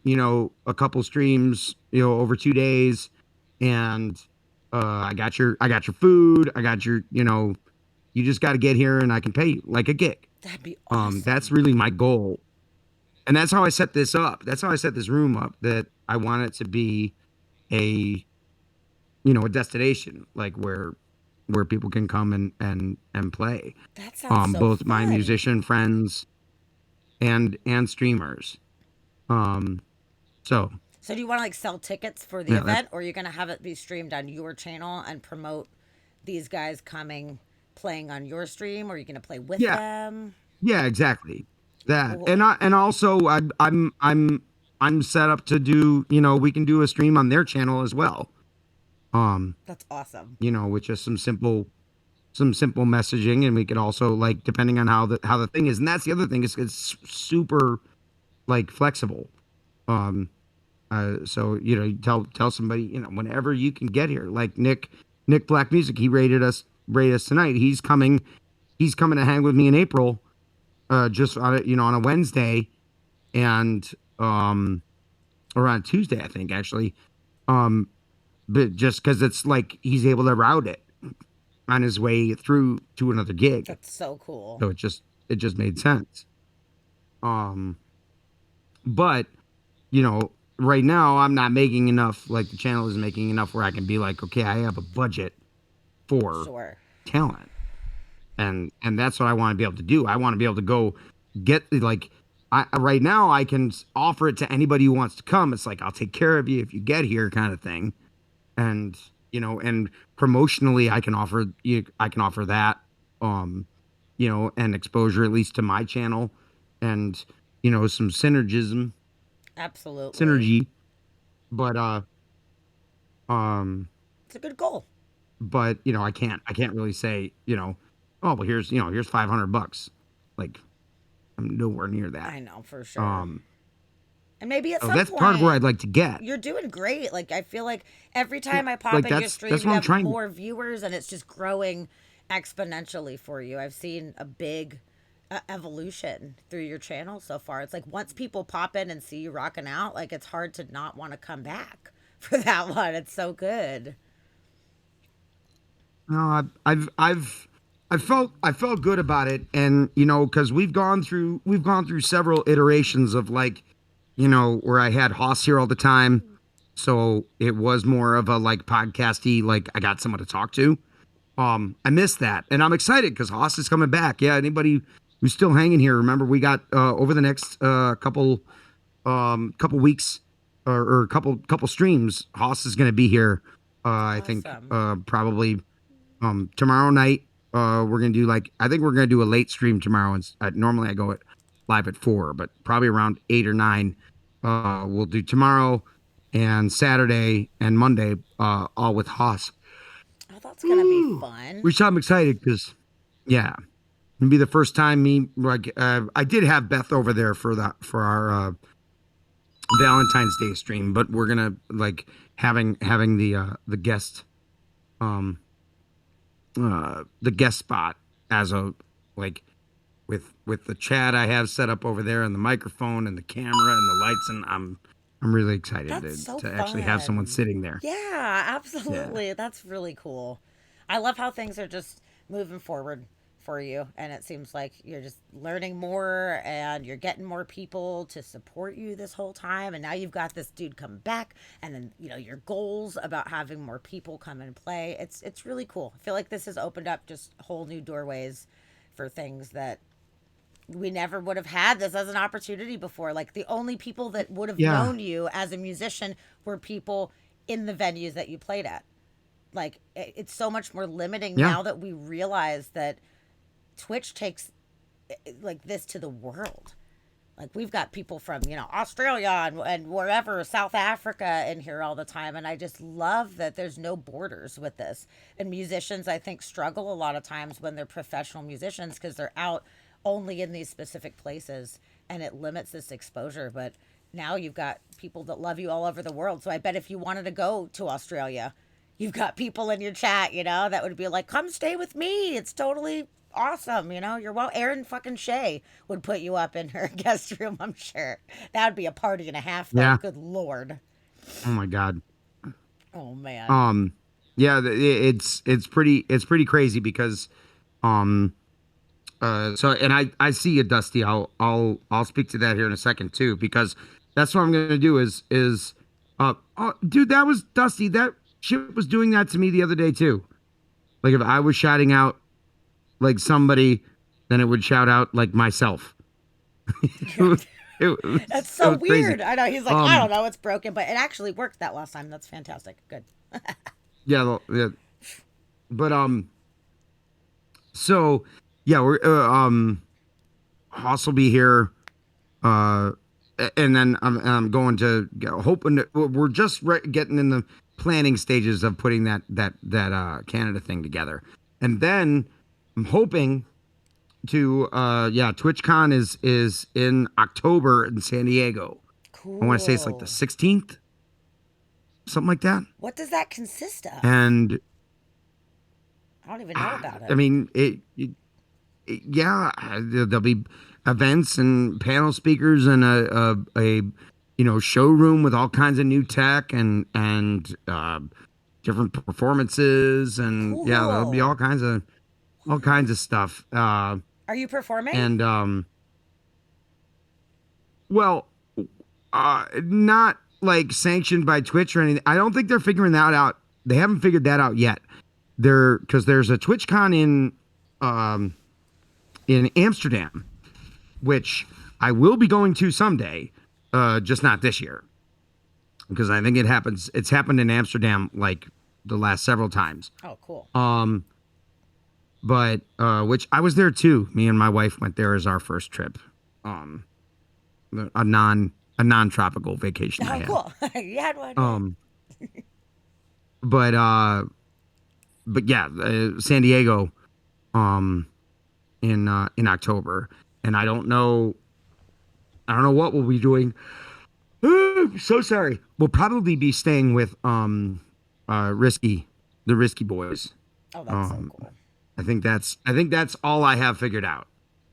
a couple streams, over 2 days, and I got your food. I got your, you just got to get here, and I can pay you like a gig. That'd be That's awesome. really my goal, and that's how I set this up. That's how I set this room up. That I want it to be a, a destination, like where people can come and play. That sounds so Both my fun. musician friends and streamers. Um, so So, do you want to like sell tickets for the yeah, that's event, or are you going to have it be streamed on your channel and promote these guys coming playing on your stream, or are you going to play with yeah, them? yeah, exactly that. And Cool. also I'm set up to do, we can do a stream on their channel as well. Um, That's awesome. with just some simple messaging, and we could also, like, depending on how the thing is, and that's the other thing, is it's super like flexible. Um, so you tell somebody, whenever you can get here. Like Nick Black Music, he rated us tonight. He's coming to hang with me in April, just on a Wednesday, and or on Tuesday, I think, actually. Um, but just because it's like he's able to route it on his way through to another gig, That's so cool. so it just made sense. Um, but right now I'm not making enough. Like, the channel is making enough where I can be like, okay, I have a budget for Sure. talent, and that's what I want to be able to do. I want to be able to go get, like, right now I can offer it to anybody who wants to come. It's like, I'll take care of you if you get here, kind of thing. And and promotionally I can offer that, and exposure, at least to my channel, and some Absolutely. synergy. But um It's a good goal. but I can't really say, oh, well, here's $500. Like, I'm nowhere near that. I know for sure. um And maybe at so some that's part of where point I'd like to get. you're doing great. Like I feel like every Yeah, time I pop like, in your that's stream, what you I'm have trying to. more viewers, and it's just growing exponentially for you. I've seen a big evolution through your channel so far. It's like once people pop in and see you rocking out, like it's hard to not want to come back for that one. It's so good. No, I felt good about it, and because we've gone through several iterations of like, where I had Hoss here all the time, so it was more of a like podcasty, like I got someone to talk to. I missed that, and I'm excited because Hoss is coming back. Yeah, anybody who's still hanging here, remember we got over the next couple weeks or couple streams, Hoss is going to be here. I think Awesome. probably tomorrow night. We're gonna do like I think we're gonna do a late stream tomorrow. And normally I go live at 4, but probably around 8 or 9. We'll do tomorrow and Saturday and Monday, all with Hoss. Oh, that's gonna be Woo! fun. Which I'm excited because, yeah, it'll be the first time me like I did have Beth over there for our Valentine's Day stream, but we're gonna like having the guest um the guest spot as a like with the chat I have set up over there and the microphone and the camera and the lights, and I'm really excited That's so to actually have someone fun. sitting there. Yeah, Yeah. absolutely. That's really cool. I love how things are just moving forward for you. And it seems like you're just learning more and you're getting more people to support you this whole time. And now you've got this dude come back and then, your goals about having more people come and play. It's really cool. I feel like this has opened up just whole new doorways for things that we never would have had this as an opportunity before. Like the only people that would have Yeah. known you as a musician were people in the venues that you played at. Like it's so much more limiting Yeah. now that we realize that Twitch takes like this to the world. Like we've got people from Australia and wherever, South Africa, in here all the time, and I just love that there's no borders with this. And musicians, I think, struggle a lot of times when they're professional musicians because they're out only in these specific places, and it limits this exposure. But now you've got people that love you all over the world. So I bet if you wanted to go to Australia, you've got people in your chat, that would be like, come stay with me. It's totally awesome. You're well. Aaron fucking Shea would put you up in her guest room, I'm sure. That would be a party and a half, though. Yeah. Good Lord. Oh my God. Oh, man. Um. Yeah. It's pretty crazy because um so and I see you, Dusty. I'll speak to that here in a second too, because that's what I'm gonna do is dude, that was Dusty. That shit was doing that to me the other day too. Like if I was shouting out like somebody, then it would shout out like myself. That's It so was crazy. weird. I know. He's like, I don't Um, know. It's broken, but it actually worked that last time. That's fantastic. Good. yeah, but so yeah, we're Hoss will be here, uh, and then I'm going to hoping we're just getting in the planning stages of putting that Canada thing together, and then I'm hoping to yeah, TwitchCon is in October in San Diego. I want to say it's like the Cool. 16th, something like that. What does that consist of? And I don't even know about I it. mean, yeah, there'll be events and panel speakers and a showroom with all kinds of new tech and different performances, and yeah, there'll be Cool. all kinds of stuff. Are you performing? And well, not like sanctioned by Twitch or anything. I don't think they're figuring that out. They haven't figured that out yet. Because there's a TwitchCon in Amsterdam, which I will be going to someday, just not this year, because I think it's happened in Amsterdam like the last several times. Oh, cool. Um, but which I was there too. Me and my wife went there as our first trip. Um, a non tropical vacation I Oh, had. cool. You had one, yeah. Um, but yeah, San Diego, um, in October, and I don't know what we'll be doing. So sorry. We'll probably be staying with the Risky Boys. Oh, that's so Um, cool. I think that's all I have figured out.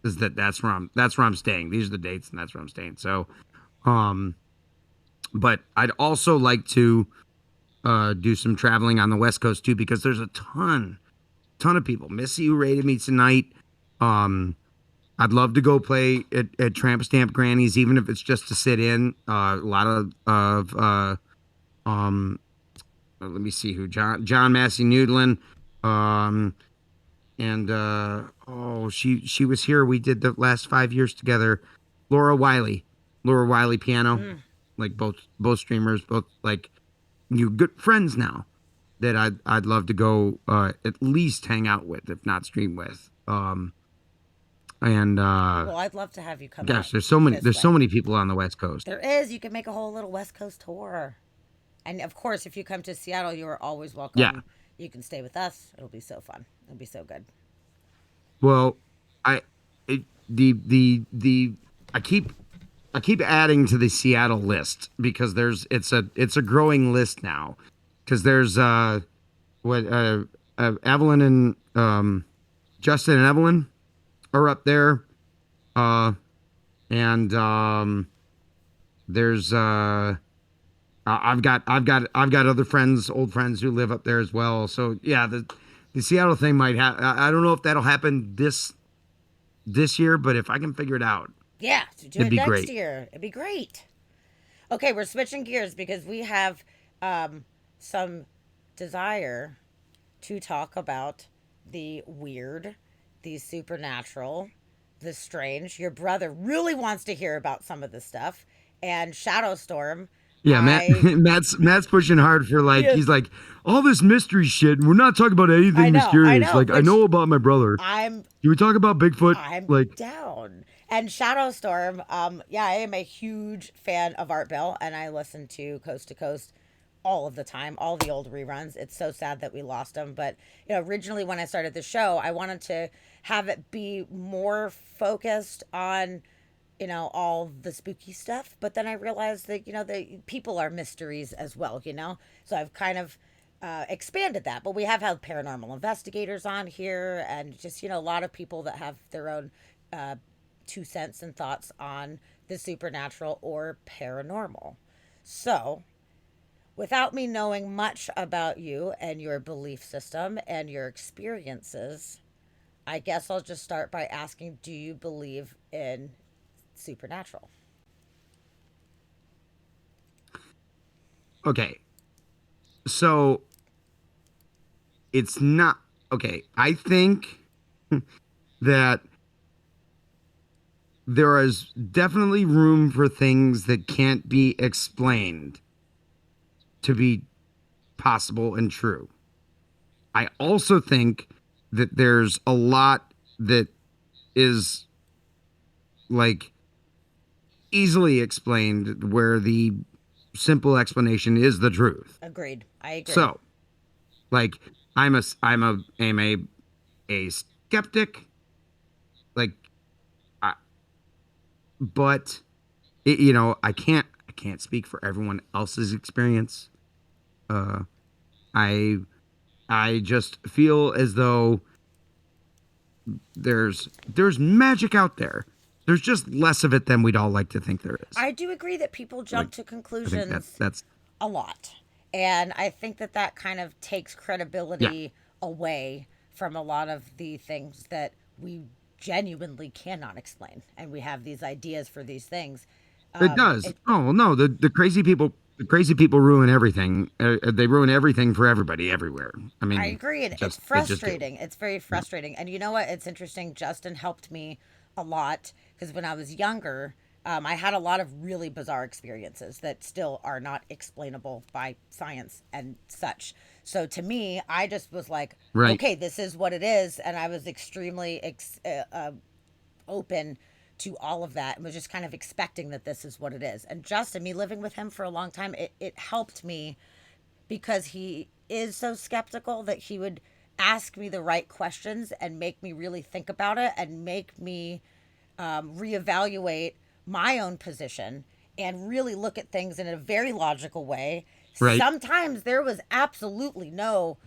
is that's where I'm staying. These are the dates, and that's where I'm staying. So, um, but I'd also like to do some traveling on the West Coast too, because there's a ton of people. Missy, who rated me tonight. Um, I'd love to go play at Tramp Stamp Granny's, even if it's just to sit in. A lot of um, let me see who John Massey Noodlin, um, and she was here. We did the last 5 years together. Laura Wiley, piano, Mm. like both streamers, both like you good friends now that I'd love to go at least hang out with, if not stream with. And Well, I'd love to have you come out gosh, there's so many this there's so way. many people on the West Coast. There is. You can make a whole little West Coast tour. And of course, if you come to Seattle, you are always Yeah. welcome. You can stay with us. It'll be so fun. It'll be so good. Well, I it, the I keep adding to the Seattle list because it's a growing list now, because there's what Evelyn and Justin and Evelyn are up there, uh and there's I've got other friends, old friends, who live up there as well. So yeah, the Seattle thing might have. I don't know if that'll happen this year, but if I can figure it out, Yeah, to do it'd it be next great. year. It'd be great. Okay, we're switching gears because we have some desire to talk about the weird, the supernatural, the strange. Your brother really wants to hear about some of this stuff. And Shadowstorm, Yeah, Matt I Matt's pushing hard for, he like, is. he's like, all this mystery shit, and we're not talking about anything I mysterious. know, Like, I which know about my brother. I'm Can we talk about Bigfoot? I'm Like, down. And Shadowstorm, yeah, I am a huge fan of Art Bell, and I listen to Coast all of the time, all the old reruns. It's so sad that we lost them, but originally when I started the show, I wanted to have it be more focused on all the spooky stuff, but then I realized that the people are mysteries as well. So I've kind of expanded that, but we have had paranormal investigators on here, and just a lot of people that have their own 2 cents and thoughts on the supernatural or paranormal. So without me knowing much about you and your belief system and your experiences, I guess I'll just start by asking, do you believe in supernatural? okay, so it's not okay. I think that there is definitely room for things that can't be explained to be possible and true. I also think that there's a lot that is, like, easily explained, where the simple explanation is the truth. Agreed. I agree. So, like, I'm a skeptic, like, I, but I can't speak for everyone else's experience. Uh, I I just feel as though there's magic out there. There's just less of it than we'd all like to think there is. I do agree that people Like, jump to I think that conclusions that's a lot. And I think that that kind of takes yeah, credibility away from a lot of the things that we genuinely cannot explain. And we have these ideas for these things. it does. It, Oh no, the crazy people ruin everything. They ruin everything for everybody everywhere. I I mean, agree. And it's they just do. frustrating. It's very Yeah. frustrating. And you know what? It's interesting. Justin helped me a lot because when I was younger, I had a lot of really bizarre experiences that still are not explainable by science and such. So to me, I just was like, Right. okay, this is what it is. And I was extremely open to all of that and was just kind of expecting that this is what it is. And Justin, me living with him for a long time, it helped me because he is so skeptical that he would ask me the right questions and make me really think about it and make me reevaluate my own position and really look at things in a very logical way. Right. Sometimes there was absolutely no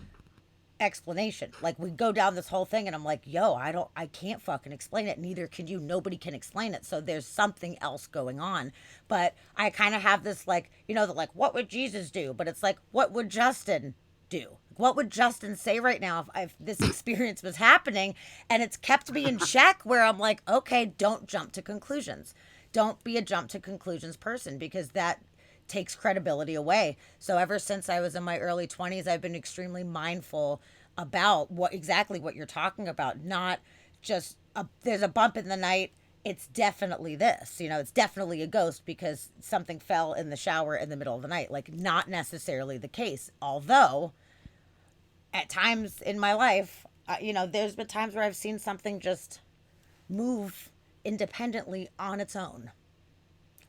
explanation. Like we go down this whole thing and I'm like, yo, I can't fucking explain it. Neither can you. Nobody can explain it. So there's something else going on. But I kind of have this like, the like, what would Jesus do? But it's like, what would Justin do? What would Justin say right now if this experience was happening? And it's kept me in check where I'm like, okay, don't jump to conclusions. Don't be a jump to conclusions person, because that takes credibility away. So ever since I was in my early 20s, I've been extremely mindful about what you're talking about. Not just there's a bump in the night, it's definitely this. It's definitely a ghost because something fell in the shower in the middle of the night. Like, not necessarily the case. Although at times in my life, there's been times where I've seen something just move independently on its own.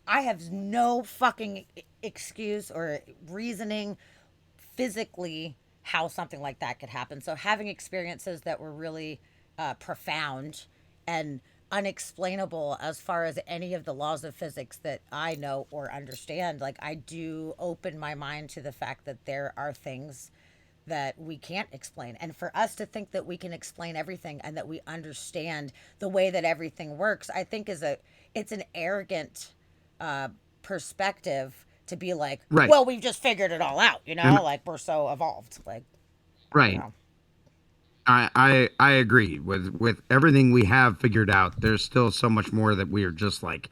I have no fucking excuse or reasoning physically how something like that could happen. So having experiences that were really profound and unexplainable as far as any of the laws of physics that I know or understand, like, I do open my mind to the fact that there are things that we can't explain. And for us to think that we can explain everything and that we understand the way that everything works, I think it's an arrogant perspective to be like, Right. well, we've just figured it all out, And like we're so evolved. Like, I don't right. know. I agree with everything we have figured out. There's still so much more that we are just like,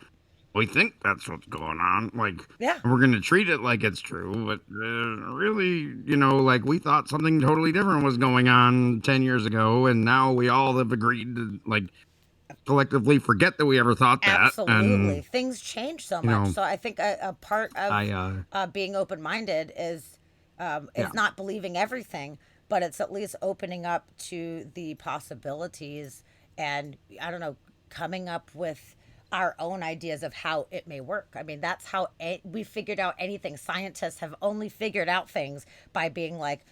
we think that's what's going on. Like, Yeah. we're going to treat it like it's true, but really, like we thought something totally different was going on 10 years ago. And now we all have agreed to like collectively forget that we ever thought that. Absolutely. And, Things change so you much. know, So I think a part I, of being open minded yeah, is not believing everything, but it's at least opening up to the possibilities and, I don't know, coming up with our own ideas of how it may work. I mean, that's how we figured out anything. Scientists have only figured out things by being like,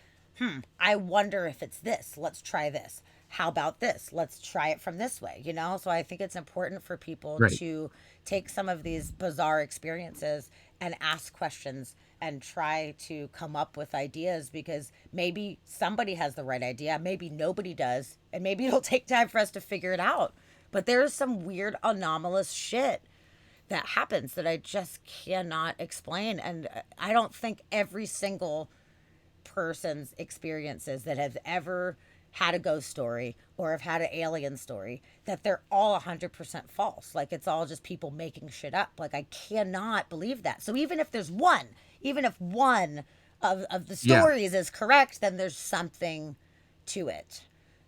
I wonder if it's this. Let's try this. How about this? Let's try it from this way, So I think it's important for people right, to take some of these bizarre experiences and ask questions and try to come up with ideas, because maybe somebody has the right idea, maybe nobody does, and maybe it'll take time for us to figure it out. But there is some weird anomalous shit that happens that I just cannot explain. And I don't think every single person's experiences that have ever had a ghost story or have had an alien story, that they're all 100% false. Like, it's all just people making shit up. Like, I cannot believe that. So even if there's one, even if one of the yeah, stories is correct, then there's something to it.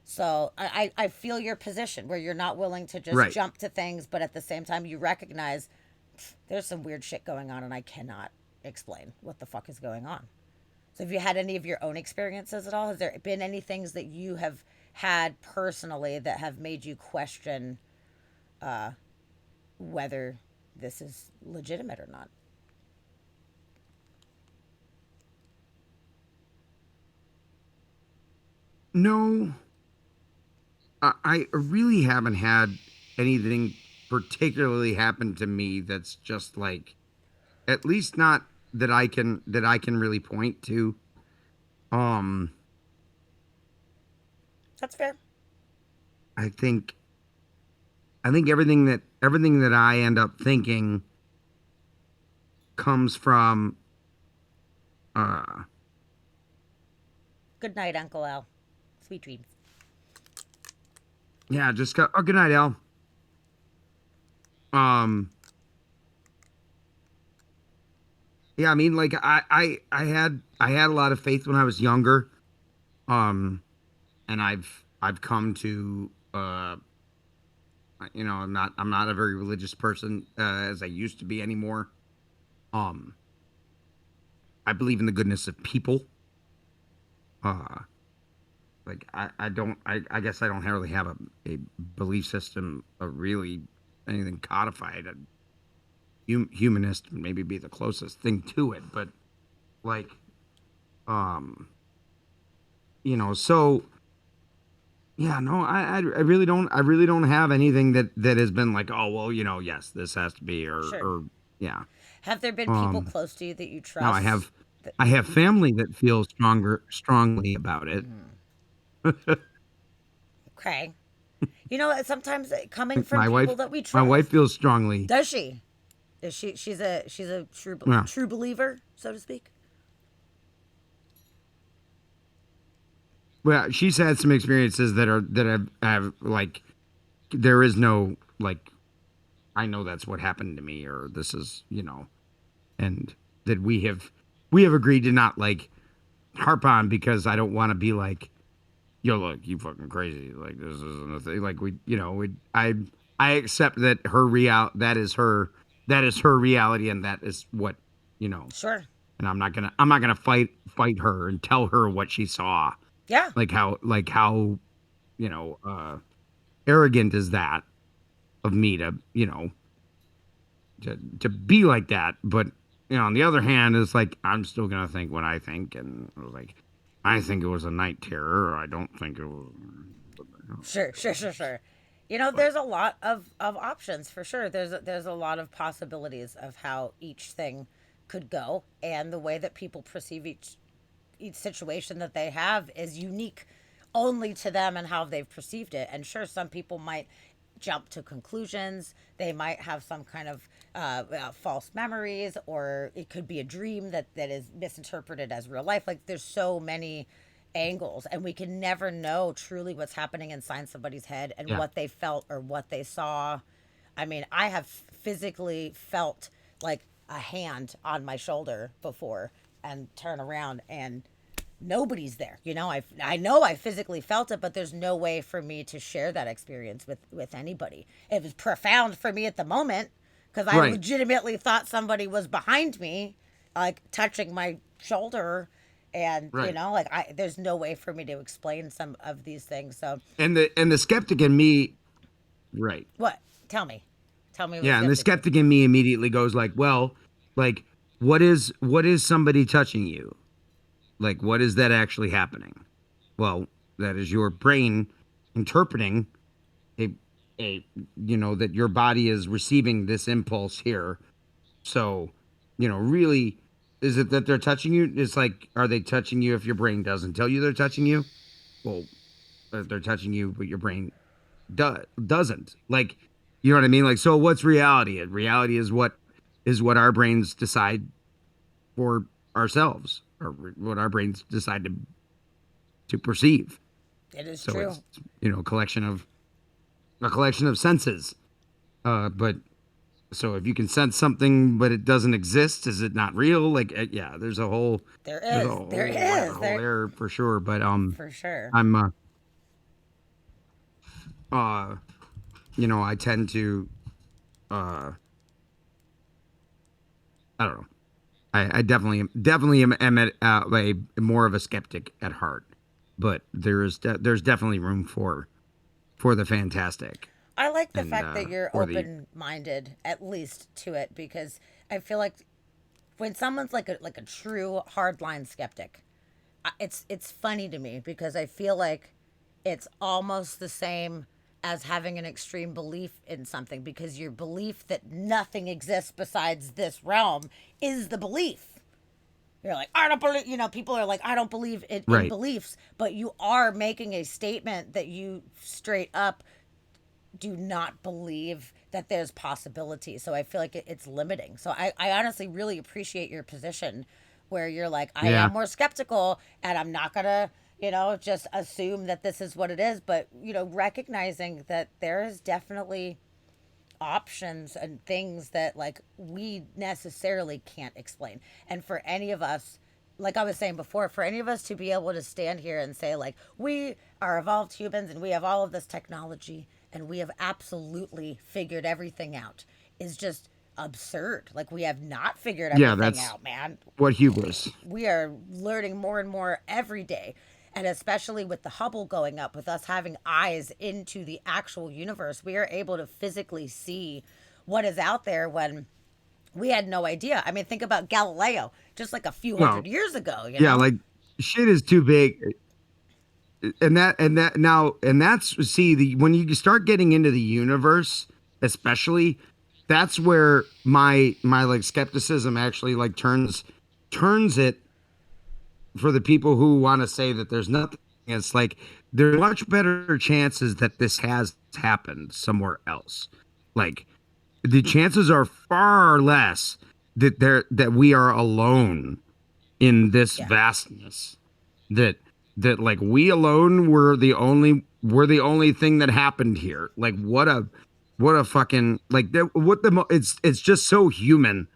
So I feel your position where you're not willing to just right. jump to things, but at the same time you recognize there's some weird shit going on and I cannot explain what the fuck is going on. So have you had any of your own experiences at all? Has there been any things that you have had personally that have made you question whether this is legitimate or not? No, I really haven't had anything particularly happen to me that's just like, at least not that I can really point to. Um, That's fair. I think everything that I end up thinking comes from uh Good night, Uncle Al. Sweet dreams. yeah, just go, oh, good night, Al. Um, yeah, I mean, like I had a lot of faith when I was younger. Um, and I've come to I'm not a very religious person as I used to be anymore. Um, I believe in the goodness of people. Uh, like I guess I don't really have a belief system of really anything codified. Humanist would maybe be the closest thing to it, but like um so yeah, no, I really don't have anything that has been like, oh well, yes, this has to be, Sure. or yeah. Have there been people um close to you that you Now I trust? have That, I have family that feels strongly about it. Okay. You know, sometimes coming from My people wife, that we my wife trust. feels strongly. Does she? Is she's a Yeah. true believer, so to speak? Well, she's had some experiences that have like there is no like I know that's what happened to me or this is and that we have agreed to not like harp on because I don't want to be like yo look you fucking crazy like this isn't a thing like I accept that that is her reality and that is what you know Sure. and I'm not gonna fight her and tell her what she saw Yeah. like how you know arrogant is that of me to to be like that but on the other hand it's like I'm still gonna think what I think and I was like I think it was a night terror or I don't think it was Sure, sure, sure, sure. You know, but there's a lot of options for sure. There's a lot of possibilities of how each thing could go, and the way that people perceive each situation that they have is unique only to them and how they've perceived it. And sure, some people might jump to conclusions. They might have some kind of false memories, or it could be a dream that is misinterpreted as real life. Like there's so many angles, and we can never know truly what's happening inside somebody's head and yeah what they felt or what they saw. I mean, I have physically felt like a hand on my shoulder before and turn around and nobody's there. You know, I know I physically felt it, but there's no way for me to share that experience with anybody. It was profound for me at the moment because I right legitimately thought somebody was behind me, like touching my shoulder, and right like there's no way for me to explain some of these things. So and the skeptic in me right what? Tell me what yeah and the skeptic is. skeptic in me immediately goes like well like what is somebody touching you like what is that actually happening well that is your brain interpreting a a that your body is receiving this impulse here so really is it that they're touching you it's like are they touching you if your brain doesn't tell you they're touching you well they're touching you but your brain doesn't like you know what I mean like so what's reality reality is what our brains decide for ourselves or what our brains decide to perceive It is so true. it's a collection of senses but so if you can sense something but it doesn't exist is it not real like yeah There there's a is. There whole rabbit is. hole There there for sure but for sure. I'm uh I tend to uh I don't know I definitely am at a more of a skeptic at heart but there's definitely room for the fantastic I like the and fact that you're for the open minded, at least to it, because I feel like when someone's like a true hardline skeptic, it's funny to me because I feel like it's almost the same as having an extreme belief in something because your belief that nothing exists besides this realm is the belief. You're like, I don't believe, people are like, I don't believe in right beliefs, but you are making a statement that you straight up do not believe that there's possibility. So I feel like it's limiting. So I honestly really appreciate your position where you're like, I yeah am more skeptical and I'm not going to, just assume that this is what it is. But, recognizing that there is definitely options and things that like we necessarily can't explain. And for any of us, like I was saying before, for any of us to be able to stand here and say like we are evolved humans and we have all of this technology and we have absolutely figured everything out is just absurd. Like we have not figured yeah everything that's out, man. what hubris We are learning more and more every day. And especially with the Hubble going up, with us having eyes into the actual universe, we are able to physically see what is out there when we had no idea. I mean, think about Galileo, just like a few well hundred years ago, yeah like shit is too big and that now and that's see the when you start getting into the universe especially that's where my like skepticism actually like turns it for the people who want to say that there's nothing it's like there's much better chances that this has happened somewhere else. Like the chances are far less that we are alone in this Yeah. vastness. That like we alone were the only thing that happened here. Like what a fucking like it's just so human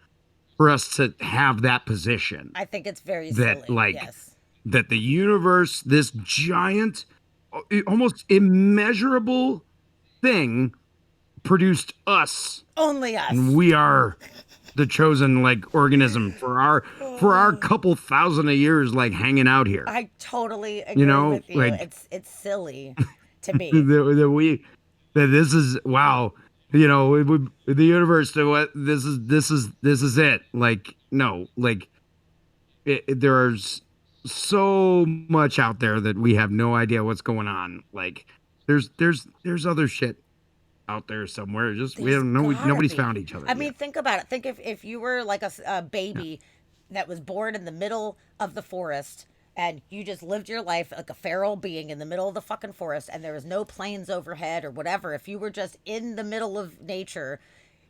for us to have that position I think it's very that silly. like Yes. that the universe, this giant, almost immeasurable thing, produced us, Only and us. we are the chosen like organism for our Oh, couple thousand of years like hanging out here. I totally You agree know, with you. like It's silly to me. that we that this is wow. You know, the universe. What this is it. Like no, like there's so much out there that we have no idea what's going on. Like there's other shit out there somewhere. Just we There's don't know. gotta Nobody's be. found each other I mean, yet. think about it. Think if you were like a Yeah. baby that was born in the middle of the forest and you just lived your life like a feral being in the middle of the fucking forest and there was no planes overhead or whatever. If you were just in the middle of nature,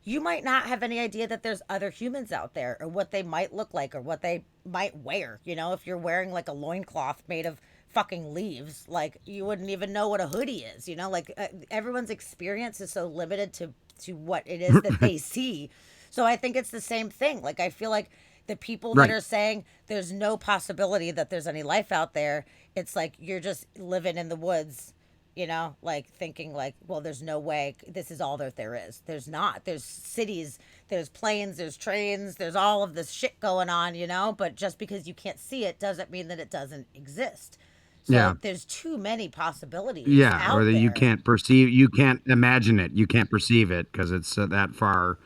you might not have any idea that there's other humans out there or what they might look like or what they might wear. You know, if you're wearing like a loincloth made of fucking leaves, like you wouldn't even know what a hoodie is, you know, like everyone's experience is so limited to what it is that they see. So I think it's the same thing. Like I feel like the people that Right. are saying there's no possibility that there's any life out there, it's like you're just living in the woods, you know, like thinking like, well, there's no way this is all that there is. There's not. There's cities, there's planes, there's trains, there's all of this shit going on, you know, but just because you can't see it doesn't mean that it doesn't exist. Yeah. So there's too many possibilities Yeah. Or out that you there. can't perceive. You can't imagine it. You can't perceive it because it's that far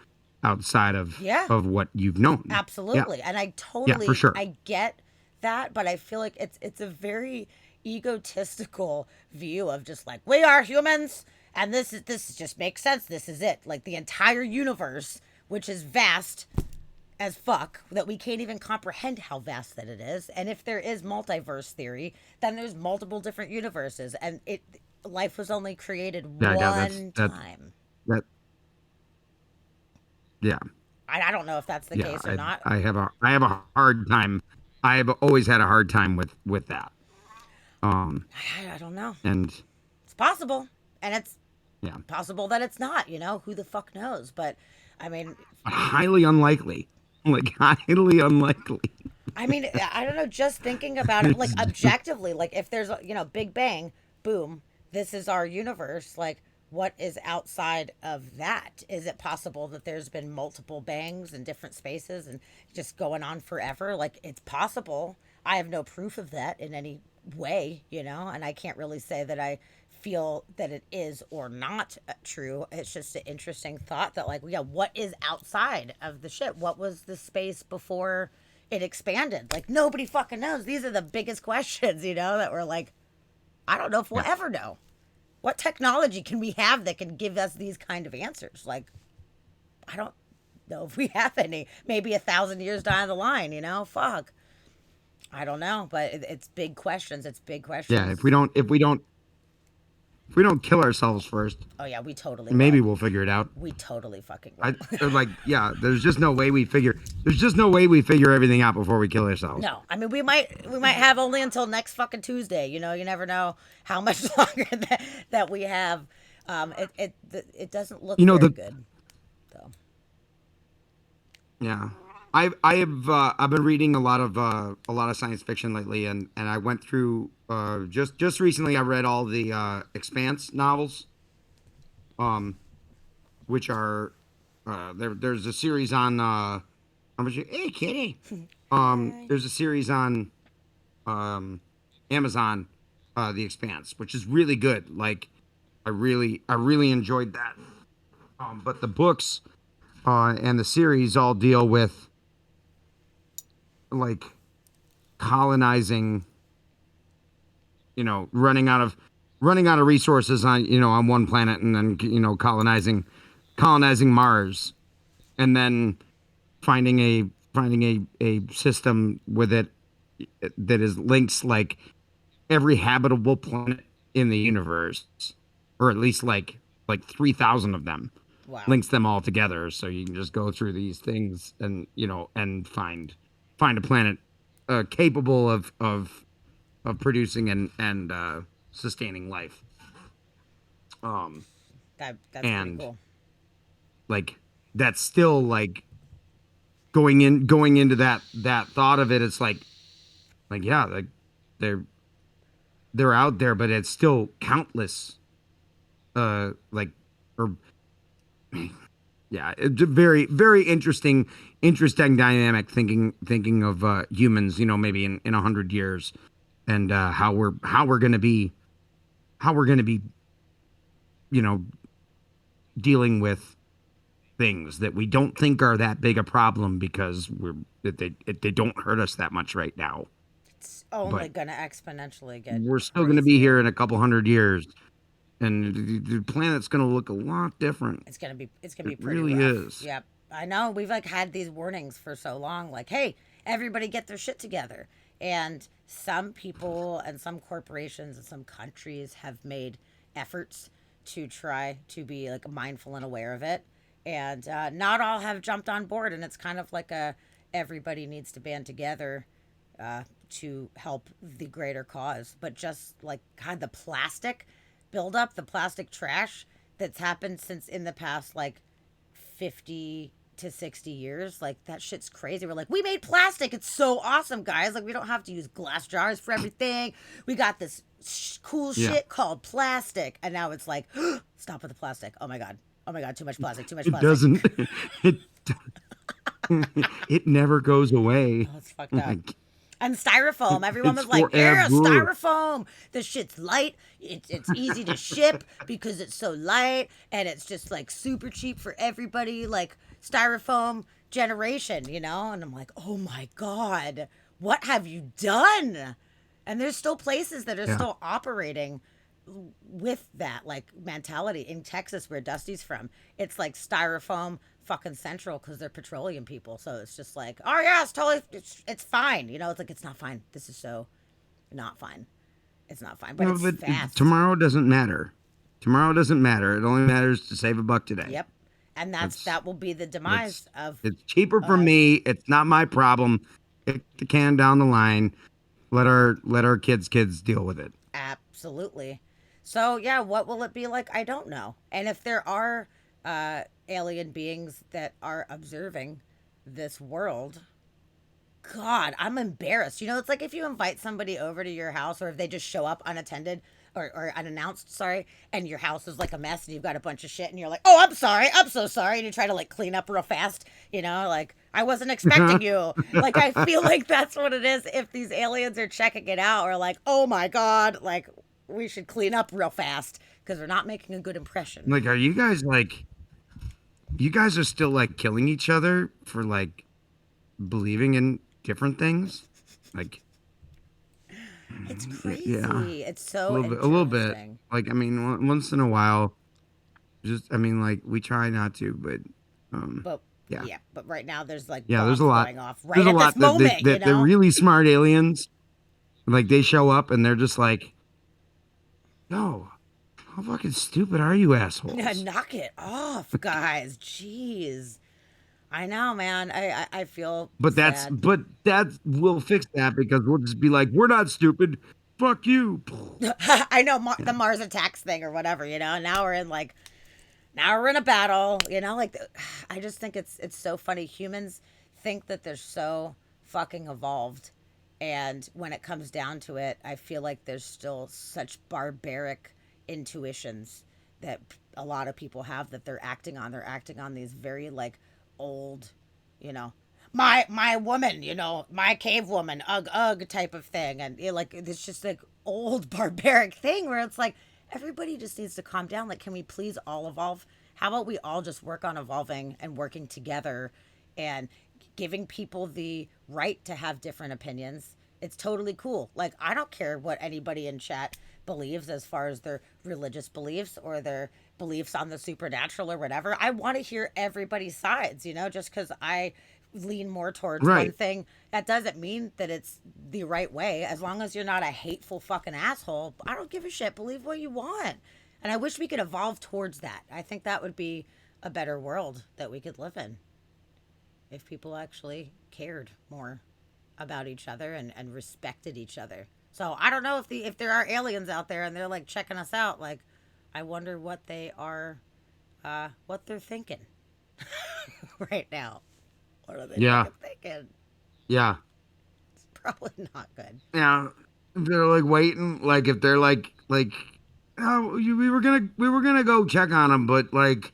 outside Yeah. of what you've known. Yeah. Absolutely. And I Yeah. For totally sure. I get that, but I feel like it's a very egotistical view of just like we are humans and this just makes sense. This is it. Like the entire universe, which is vast as fuck, that we can't even comprehend how vast that it is. And if there is multiverse theory, then there's multiple different universes and it life was only created Yeah. Yeah. one time. That. Yeah. I don't know if that's the Yeah. case or not. I have a hard time. I have always had a hard time with that. Um. I don't know. And It's possible. And it's yeah, possible that it's not, you know, who the fuck knows? But I mean, highly unlikely. Like highly unlikely. I mean, I don't know, just thinking about it like objectively, like if there's, you know, Big Bang, boom, this is our universe, like what is outside of that? Is it possible that there's been multiple bangs in different spaces and just going on forever? Like it's possible. I have no proof of that in any way, you know, and I can't really say that I feel that it is or not true. It's just an interesting thought that, like, yeah, what is outside of the ship? What was the space before it expanded? Like, nobody fucking knows. These are the biggest questions, you know, that we're like, I don't know if we'll Yeah. ever know. What technology can we have that can give us these kind of answers? Like, I don't know if we have any. Maybe 1,000 years down the line, you know? Fuck. I don't know, but it's big questions. It's big Yeah. questions. If we don't kill ourselves first, Oh yeah, we totally maybe will. we'll figure it out. We totally fucking I will. like yeah. There's just no way we figure everything out before we kill ourselves. No, I mean we might have only until next fucking Tuesday. You know, you never know how much longer that we have. It doesn't look You know very the good, though. yeah. I've been reading a lot of science fiction lately, and I went through just recently. I read all the Expanse novels, um, which are there's a series on how much hey kitty Hi. there's a series on um Amazon, The Expanse, which is really good. Like I really enjoyed that. But the books and the series all deal with like colonizing, you know, running out of resources on, you know, on one planet, and then, you know, colonizing Mars, and then finding a system with it that is links like every habitable planet in the universe, or at least like 3,000 of them. Wow. Links them all together, so you can just go through these things and and find a planet capable of producing and sustaining life. Um, That's pretty and cool. like that's still like going into that thought of it. It's like yeah, like they're they're out there, but it's still countless. Like or yeah, it's a very interesting dynamic thinking of humans. Maybe in 100 years, and how we're gonna be you know dealing with things that we don't think are that big a problem because they don't hurt us that much right now. It's only But gonna exponentially get we're still going to be here crazier. in a couple hundred years, and the planet's going to look a lot different. It's gonna be It pretty really rough. is. Yep. I know we've like had these warnings for so long, like, hey, everybody get their shit together. And some people and some corporations and some countries have made efforts to try to be like mindful and aware of it. And not all have jumped on board. And it's kind of like a everybody needs to band together to help the greater cause. But just like God, the plastic buildup, the plastic trash that's happened since in the past like 50 to 60 years, like that shit's crazy. We're like, we made plastic. It's so awesome, guys. Like, we don't have to use glass jars for everything. We got this cool Yeah. shit called plastic. And now it's like, stop with the plastic. Oh my God. Oh my God. Too much plastic. Too much It plastic. doesn't. It it never goes away. Oh, it's fucked up. Like And styrofoam. Everyone it's was like, yeah, forever. styrofoam. This shit's light. It's easy to ship because it's so light and it's just like super cheap for everybody. Like styrofoam generation, you know? And I'm like, oh my God, what have you done? And there's still places that are Yeah. still operating with that like mentality in Texas where Dusty's from. It's like styrofoam fucking central because they're petroleum people. So it's just like, oh yeah, it's totally it's fine. You know, it's like it's not fine. This is so not fine. It's not fine, but No, it's but fast. tomorrow doesn't matter. Tomorrow doesn't matter. It only matters to save a buck today. Yep. And That's that will be the demise that's of it's cheaper for us. me. It's not my problem. Kick the can down the line. Let our kids deal with it. Absolutely. So yeah, what will it be like? I don't know. And if there are alien beings that are observing this world, God, I'm embarrassed. You know, it's like if you invite somebody over to your house or if they just show up unattended or unannounced, sorry, and your house is like a mess and you've got a bunch of shit and you're like, oh, I'm sorry. I'm so sorry. And you try to like clean up real fast, you know, like I wasn't expecting you. Like, I feel like that's what it is. If these aliens are checking it out or like, oh my God, like we should clean up real fast because we're not making a good impression. Like, are you guys like you guys are still like killing each other for like believing in different things? Like, It's yeah, crazy. It's so a little bit. interesting. Like, I mean, once in a while, just I mean, like we try not to, but But yeah, yeah, but right now there's like yeah. bombs going off right There's a at this lot that moment, you the know? really smart aliens like they show up and they're just like, yo, how fucking stupid are you assholes? Knock it off, guys. Jeez. I know, man. I feel sad. But that will fix that because we'll just be like, we're not stupid. Fuck you. I know the Yeah. Mars attacks thing or whatever, you know? Now we're in a battle, you know? Like, I just think it's so funny. Humans think that they're so fucking evolved. And when it comes down to it, I feel like there's still such barbaric intuitions that a lot of people have that they're acting on. They're acting on these very like old, you know, my woman, you know, my cave woman, ugh ugh type of thing, and like it's just like old barbaric thing where it's like everybody just needs to calm down. Like, can we please all evolve? How about we all just work on evolving and working together and giving people the right to have different opinions? It's totally cool. Like, I don't care what anybody in chat believes as far as their religious beliefs or their beliefs on the supernatural or whatever. I want to hear everybody's sides, just because I lean more towards one Right. thing, that doesn't mean that it's the right way. As long as you're not a hateful fucking asshole, I don't give a shit. Believe what you want. And I wish we could evolve towards that. I think that would be a better world that we could live in if people actually cared more about each other and respected each other. So I don't know if there are aliens out there and they're like checking us out. Like, I wonder what they are, what they're thinking right now. What are they Yeah. fucking thinking? Yeah. It's probably not good. Yeah. If they're like waiting, like if they're like, oh, we were gonna go check on them, but like,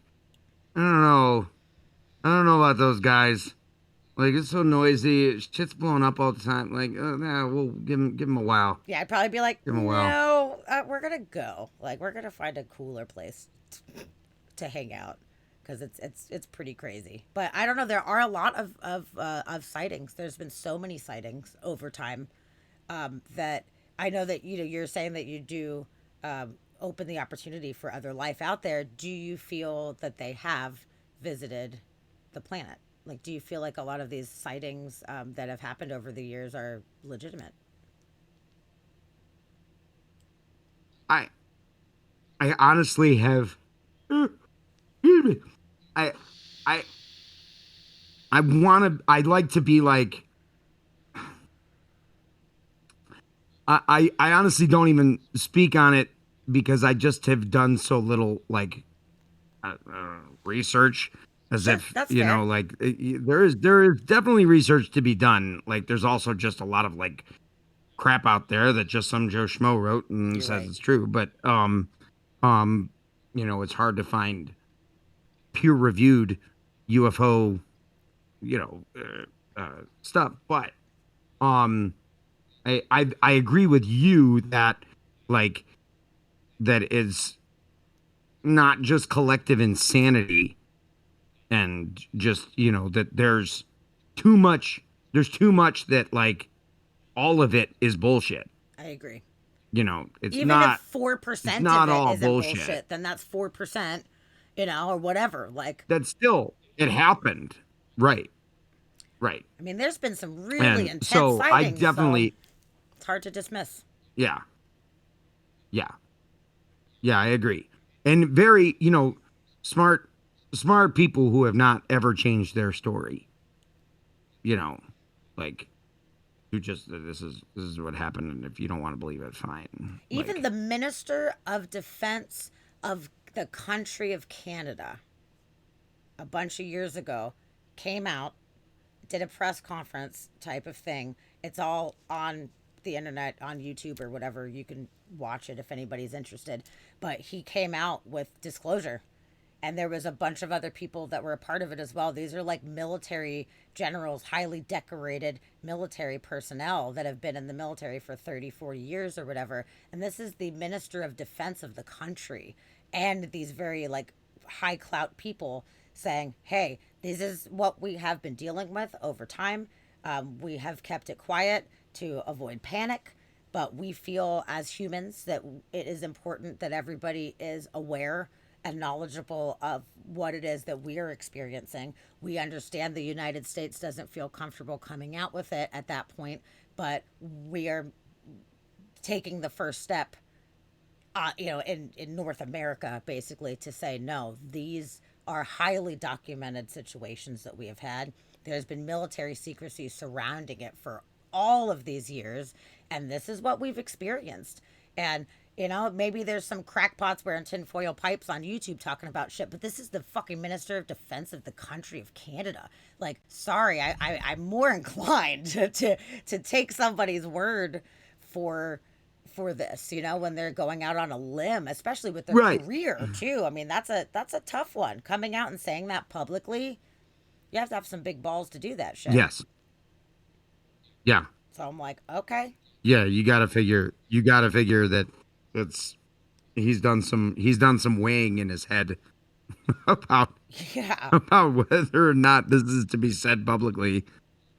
I don't know. I don't know about those guys. Like it's so noisy. Shit's blowing up all the time. Like, nah, we'll give him a while. Yeah, I'd probably be like, Give him a while. no, we're gonna go. Like, we're gonna find a cooler place to hang out because it's pretty crazy. But I don't know. There are a lot of sightings. There's been so many sightings over time, that I know that you're saying that you do, open the opportunity for other life out there. Do you feel that they have visited the planet? Like, do you feel like a lot of these sightings, that have happened over the years are legitimate? I I honestly have. Excuse me. I I I'd like to be like. I honestly don't even speak on it because I just have done so little like research as Sure, if that's fair. like there is definitely research to be done. Like there's also just a lot of like crap out there that just some Joe Schmo wrote and You're says right. it's true, but um it's hard to find peer reviewed UFO stuff, but um I agree with you that like that is not just collective insanity and just that there's too much that like all of it is bullshit. I agree. It's Even if not four it's percent of not it all isn't bullshit. bullshit, then that's 4%, or whatever. Like, That still it happened. Right. Right. I mean, there's been some really And intense so I sightings, so definitely it's hard to dismiss. yeah. Yeah. Yeah, I agree. And very, smart smart people who have not ever changed their story. You know, like who just this is what happened and if you don't want to believe it, fine. Even Like the Minister of Defense of the country of Canada, a bunch of years ago, came out, did a press conference type of thing. It's all on the internet, on YouTube or whatever. You can watch it if anybody's interested. But he came out with disclosure. And there was a bunch of other people that were a part of it as well. These are like military generals, highly decorated military personnel that have been in the military for 30, 40 years or whatever. And this is the Minister of Defense of the country. And these very like high clout people saying, hey, this is what we have been dealing with over time. We have kept it quiet to avoid panic, but we feel as humans that it is important that everybody is aware and knowledgeable of what it is that we are experiencing. We understand the United States doesn't feel comfortable coming out with it at that point, but we are taking the first step, in North America, basically, to say, no, these are highly documented situations that we have had. There's been military secrecy surrounding it for all of these years, and this is what we've experienced. And, maybe there's some crackpots wearing tinfoil pipes on YouTube talking about shit, but this is the fucking Minister of Defense of the country of Canada. Like, sorry, I'm more inclined to take somebody's word for this, when they're going out on a limb, especially with their right. career too. I mean, that's a tough one. Coming out and saying that publicly, you have to have some big balls to do that shit. Yes. Yeah. So I'm like, okay. Yeah, you got to figure that it's he's done some weighing in his head about Yeah. about whether or not this is to be said publicly.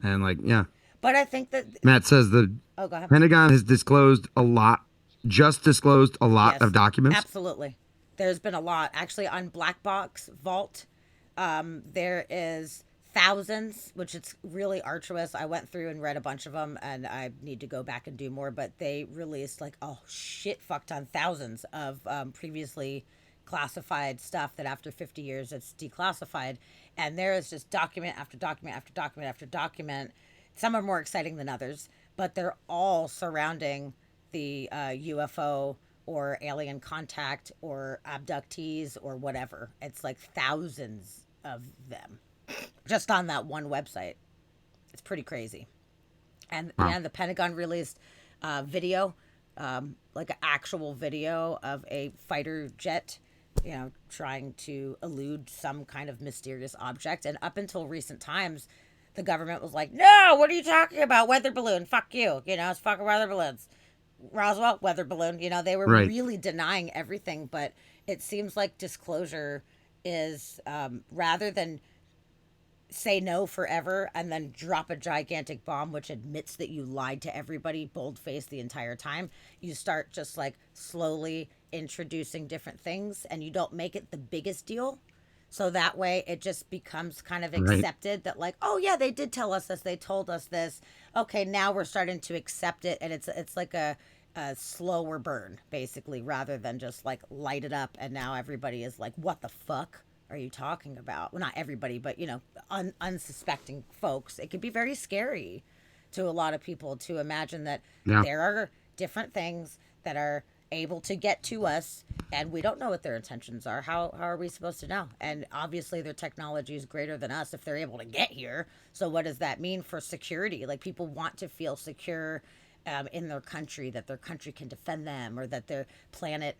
And like, yeah. But I think that Matt says the oh, go ahead. Pentagon has disclosed a lot just disclosed a lot of Yes, documents. absolutely. There's been a lot. Actually, on Black Box Vault, there is thousands, which it's really arduous. I went through and read a bunch of them, and I need to go back and do more. But they released like oh shit, fuck ton thousands of previously classified stuff that after 50 years it's declassified, and there is just document after document after document after document. Some are more exciting than others, but they're all surrounding the UFO or alien contact or abductees or whatever. It's like thousands of them just on that one website. It's pretty crazy. And Wow. yeah, the Pentagon released video, like an actual video of a fighter jet, trying to elude some kind of mysterious object. And up until recent times, the government was like, "No, what are you talking about? Weather balloon? Fuck you! It's fucking weather balloons." Roswell, weather balloon. They were Right. really denying everything, but it seems like disclosure is rather than say no forever and then drop a gigantic bomb which admits that you lied to everybody bold faced the entire time. You start just like slowly introducing different things and you don't make it the biggest deal, so that way it just becomes kind of Right. accepted that like, oh yeah, they did tell us this, they told us this. Okay, now we're starting to accept it, and it's like a slower burn basically, rather than just like light it up and now everybody is like, what the fuck are you talking about? Well, not everybody, but unsuspecting folks. It could be very scary to a lot of people to imagine that Yeah. there are different things that are able to get to us and we don't know what their intentions are. How are we supposed to know? And obviously their technology is greater than us if they're able to get here. So what does that mean for security? Like, people want to feel secure in their country, that their country can defend them, or that their planet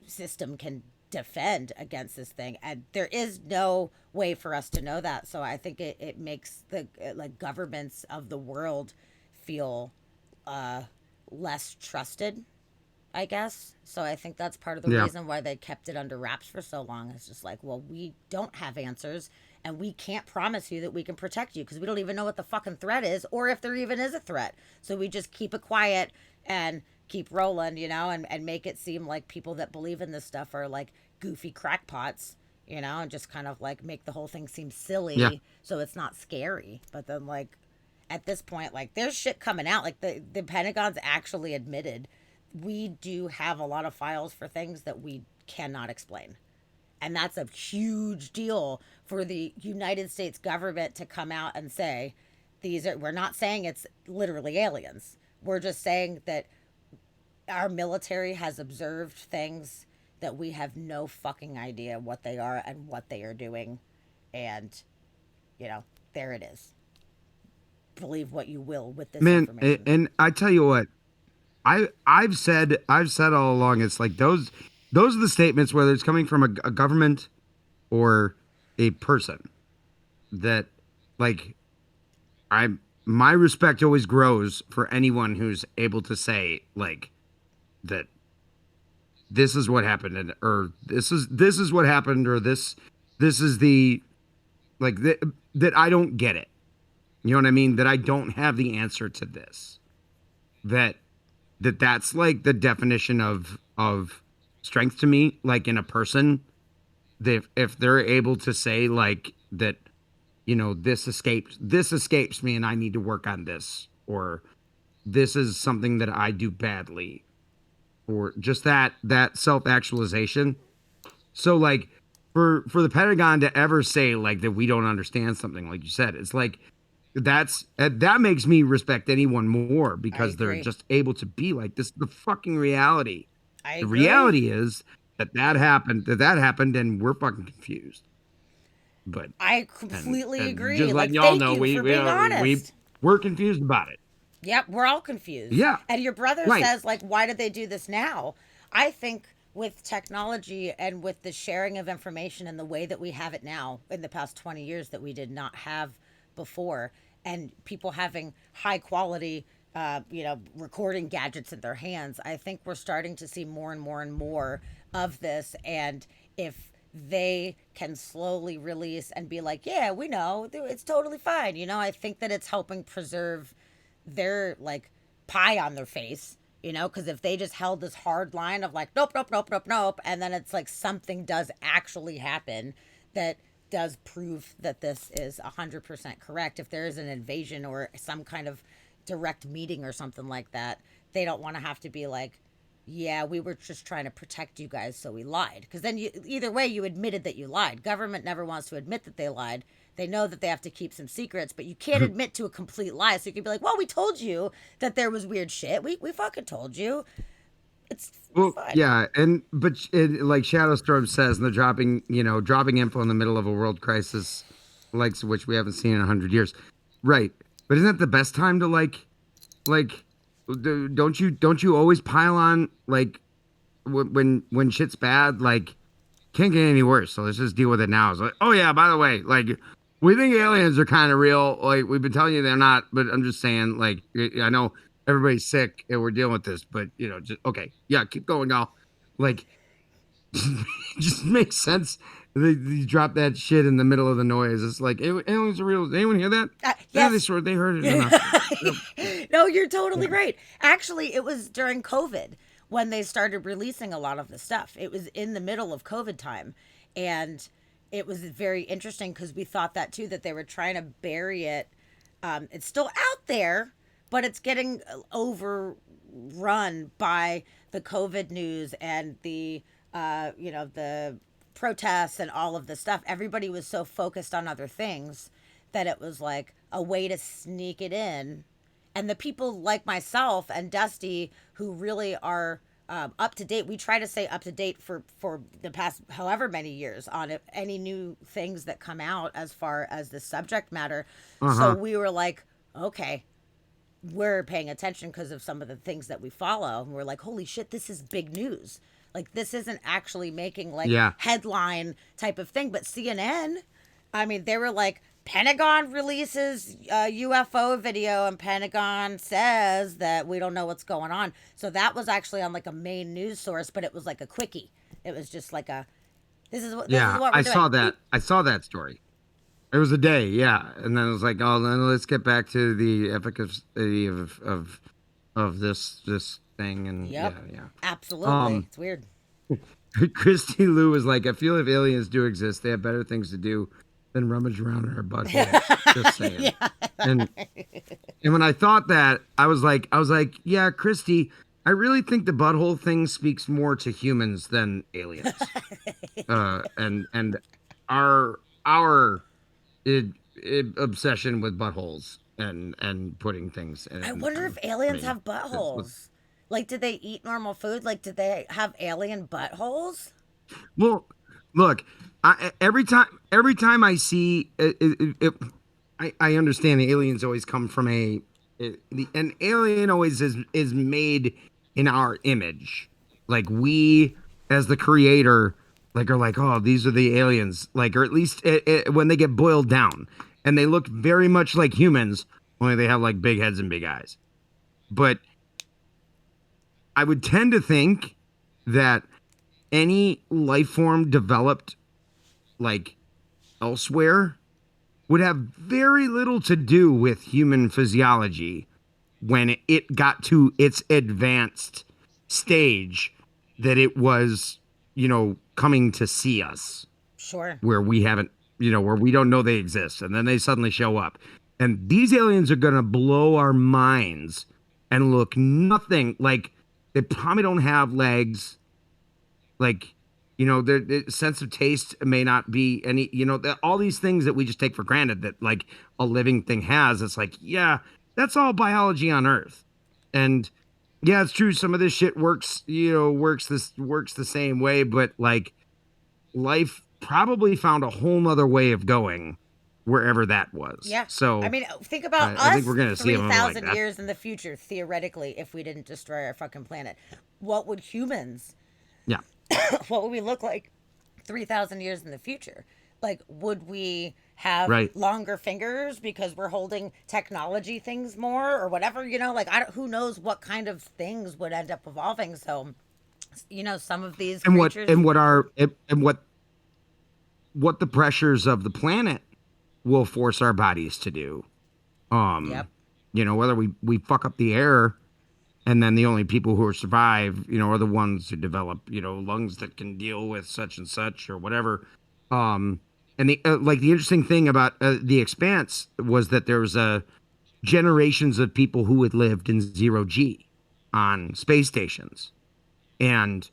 system can defend against this thing. And there is no way for us to know that. So I think it makes the like governments of the world feel uh, less trusted, I guess. So I think that's part of the Yeah. reason why they kept it under wraps for so long. It's just like, well, we don't have answers and we can't promise you that we can protect you because we don't even know what the fucking threat is or if there even is a threat. So we just keep it quiet and keep rolling, and make it seem like people that believe in this stuff are like goofy crackpots, and just kind of like make the whole thing seem Yeah. silly so it's not scary. But then, like, at this point, like, there's shit coming out. Like, the Pentagon's actually admitted we do have a lot of files for things that we cannot explain. And that's a huge deal for the United States government to come out and say, we're not saying it's literally aliens. We're just saying that our military has observed things that we have no fucking idea what they are and what they are doing. And, there it is. Believe what you will with this Man, information. and I tell you what, I've said all along, it's like those are the statements, whether it's coming from a government or a person, that like I my respect always grows for anyone who's able to say like that this is what happened, and or this is what happened, or this is the like that I don't get it. You know what I mean? That I don't have the answer to this. That that's like the definition of strength to me, like in a person. That if they're able to say like that, this escapes me and I need to work on this, or this is something that I do badly, or just that self-actualization. So like for the Pentagon to ever say like that we don't understand something, like you said, it's like that makes me respect anyone more, I because they're agree. just able to be like, this is the fucking reality. I The agree. reality is that happened and we're fucking confused. But I and completely and agree. just Like, letting y'all thank know, you we for we being are, we honest. we're confused about it. Yep, we're all confused. Yeah. And your brother Right. says, like, why did they do this now? I think with technology and with the sharing of information and the way that we have it now in the past 20 years that we did not have before, and people having high quality, recording gadgets in their hands, I think we're starting to see more and more and more of this. And if they can slowly release and be like, yeah, we know, it's totally fine. I think that it's helping preserve their like pie on their face, You know, because if they just held this hard line of like, nope, nope, nope, nope, nope, and then it's like something does actually happen that does prove that this is 100% correct. If there is an invasion or some kind of direct meeting or something like that, they don't want to have to be like, yeah, we were just trying to protect you guys, so we lied. Because then either way, you admitted that you lied. Government never wants to admit that they lied. They know that they have to keep some secrets, but you can't admit to a complete lie. So you can be like, well, we told you that there was weird shit. We fucking told you. It's Well, fine. yeah, like Shadowstorm says, and they're dropping info in the middle of a world crisis, like which we haven't seen in 100 years, right? But isn't that the best time to like, don't you always pile on like when shit's bad, like can't get any worse, so let's just deal with it now. It's like, oh yeah, by the way, like we think aliens are kind of real. Like we've been telling you they're not, but I'm just saying, like I know everybody's sick and we're dealing with this, but just okay, yeah, keep going, all like just makes sense. They drop that shit in the middle of the noise. It's like aliens are real. Does anyone hear that? Yeah, Yes. they heard it enough. No, you're totally Yeah. right. Actually, it was during COVID when they started releasing a lot of the stuff. It was in the middle of COVID time. And it was very interesting because we thought that too, that they were trying to bury it. It's still out there, but it's getting overrun by the COVID news and the protests and all of the stuff. Everybody was so focused on other things that it was like a way to sneak it in. And the people like myself and Dusty who really are up to date, we try to stay up to date for the past however many years on any new things that come out as far as the subject matter. So Uh-huh. we were like, okay, we're paying attention because of some of the things that we follow. And we're like, holy shit, this is big news. Like, this isn't actually making like Yeah. headline type of thing. But CNN, I mean, they were like, Pentagon releases a UFO video and Pentagon says that we don't know what's going on. So that was actually on like a main news source, but it was like a quickie. It was just like a, this is Yeah, what we're I doing. saw that. I saw that story. It was a day, yeah, and then it was like, oh, then let's get back to the efficacy of this thing, and yeah, Yep. yeah. Absolutely. Um, It's weird. Christy Lou was like, I feel if aliens do exist, they have better things to do than rummage around in our buttholes. Just saying. Yeah. And and when I thought that, I was like, yeah, Christy, I really think the butthole thing speaks more to humans than aliens. And our it, obsession with buttholes and putting things in I it. wonder if I aliens mean, have that's what. buttholes. Like, did they eat normal food? Like, did they have alien buttholes? Well, look, every time I see I understand the aliens always come from an alien always is made in our image. Like we, as the creator, like are like, oh, these are the aliens. Like, or at least when they get boiled down, and they look very much like humans, only they have like big heads and big eyes. But I would tend to think that any life form developed like elsewhere would have very little to do with human physiology when it got to its advanced stage that it was, coming to see us Sure. where we haven't, where we don't know they exist. And then they suddenly show up. And these aliens are going to blow our minds and look nothing like they probably don't have legs. Like, their sense of taste may not be any, all these things that we just take for granted that like a living thing has. It's like, yeah, that's all biology on Earth. And yeah, it's true. Some of this shit works the same way, but like life probably found a whole nother way of going wherever that was. Yeah. I So mean, think about I think us we're gonna see them like 3,000 that. years in the future, theoretically, if we didn't destroy our fucking planet. What would humans, Yeah. what would we look like 3,000 years in the future? Like, would we have Right. longer fingers because we're holding technology things more or whatever? Like, who knows what kind of things would end up evolving. So, some of these And what creatures. and what are and what the pressures of the planet will force our bodies to do. Yep. Whether we fuck up the air and then the only people who survive, are the ones who develop, lungs that can deal with such and such or whatever. Um, and the interesting thing about the Expanse was that there was generations of people who had lived in zero G on space stations, and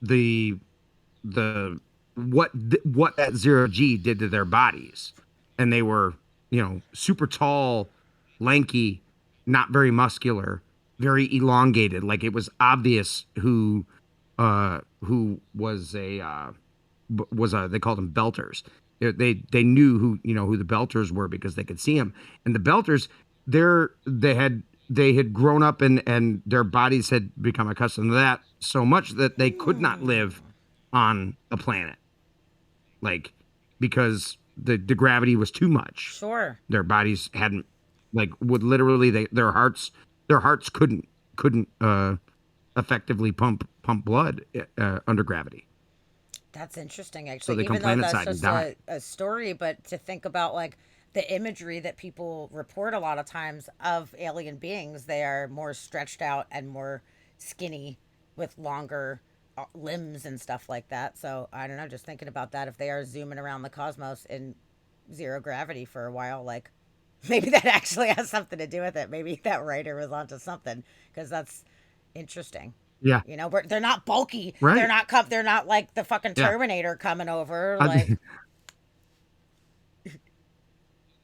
the what that zero G did to their bodies, and they were super tall, lanky, not very muscular, very elongated. Like it was obvious who was they called them belters. They knew who the belters were because they could see them, and the belters they had grown up and their bodies had become accustomed to that so much that they could not live on a planet, like, because the gravity was too much. Sure. Their bodies hadn't, like, would literally their hearts couldn't effectively pump blood under gravity. That's interesting, So actually. they come Even though planet that's side and just die. a story, but to think about like the imagery that people report a lot of times of alien beings, they are more stretched out and more skinny with longer limbs and stuff like that. So I don't know, just thinking about that, if they are zooming around the cosmos in zero gravity for a while, like maybe that actually has something to do with it. Maybe that writer was onto something because that's interesting. Yeah. They're not bulky. They're Right. not they're not like the fucking Yeah. Terminator coming over. I, Like,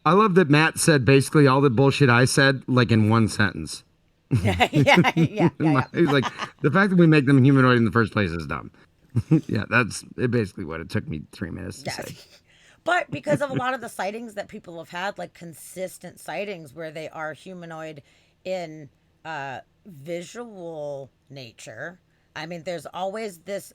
I love that Matt said basically all the bullshit I said, like, in one sentence. yeah, yeah, yeah, yeah. He's like, the fact that we make them humanoid in the first place is dumb. Yeah, that's basically what it took me 3 minutes to Yeah. say. But because of a lot of the sightings that people have had, like consistent sightings where they are humanoid in visual nature, I mean, there's always this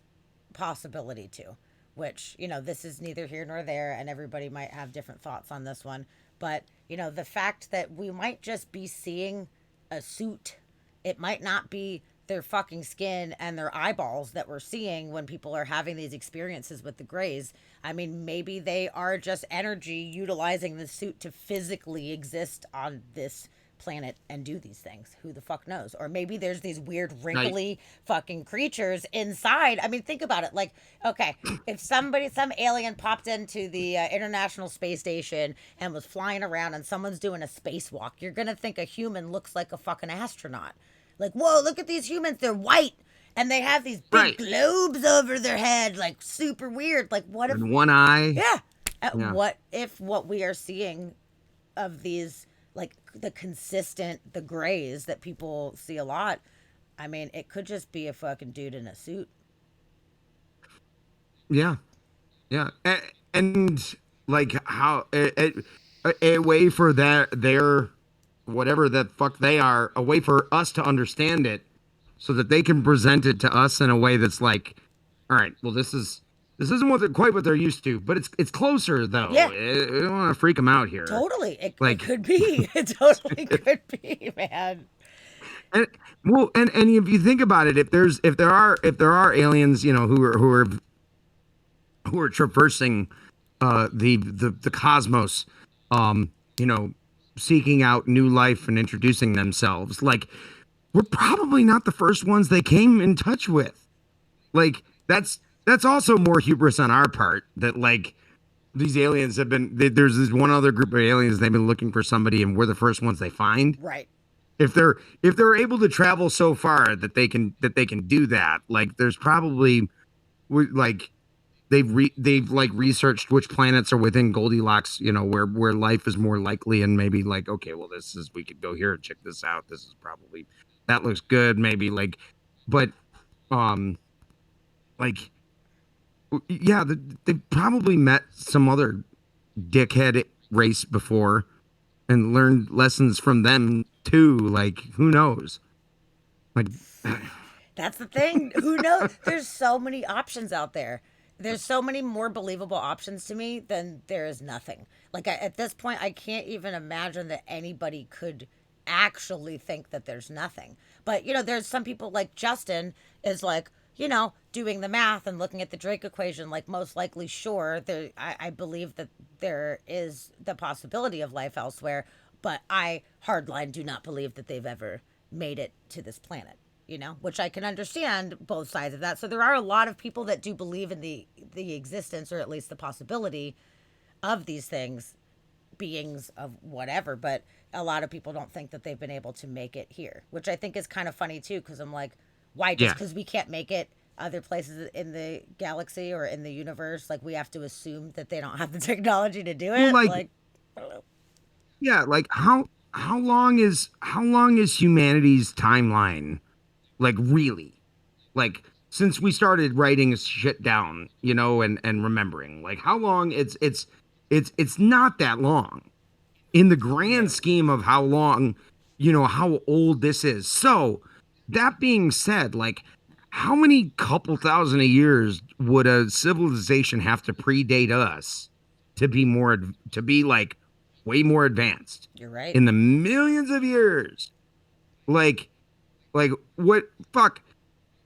possibility too, which, this is neither here nor there, and everybody might have different thoughts on this one. But, the fact that we might just be seeing a suit, it might not be their fucking skin and their eyeballs that we're seeing when people are having these experiences with the grays. I mean, maybe they are just energy utilizing the suit to physically exist on this planet and do these things. Who the fuck knows? Or maybe there's these weird Now, wrinkly fucking creatures inside. I mean, think about it. Like, okay, if some alien popped into the International Space Station and was flying around and someone's doing a spacewalk, you're gonna think a human looks like a fucking astronaut. Like, whoa, look at these humans. They're white. And they have these big right. globes over their head, like super weird. Like, what if, And one eye. yeah, Yeah. what if what we are seeing of these, like the grays that people see a lot, I mean, it could just be a fucking dude in a suit. Yeah. Yeah. And like how a way for their whatever the fuck they are, a way for us to understand it so that they can present it to us in a way that's like, all right, well, this isn't quite what they're used to, but it's closer though. Yeah, We don't want to freak them out here. totally. It Like, could be. It totally could be, man. and and if you think about it, if there are aliens, who are traversing the cosmos, you know, seeking out new life and introducing themselves, like, we're probably not the first ones they came in touch with. Like, that's also more hubris on our part, that, like, these aliens there's this one other group of aliens, they've been looking for somebody and we're the first ones they find. Right. If they're able to travel so far that they can do that, like, there's probably, like, they've like researched which planets are within Goldilocks, where life is more likely, and maybe, like, okay, well, we could go here and check this out. This is probably, that looks good, maybe, like, but like, yeah, they probably met some other dickhead race before and learned lessons from them too. Like, who knows? Like, That's the thing. Who knows? There's so many options out there. There's so many more believable options to me than there is nothing. Like, at this point, I can't even imagine that anybody could actually think that there's nothing. But, there's some people like Justin is like, doing the math and looking at the Drake equation, like, most likely, sure, I believe that there is the possibility of life elsewhere, but I hardline do not believe that they've ever made it to this planet, which I can understand both sides of that. So there are a lot of people that do believe in the existence, or at least the possibility, of these things, beings of whatever, but a lot of people don't think that they've been able to make it here, which I think is kind of funny too, because I'm like, why, just Yeah. because we can't make it other places in the galaxy or in the universe, like we have to assume that they don't have the technology to do Well, it? like, Like, I don't know. yeah, like how long is humanity's timeline? Like really? Like since we started writing shit down, and remembering, like how long it's not that long in the grand No. scheme of how long, how old this is. So, that being said, like, how many couple thousand of years would a civilization have to predate us to be like way more advanced You're right. in the millions of years? Like, like what? Fuck.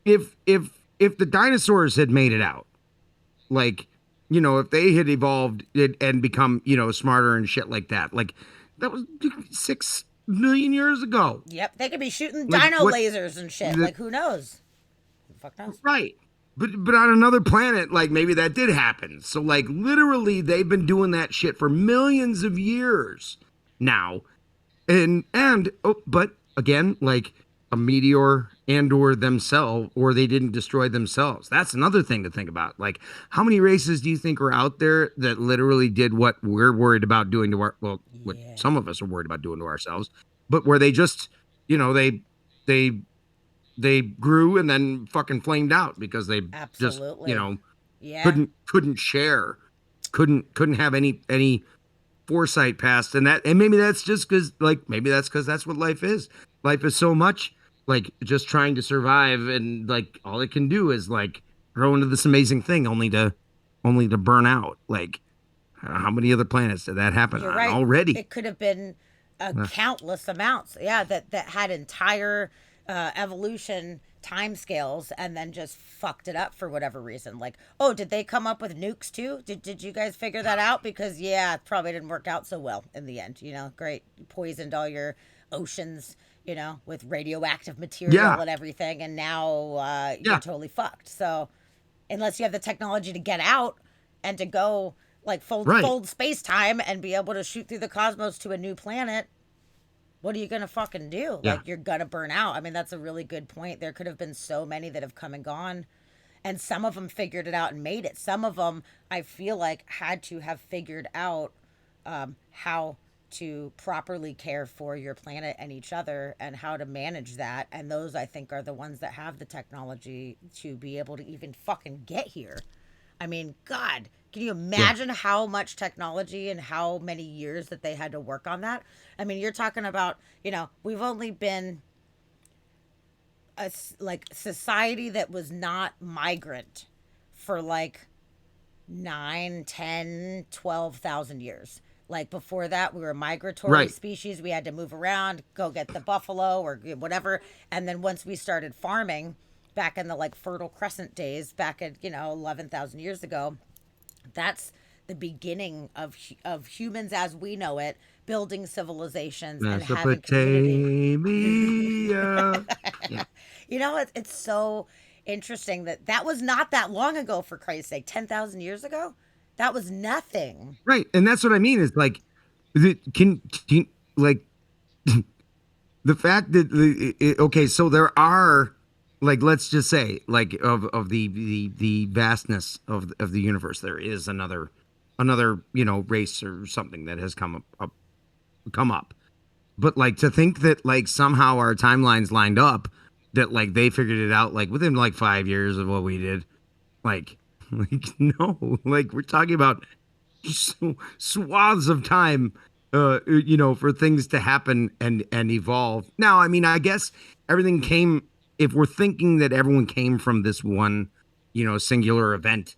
If the dinosaurs had made it out, like, if they had evolved it and become, smarter and shit like that, like that was 6 million years ago. Yep, they could be shooting Like dino what lasers and shit. the Like, who knows? Who the fuck knows? right. But on another planet, like maybe that did happen. So like literally they've been doing that shit for millions of years now. And oh, but again, like a meteor and or themselves, or they didn't destroy themselves. That's another thing to think about. Like how many races do you think are out there that literally did what we're worried about doing to what Yeah, some of us are worried about doing to ourselves, but where they just, you know, they they grew and then fucking flamed out because they just, absolutely. Yeah, couldn't share, couldn't have any foresight past, and maybe that's just because, like, maybe that's because that's what life is so much like just trying to survive, and like all it can do is like grow into this amazing thing only to burn out. Like how many other planets did that happen you're on right. already? It could have been countless amounts. Yeah, that had entire evolution timescales and then just fucked it up for whatever reason. Like, oh, did they come up with nukes too? Did you guys figure that out? Because yeah, it probably didn't work out so well in the end. Great, you poisoned all your oceans. With radioactive material Yeah, and everything, and now you're yeah, totally fucked. So, unless you have the technology to get out and to go like right. fold space time and be able to shoot through the cosmos to a new planet, what are you gonna fucking do? Yeah, Like, you're gonna burn out. I mean, that's a really good point. There could have been so many that have come and gone, and some of them figured it out and made it. Some of them, I feel like, had to have figured out how to properly care for your planet and each other and how to manage that. And those, I think, are the ones that have the technology to be able to even fucking get here. I mean, God, can you yeah, imagine how much technology and how many years that they had to work on that? I mean, you're talking about, we've only been a like society that was not migrant for like 9, 10, 12,000 years. Like before that, we were a migratory right. species. We had to move around, go get the buffalo or whatever. And then once we started farming back in the like Fertile Crescent days, back at, 11,000 years ago, that's the beginning of humans as we know it, building civilizations and having community. Mesopotamia. Yeah. It's so interesting that was not that long ago, for Christ's sake. 10,000 years ago, that was nothing. Right. And that's what I mean is like, like the fact that okay, so there are, like, let's just say, like, of the vastness of the universe, there is another race or something that has come up. But like to think that like somehow our timelines lined up, that like they figured it out like within like 5 years of what we did, like like no, like we're talking about swaths of time, for things to happen and evolve. Now, I mean, I guess everything came. If we're thinking that everyone came from this one, singular event,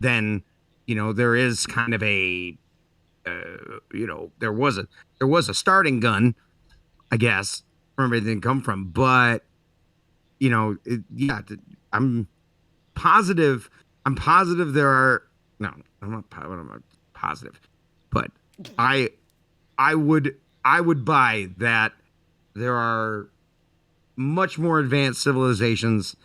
then there is kind of a, there was a starting gun, I guess, from everything come from. But yeah, I'm positive. I'm positive there are no. I'm not. What am I positive? But I I would buy that there are much more advanced civilizations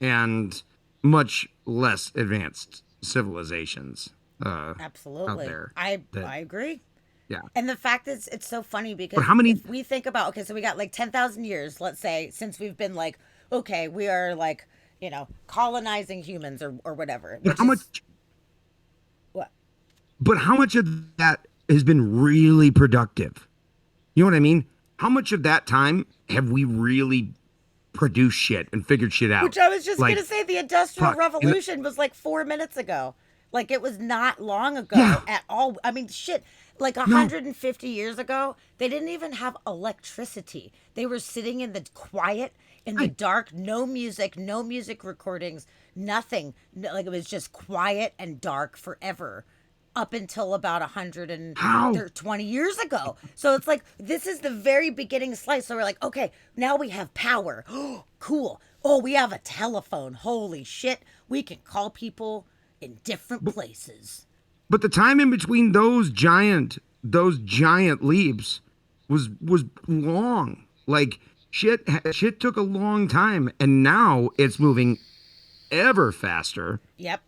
and much less advanced civilizations out Absolutely. there. I That I agree. yeah. And the fact is, it's so funny But because how many? if we think about, okay, so we got like 10,000 years, let's say, since we've been like, okay, we are like, colonizing humans or whatever, But which how much? is what? But how much of that has been really productive? You know what I mean? How much of that time have we really produced shit and figured shit out? Which I was just going to Like, say the Industrial fuck. Revolution was like 4 minutes ago. Like it was not long Yeah. ago at all. I mean, shit, like No. 150 years ago, they didn't even have electricity. They were sitting in the quiet, in the Right. dark, no music, no music recordings, nothing. Like it was just quiet and dark forever up until about How? 120 years ago. So it's like this is the very beginning slice. So we're like, okay, now we have power. Cool. Oh, we have a telephone. Holy shit. We can call people in different But, places. but the time in between those giant leaps was long. Like shit took a long time, and now it's moving ever faster. Yep.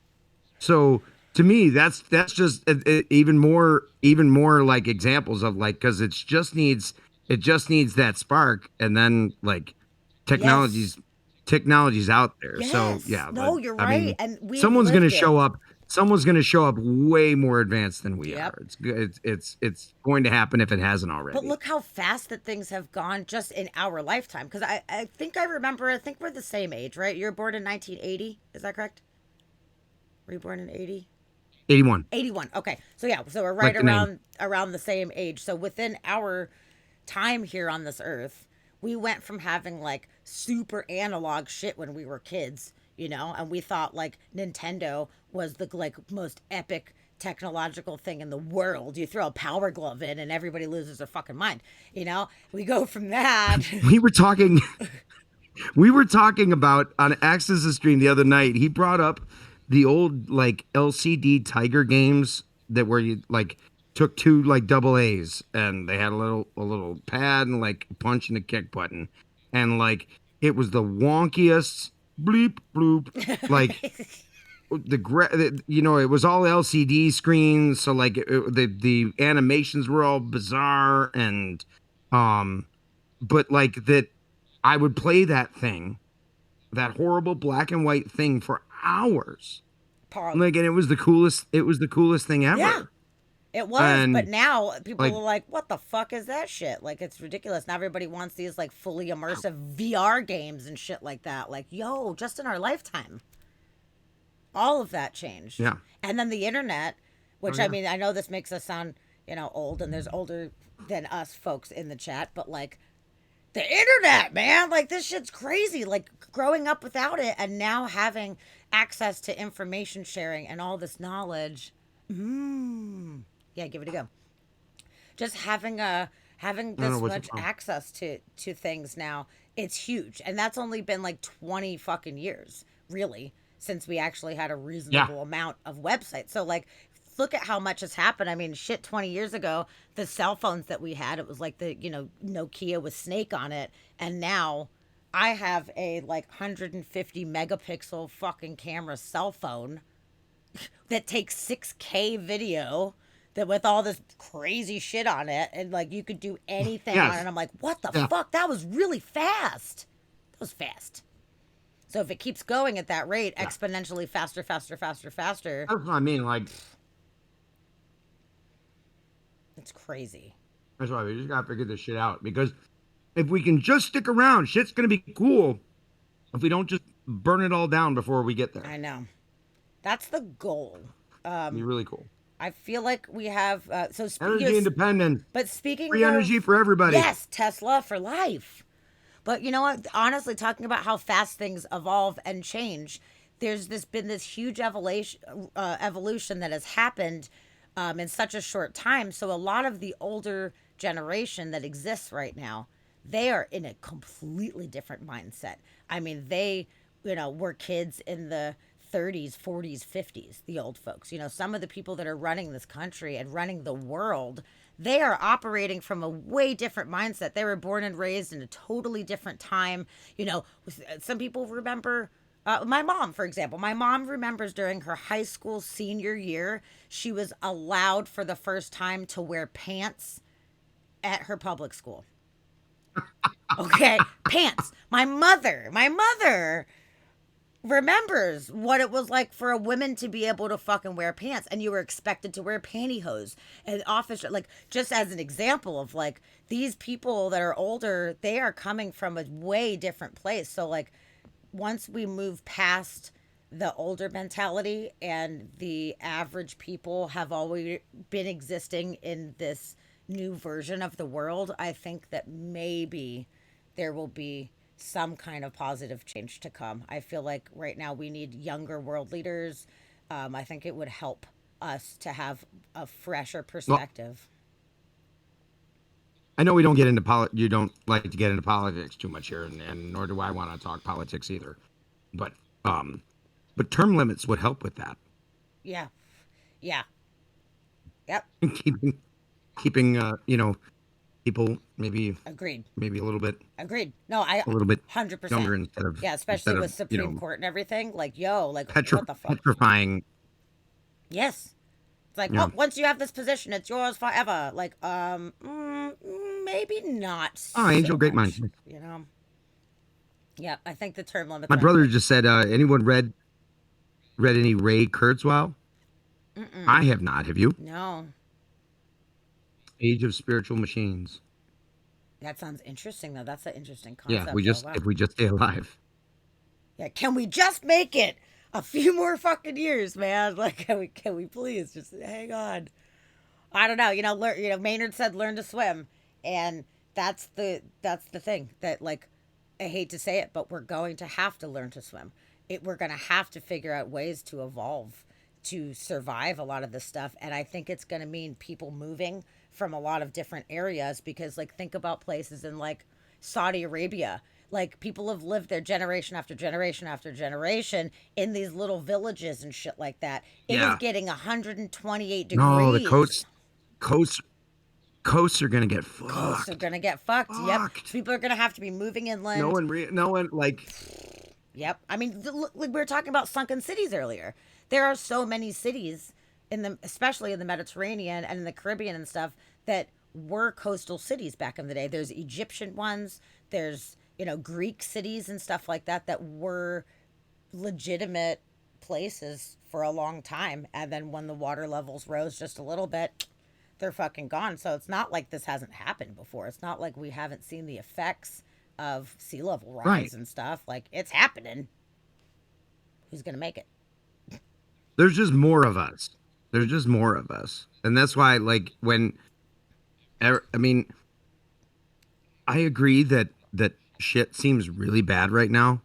So to me, that's just even more like examples of like because it just needs that spark, and then like technology's Yes. technology's out there. So Yes. yeah, No, you're I right. mean, And we've someone's gonna lived it. show up. Someone's gonna show up way more advanced than we Yep. are. It's going to happen if it hasn't But already. look how fast that things have gone just in our lifetime. Because I think I remember, I think we're the same age, right? You're born in 1980. Is that correct? Were you born in 80? 81, 81. Okay. So yeah, so we're right like the name. around the same age. So within our time here on this earth, we went from having like super analog shit when we were kids, and we thought like Nintendo was the like most epic technological thing in the world. You throw a power glove in and everybody loses their fucking mind. We go from that. We were talking. We were talking about on Axis' stream the other night. He brought up the old like LCD Tiger games that where you like took two like double A's and they had a little pad and like a punch and a kick button, and like it was the wonkiest bleep bloop like it was all LCD screens, so like the animations were all bizarre and um but like that I would play that horrible black and white thing for hours. Pog. Like and it was the coolest thing Yeah. ever. It was, but And now people like are like, "What the fuck is that shit?" Like it's ridiculous. Now everybody wants these like fully immersive VR games and shit like that. Like, yo, just in our lifetime, all of that changed. yeah. And then the internet, Oh which I yeah. mean, I know this makes us sound, old, and there's older than us folks in the chat, but like the internet, man, like this shit's crazy. Like growing up without it and now having access to information sharing and all this knowledge. Yeah, give it a go. Just having I don't know this what's the much problem. access to things now, it's huge. And that's only been like 20 fucking years, really, since we actually had a Yeah. reasonable amount of websites. So like look at how much has happened. I mean, shit, 20 years ago, the cell phones that we had, it was like the, Nokia with Snake on it. And now I have a like 150 megapixel fucking camera cell phone that takes 6K video that with all this crazy shit on it, and like you could do anything on it. Yes. I'm like, what the Yeah. fuck? That was really fast. That was fast. So if it keeps going at that rate, Yeah. exponentially faster, faster, faster, faster, That's what I mean. Like it's crazy. that's why we just gotta figure this shit out because if we can just stick around, shit's gonna be cool. If we don't just burn it all down before we get there, I know. That's the goal. it'd be really cool. I feel like we have Energy independence, but speaking free energy of, for everybody. yes, Tesla for life. But you know what? Honestly, talking about how fast things evolve and change, there's been this huge evolution that has happened in such a short time. So a lot of the older generation that exists right now, they are in a completely different mindset. I mean, they, were kids in the 30s, 40s, 50s, the old folks. Some of the people that are running this country and running the world, they are operating from a way different mindset. They were born and raised in a totally different time. You know, some people remember my mom, for example. My mom remembers during her high school senior year, she was allowed for the first time to wear pants at her public school. Okay, pants. My mother remembers what it was like for a woman to be able to fucking wear pants, and you were expected to wear pantyhose and office, like, just as an example of like these people that are older, they are coming from a way different place. So like once we move past the older mentality and the average people have always been existing in this new version of the world, I think that maybe there will be some kind of positive change to come. I feel like right now we need younger world leaders. I think it would help us to have a fresher Well, perspective. I know we don't get into you don't like to get into politics too much here, and nor do I want to talk politics either. But um, but term limits would help with that. Yeah. Yeah. Yep. keeping keeping people Agreed. maybe Agreed. No, I a little bit 100%. younger Yeah, especially instead with of Supreme Court and everything. Like, yo, like, what the fuck? petrifying. Yes. It's like, You oh, know, once you have this position, it's yours forever. Like, maybe not oh, Angel, so great minds. much, you know? Yeah, I think the term limits My are brother good. just said, anyone read any Ray Kurzweil? Mm-mm. I have not. Have you? No. Age of Spiritual Machines. That sounds interesting, though. That's an interesting Yeah, concept, though. Wow. if we just stay alive. Yeah, can we just make it a few more fucking years, man? Like, can we please just hang on? I don't know. Maynard said learn to swim, and that's the thing that, like, I hate to say it, but we're going to have to learn to swim. We're going to have to figure out ways to evolve to survive a lot of this stuff, and I think it's going to mean people moving from a lot of different areas because, like, think about places in like Saudi Arabia. Like, people have lived there generation after generation after generation in these little villages and shit like that. It is Yeah. getting 128 No, the degrees. coasts coasts are gonna get Coasts are fucked. gonna get fucked. Yep. So Fucked. people are gonna have to be moving No inland. one no one like Yep. I mean, like we were talking about sunken cities earlier. There are so many cities especially in the Mediterranean and in the Caribbean and stuff, that were coastal cities back in the day. There's Egyptian ones. There's Greek cities and stuff like that that were legitimate places for a long time. And then when the water levels rose just a little bit, they're fucking gone. So it's not like this hasn't happened before. It's not like we haven't seen the effects of sea level right. rise and stuff. Like, it's happening. Who's gonna make it? There's just more of us. There's just more of us. And that's why like I mean, I agree that shit seems really bad right now,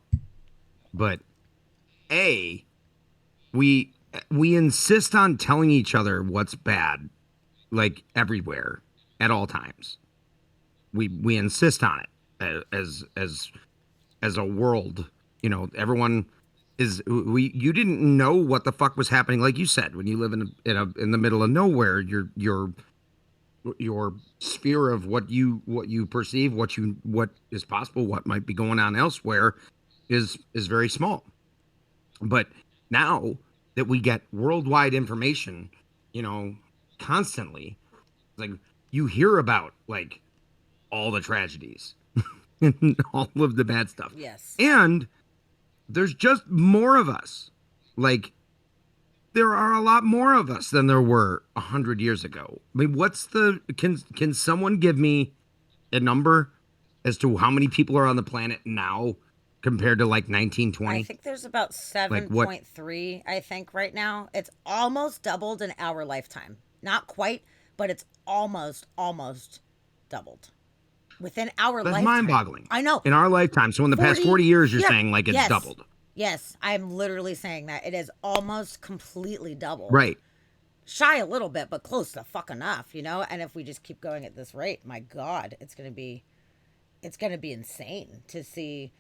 but A, we we insist on telling each other what's bad like everywhere at all times. We insist on it as a world. Everyone is we you didn't know what the fuck was happening, like you said, when you live in the middle of nowhere. Your sphere of what you perceive, what is possible, what might be going on elsewhere is very small. But now that we get worldwide information, you know, constantly, like, you hear about like all the tragedies and all of the bad stuff. Yes. And there's just more of us. Like, there are a lot more of us than there were 100 years ago. I mean, can someone give me a number as to how many people are on the planet now compared to like I 1920? think there's about Like what? 7.3, I think, right now. It's almost doubled in our lifetime. Not quite, but it's almost doubled within our That's lifetime. mind-boggling. I know. In our lifetime. So in the past 40 years, you're Yeah. saying like it's Yes. doubled. Yes, I'm literally saying that. It is almost completely doubled. Right. Shy a little bit, but close to fuck enough, And if we just keep going at this rate, my God, it's gonna be insane to see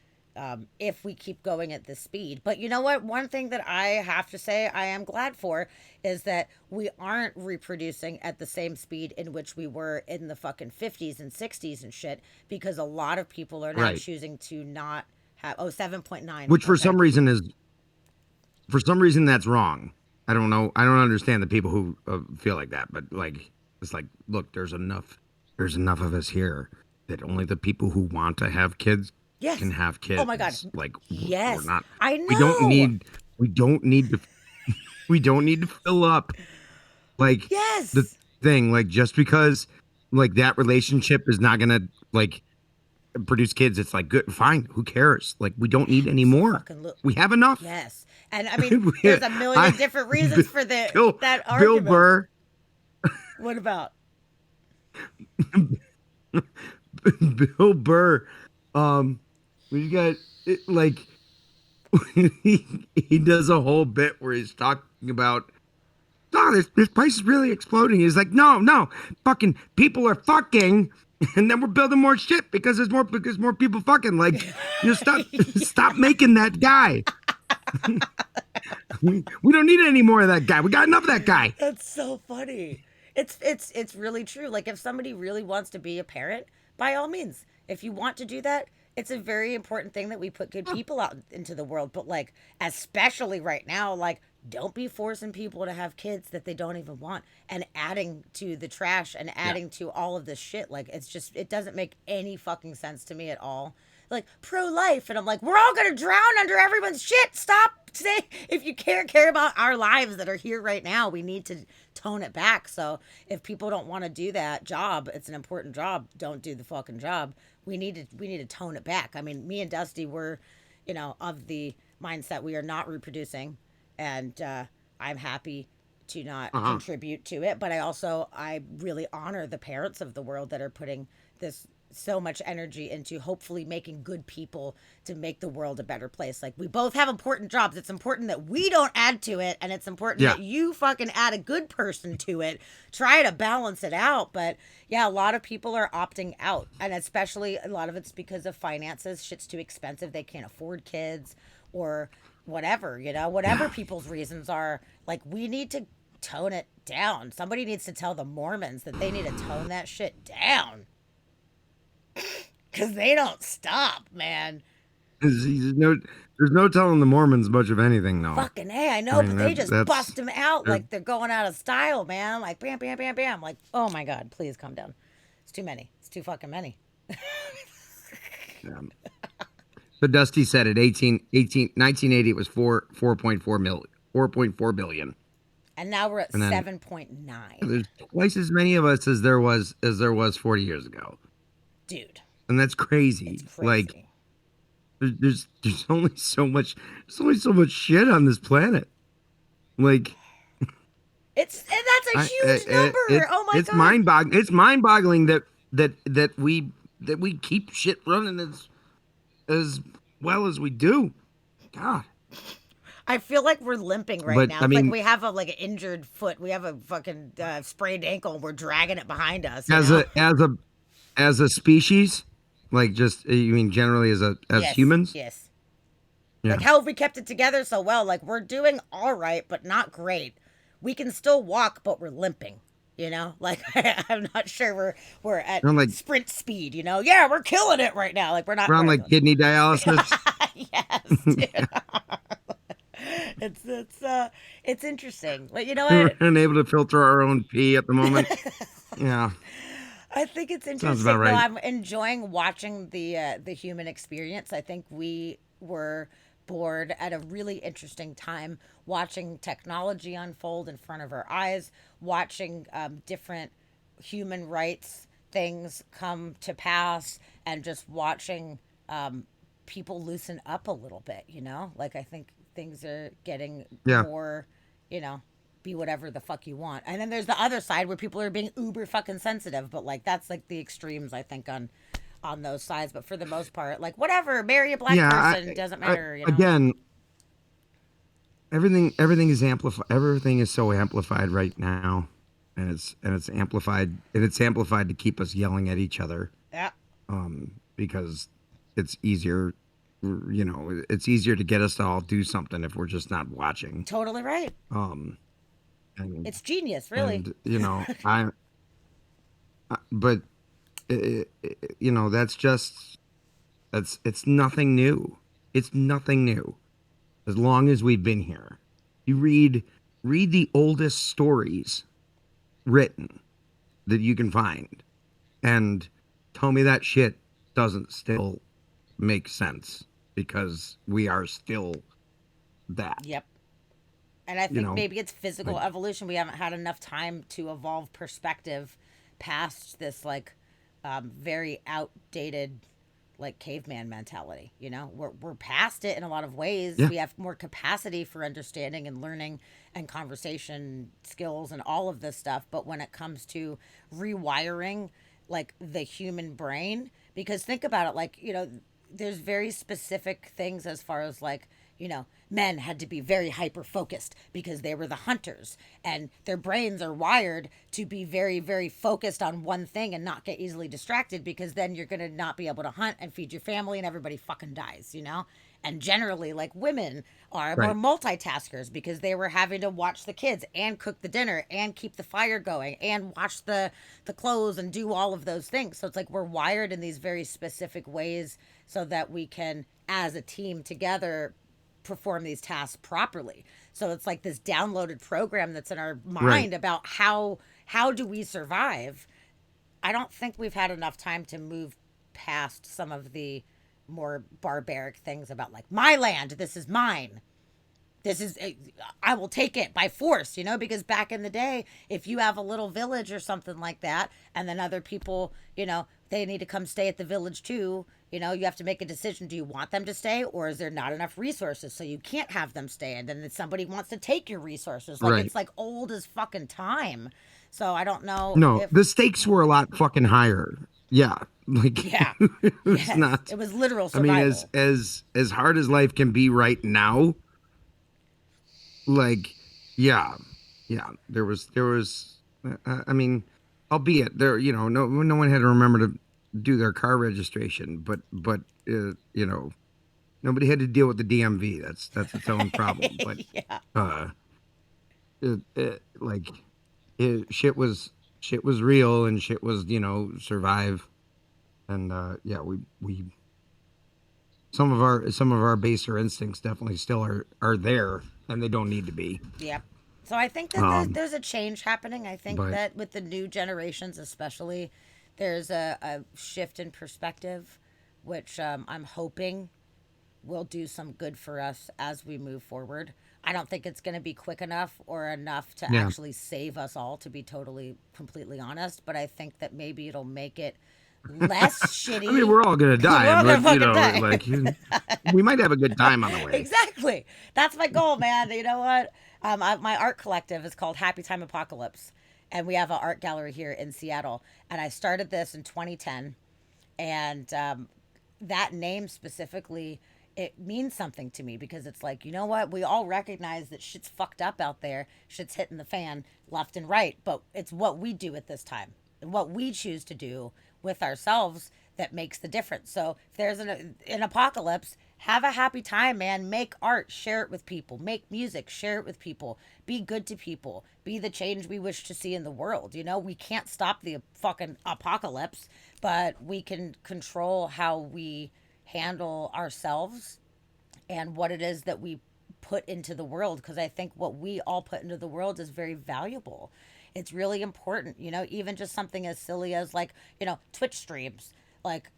if we keep going at this speed. But you know what? One thing that I have to say I am glad for is that we aren't reproducing at the same speed in which we were in the fucking 50s and 60s and shit, because a lot of people are now Right. choosing to not have. Oh, 7.9. Which Okay. for some reason that's wrong. I don't know. I don't understand the people who feel like that, but like it's like, look, there's enough of us here that only the people who want to have kids can Yes. have Oh my God. kids. Like we're Yes. not. I We don't know. need. We don't need to. We don't need to fill up like the Yes. thing. Like just because like that relationship is not gonna like produce kids, it's like good, fine. Who cares? Like we don't need any So more. fucking look. We have enough. Yes. And I mean, there's a million I different reasons for Bill that Bill argument. Burr What about? Bill Burr, we got it, like he does a whole bit where he's talking about, oh, this price is really exploding. He's like, no, fucking people are fucking, and then we're building more shit because there's more people fucking. Like, stop making that guy. We don't need any more of that guy. We got enough of that guy. That's so funny. It's really true. Like if somebody really wants to be a parent, by all means, if you want to do that, it's a very important thing that we put good people out into the world. But like, especially right now, like don't be forcing people to have kids that they don't even want and adding to the trash and Yeah. adding to all of this shit. Like it's just it doesn't make any fucking sense to me at all. Like pro life, and I'm like, we're all gonna drown under everyone's shit. Stop saying if you care about our lives that are here right now. We need to tone it back. So if people don't want to do that job, it's an important job. Don't do the fucking job. We need to tone it back. I mean, me and Dusty were, of the mindset we are not reproducing, and I'm happy to not Uh-huh. contribute to it. But I really honor the parents of the world that are putting this so much energy into hopefully making good people to make the world a better place. Like we both have important jobs. It's important that we don't add to it, and it's important Yeah. that you fucking add a good person to it. Try to balance it out. But yeah, a lot of people are opting out, and especially a lot of it's because of finances. Shit's too expensive. They can't afford kids or whatever, whatever Yeah. people's reasons are. Like we need to tone it down. Somebody needs to tell the Mormons that they need to tone that shit down. Because they don't stop, man. There's no telling the Mormons much of anything, though. Fucking A, I know, I mean, but they just that's bust them out they're- like they're going out of style, man. Like, bam, bam, bam, bam. Like, oh my God, please calm down. It's too many. It's too fucking many. yeah. But Dusty said it, 1980, it was 4.4 billion. And now we're at And then 7.9. there's twice as many of us as there was 40 years ago. Dude, And that's crazy. it's Like crazy. there's only so much shit on this planet. Like And that's a I, huge number. Oh my it's God. mind-boggling that we keep shit running as well as we do. God. I feel like we're limping right But now. I It's like mean, we have an injured foot. We have a fucking sprained ankle. And we're dragging it behind us. as a species, like just you mean generally as Yes, humans? yes. Yeah. Like how have we kept it together so well? Like we're doing all right, but not great. We can still walk, but we're limping. Like I'm not sure we're at We're on like sprint speed. Yeah, we're killing it right now. Like we're not. we're on We're, like kidney dialysis. yes, dude. It's interesting. But you know We're what? unable to filter our own pee at the moment. Yeah, I think it's sounds about interesting. Though right. I'm enjoying watching the human experience. I think we were bored at a really interesting time watching technology unfold in front of our eyes, watching different human rights things come to pass, and just watching people loosen up a little bit. Like I think things are getting Yeah. more, be whatever the fuck you want. And then there's the other side where people are being uber fucking sensitive, but like that's like the extremes I think on those sides. But for the most part, like whatever, marry a black Yeah, person, doesn't matter. again, everything is amplified. Everything is so amplified right now, and it's amplified to keep us yelling at each other, Yeah. because it's easier it's easier to get us to all do something if we're just not watching. Totally right. Um, and It's genius, really. and but that's just it's nothing new. It's nothing new. As long as we've been here, you read the oldest stories written that you can find, and tell me that shit doesn't still make sense because we are still that. Yep. And I You think know, maybe it's physical like evolution. We haven't had enough time to evolve perspective past this like very outdated like caveman mentality. We're past it in a lot of ways. yeah, We have more capacity for understanding and learning and conversation skills and all of this stuff. But when it comes to rewiring like the human brain, because think about it, like, there's very specific things as far as like, men had to be very hyper focused because they were the hunters, and their brains are wired to be very, very focused on one thing and not get easily distracted, because then you're going to not be able to hunt and feed your family and everybody fucking dies. And generally, like, women are more right, multitaskers because they were having to watch the kids and cook the dinner and keep the fire going and wash the clothes and do all of those things. So it's like we're wired in these very specific ways so that we can, as a team together, perform these tasks properly. So it's like this downloaded program that's in our right. mind about how do we survive. I don't think we've had enough time to move past some of the more barbaric things about like, my land, this is mine. This is, I will take it by force, because back in the day, if you have a little village or something like that, and then other people, they need to come stay at the village too, you have to make a decision. Do you want them to stay, or is there not enough resources so you can't have them stay? And then somebody wants to take your resources. Like, Right. it's like old as fucking time. So I don't know No, if, the stakes were a lot fucking higher. Yeah. Like yeah, it's yes, not it was literal I mean survival. as hard as life can be right now, like yeah. Yeah, there was I mean, albeit there, no one had to remember to do their car registration, but nobody had to deal with the DMV. That's its own problem. But Yeah. uh like shit was real, and shit was, survive. And yeah, we some of our baser instincts definitely still are there, and they don't need to be. Yep. So I think that there's, um there's a change happening. I think but that with the new generations, especially, there's a shift in perspective, which I'm hoping will do some good for us as we move forward. I don't think it's going to be quick enough or enough to yeah. actually save us all, to be totally, completely honest. But I think that maybe it'll make it less I mean, shitty. we're all gonna We're die, all going but to fucking die. like we might have a good time on the way. Exactly. That's my goal, man. You know what? My art collective is called Happy Time Apocalypse, and we have an art gallery here in Seattle. And I started this in 2010, and that name specifically, it means something to me, because it's like, you know what? We all recognize that shit's fucked up out there. Shit's hitting the fan left and right, but it's what we do at this time, what we choose to do with ourselves, that makes the difference. So if there's an apocalypse, have a happy time, man. Make art, share it with people. Make music, share it with people. Be good to people. Be the change we wish to see in the world. We can't stop the fucking apocalypse, but we can control how we handle ourselves and what it is that we put into the world, because I think what we all put into the world is very valuable. It's really important, even just something as silly as like, Twitch streams. Like,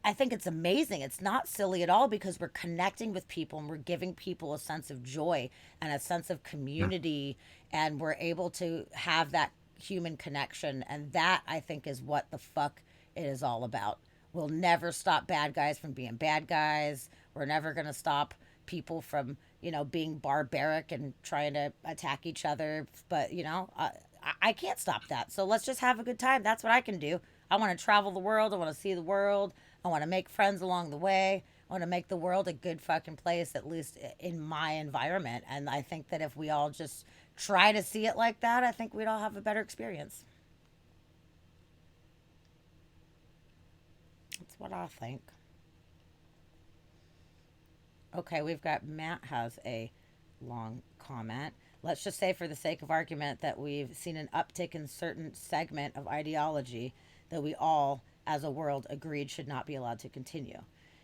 I think it's amazing. It's not silly at all, because we're connecting with people and we're giving people a sense of joy and a sense of Yeah. community, and we're able to have that human connection. And that, I think, is what the fuck it is all about. We'll never stop bad guys from being bad guys. We're never going to stop people from, being barbaric and trying to attack each other. But, I can't stop that. So let's just have a good time. That's what I can do. I want to travel the world. I want to see the world. I want to make friends along the way. I want to make the world a good fucking place, at least in my environment. And I think that if we all just try to see it like that, I think we'd all have a better experience. That's what I think. Okay, we've got Matt has a long comment. Let's just say, for the sake of argument, that we've seen an uptick in certain segment of ideology that we all, as a world, agreed should not be allowed to continue.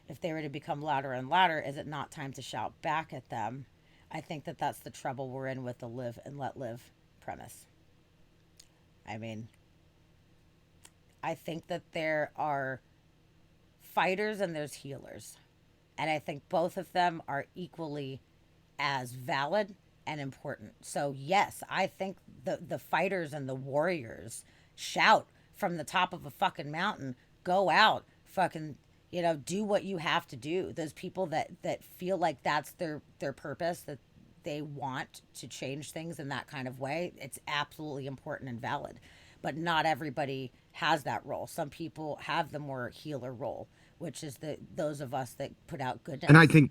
If they were to become louder and louder, is it not time to shout back at them? I think that that's the trouble we're in with the live and let live premise. I mean, I think that there are fighters and there's healers. And I think both of them are equally as valid and important. So yes, I think the fighters and the warriors shout from the top of a fucking mountain, go out, fucking, do what you have to do. Those people that feel like that's their purpose, that they want to change things in that kind of way, it's absolutely important and valid. But not everybody has that role. Some people have the more healer role, which is those of us that put out And goodness.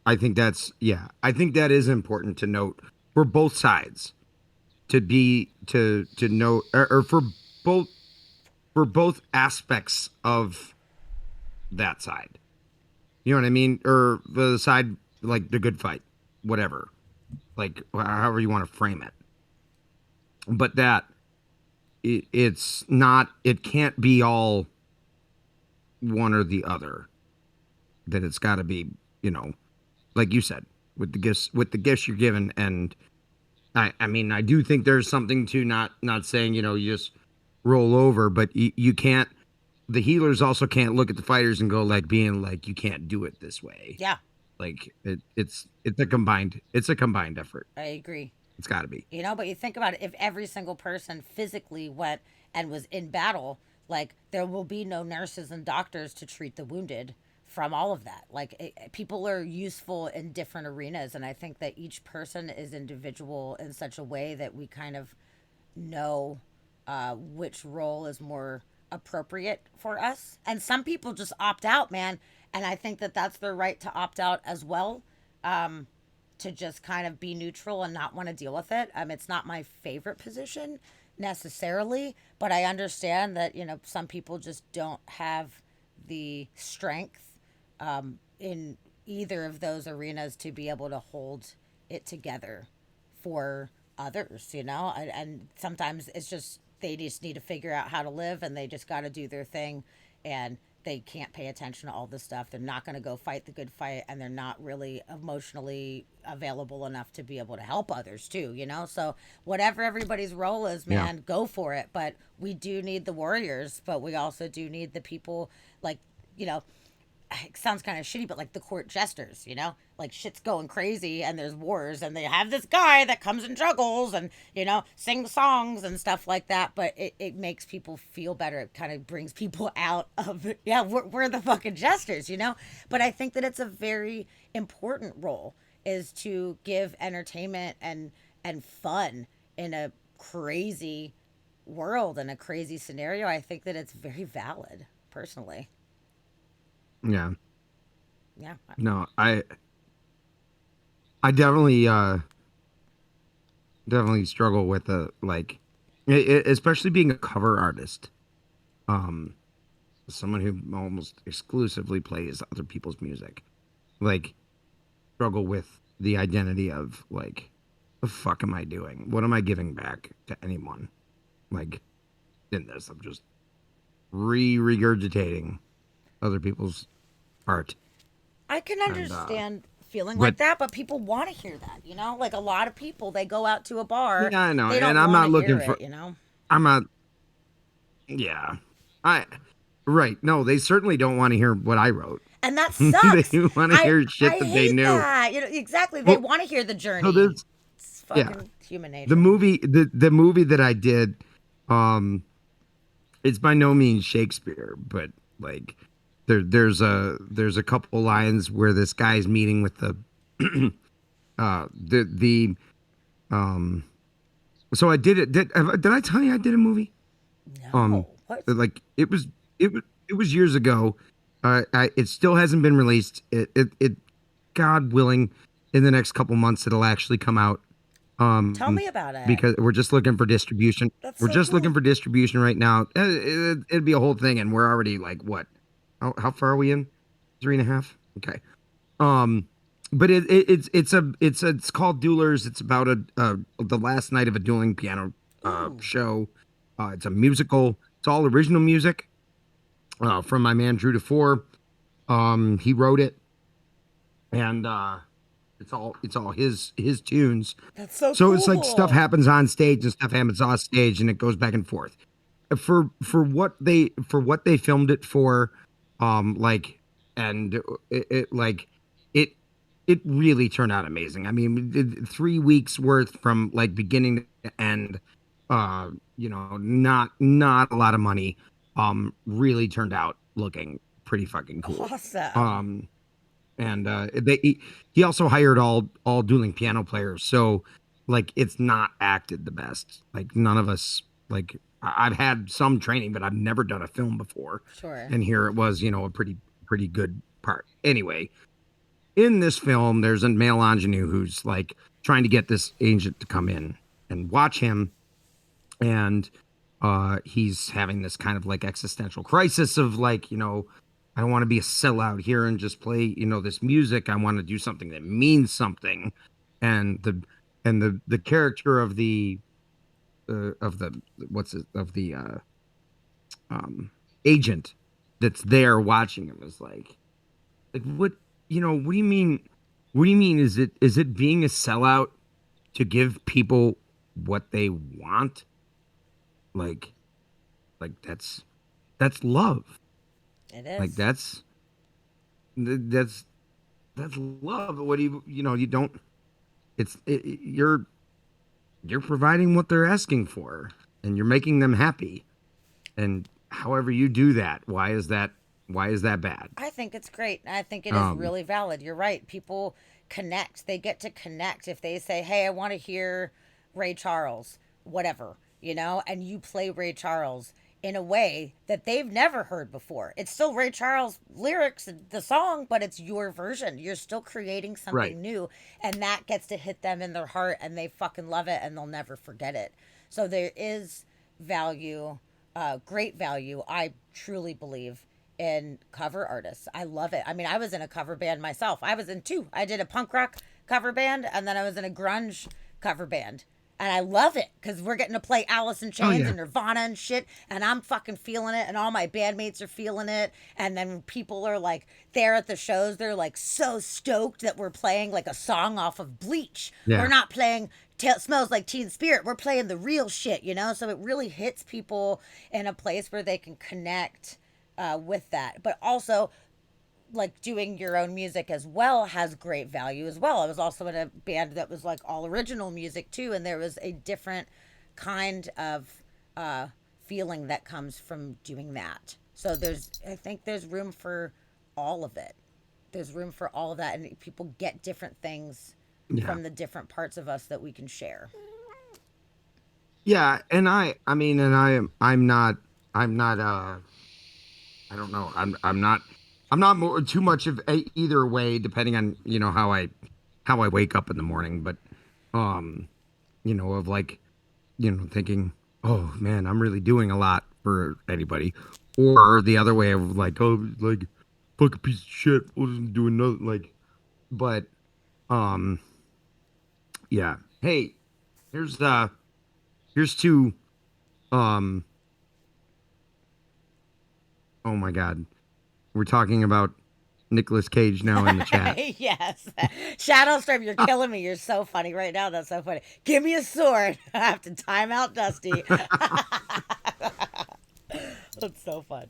I think that's, yeah, I think that is important to note for both sides, to know, or both for both aspects of that side. You know what I mean? Or the side, like the good fight, whatever, like however you want to frame it. But that it's not, it can't be all one or the other. That it's got to be, you know, like you said, with the gifts you're given. And I mean, I do think there's something to not saying, you just roll over, but you can't. The healers also can't look at the fighters and go like being like, you can't do it this way. Yeah, Like it's a combined effort. I agree. It's got to be. But you think about it, if every single person physically went and was in battle, like, there will be no nurses and doctors to treat the wounded from all of that. Like, people are useful in different arenas, and I think that each person is individual in such a way that we kind of know which role is more appropriate for us. And some people just opt out, man. And I think that that's their right to opt out as well. To just kind of be neutral and not want to deal with it. It's not my favorite position necessarily, but I understand that, some people just don't have the strength in either of those arenas to be able to hold it together for others, and sometimes it's just they just need to figure out how to live, and they just got to do their thing, and they can't pay attention to all this stuff. They're not going to go fight the good fight, and they're not really emotionally available enough to be able to help others too. So whatever everybody's role is, Yeah. man, go for it. But we do need the warriors, but we also do need the people, like, you know it sounds kind of shitty, but like the court jesters, like shit's going crazy and there's wars and they have this guy that comes and juggles and, sings songs and stuff like that. But it makes people feel better. It kind of brings people out of, yeah, we're the fucking jesters. But I think that it's a very important role, is to give entertainment and fun in a crazy world and a crazy scenario. I think that it's very valid, personally. Yeah. Yeah. No, I definitely struggle with the like, especially being a cover artist. Um, someone who almost exclusively plays other people's music, like, struggle with the identity of like, the fuck am I doing? What am I giving back to anyone? Like, in this, I'm just regurgitating other people's art. I can And understand feeling but like that, but people want to hear that. Like a lot of people, they go out to a bar, yeah, I know, they and don't I'm want not to looking hear for. it. I'm not. Yeah, I. Right. No, they certainly don't want to hear what I wrote. And that They sucks. want to I hear shit I that they hate knew. that. Exactly. They Well, want to hear the so journey. this, It's yeah, fucking human the nature. movie, the movie that I did, um, it's by no means Shakespeare, but like, there's a couple lines where this guy's meeting with the um. So I did it. Did I tell you I did a movie? Um, No. What? like it was years ago. It still hasn't been released. God willing, in the next couple months it'll actually come out. Tell Um, me about it. because we're just looking for distribution. That's We're so just looking cool. for distribution right now. It'd be a whole thing, and we're already like what? How far are we in? Three and a half. Okay. Um, but it's called Duelers. It's about the last night of a dueling piano Ooh. show. It's a musical. It's all original music from my man Drew DeFore. He wrote it, and it's all his tunes. That's so So it's like stuff cool. happens on stage and stuff happens off stage, and it goes back and forth. For what they filmed it for, like, and like it it really turned out amazing. I mean, 3 weeks worth from like beginning to end. Not a lot of money. Really turned out looking pretty fucking cool. Awesome. Um, and he also hired all dueling piano players, so like it's not acted the best. Like none of us like I've had some training, but I've never done a film before, Sure. and here it was, a pretty good part. Anyway, in this film, there's a male ingenue who's like trying to get this agent to come in and watch him, and he's having this kind of like existential crisis of like, I don't want to be a sellout here and just play, this music. I want to do something that means something. And the character of the what's it of the um agent that's there watching him is like what do you mean? What do you mean? Is it being a sellout to give people what they want? Like like that's love. It Like is. that's love. What do you don't you're providing what they're asking for, and you're making them happy. And however you do that, why is that bad? I think it's great. I think it is Um really valid. You're right. People connect. They get to connect if they say, "Hey, I want to hear Ray Charles, whatever," and you play Ray Charles in a way that they've never heard before. It's still Ray Charles lyrics, the song, but it's your version. You're still creating right. something new, and that gets to hit them in their heart, and they fucking love it, and they'll never forget it. So there is value, great value. I truly believe in cover artists. I love it. I mean, I was in a cover band myself. I was in two. I did a punk rock cover band, and then I was in a grunge cover band. And I love it because we're getting to play Alice in Oh Chains yeah. and Nirvana and shit. And I'm fucking feeling it. And all my bandmates are feeling it. And then people are like there at the shows. They're like so stoked that we're playing like a song off of Bleach. We're Yeah. not playing Smells Like Teen Spirit. We're playing the real shit. So it really hits people in a place where they can connect with that. But also, like doing your own music as well has great value as well. I was also in a band that was like all original music too, and there was a different kind of feeling that comes from doing that. So I think there's room for all of it. There's room for all of that, and people get different things Yeah. from the different parts of us that we can share. Yeah, and I mean, and I'm not I don't know. I'm not more too much of either way, depending on how I wake up in the morning. But um, of like thinking, oh man, I'm really doing a lot for anybody, or the other way of like, oh, like fuck a piece of shit, wasn't doing nothing. Like, but um, yeah. Hey, here's here's two. Um, oh my God, we're talking about Nicolas Cage now in the chat. Yes. Shadowstorm, you're killing me. You're so funny right now. That's so funny. Give me a sword. I have to time out Dusty. That's so fun.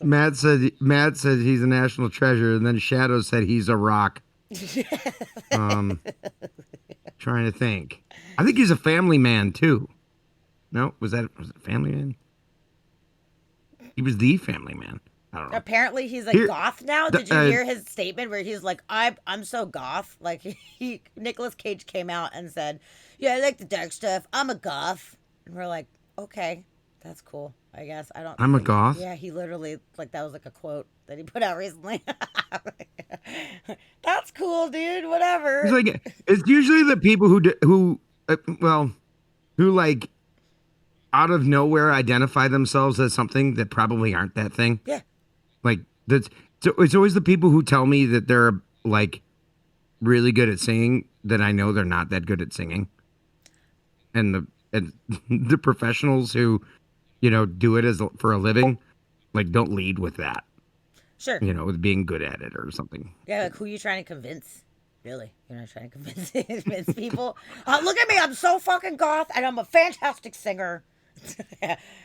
Matt said he's a national treasure, and then Shadow said he's a rock. Um, trying to think. I think he's a family man too. No, was it Family Man? He was the Family Man. I don't know. Apparently he's a Here, goth now. the, Did you hear his statement where he's like, I'm so goth. Like he Nicolas Cage came out and said, "Yeah, I like the dark stuff. I'm a goth." And we're like, "Okay, that's cool. I guess." I don't I'm a think goth. Yeah, he literally like that was like a quote that he put out recently. That's cool, dude. He's Whatever. like, it's usually the people who like out of nowhere identify themselves as something that probably aren't that thing. Yeah. Like That's so it's always the people who tell me that they're like really good at singing that I know they're not that good at singing. And the professionals who, do it for a living, like don't lead with that, Sure. with being good at it or something. Yeah, like who are you trying to convince? Really? You're not trying to convince people? Look at me, I'm so fucking goth and I'm a fantastic singer.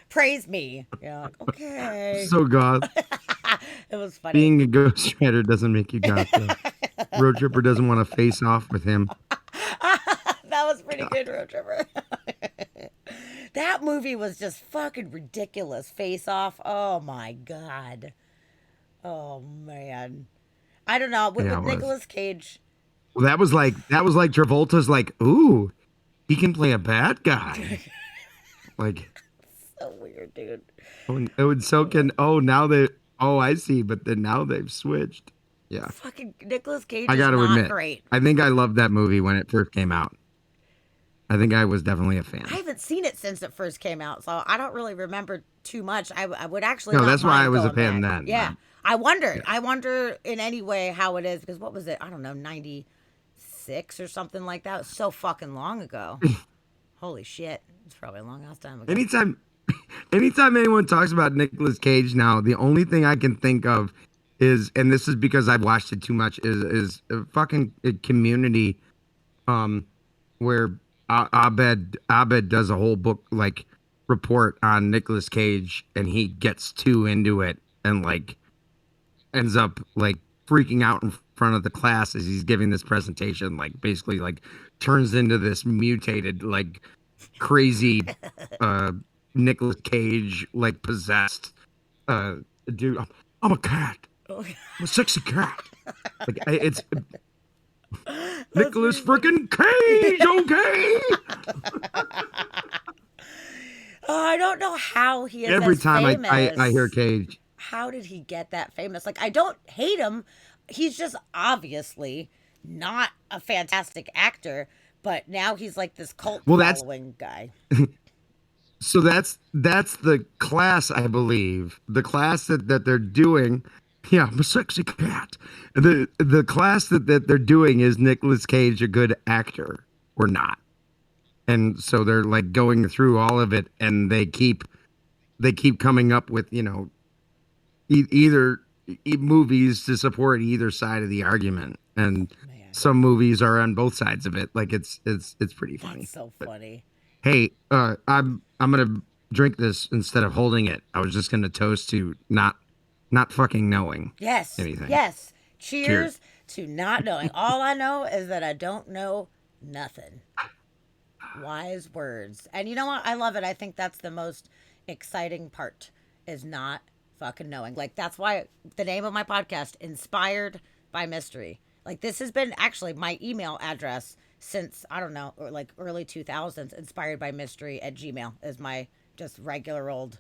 Praise me. Yeah, like, okay. So goth. It was funny. Being a ghostwriter doesn't make you goth. Road Tripper doesn't want to face off with him. That was pretty good, Road Tripper. That movie was just fucking ridiculous. Face Off. Oh my god. Oh man. I don't know. With Nicolas Cage. Well, that was like Travolta's like, ooh, he can play a bad guy. Like, so weird, dude. It would soak in. I see, but then now they've switched. Yeah. Fucking Nicolas Cage I gotta is not admit, great. I think I loved that movie when it first came out. I think I was definitely a fan. I haven't seen it since it first came out, so I don't really remember too much. I would actually. No, not that's why mind I was a going fan back. then. Yeah. I wonder. Yeah. I wonder in any way how it is, because what was it? I don't know, 96 or something like that. It was so fucking long ago. Holy shit. It's probably a long ass time ago. Anytime anyone talks about Nicolas Cage now, the only thing I can think of is, and this is because I've watched it too much, is a fucking Community, where Abed does a whole book like report on Nicolas Cage, and he gets too into it and like ends up like freaking out in front of the class as he's giving this presentation, like basically like turns into this mutated like crazy Nicolas Cage like possessed dude. I'm a cat. I'm a sexy cat. Like it's Nicolas freaking Cage, okay? I don't know how he is every as time famous. I hear Cage. How did he get that famous? Like, I don't hate him. He's just obviously not a fantastic actor, but now he's like this cult following guy. So that's the class, I believe. The class that they're doing. Yeah, I'm a sexy cat. The class that they're doing is Nicolas Cage a good actor or not? And so they're like going through all of it, and they keep coming up with either movies to support either side of the argument, and some movies are on both sides of it. Like it's pretty funny. That's so funny. Hey, I'm gonna drink this instead of holding it. I was just gonna toast to not fucking knowing. Yes. Anything. Yes. Cheers to not knowing. All I know is that I don't know nothing. Wise words. And you know what? I love it. I think that's the most exciting part, is not fucking knowing. Like, that's why the name of my podcast, Inspired by Mystery. Like, this has been actually my email address since, I don't know, or like early 2000s. Inspired by Mystery at Gmail is my just regular old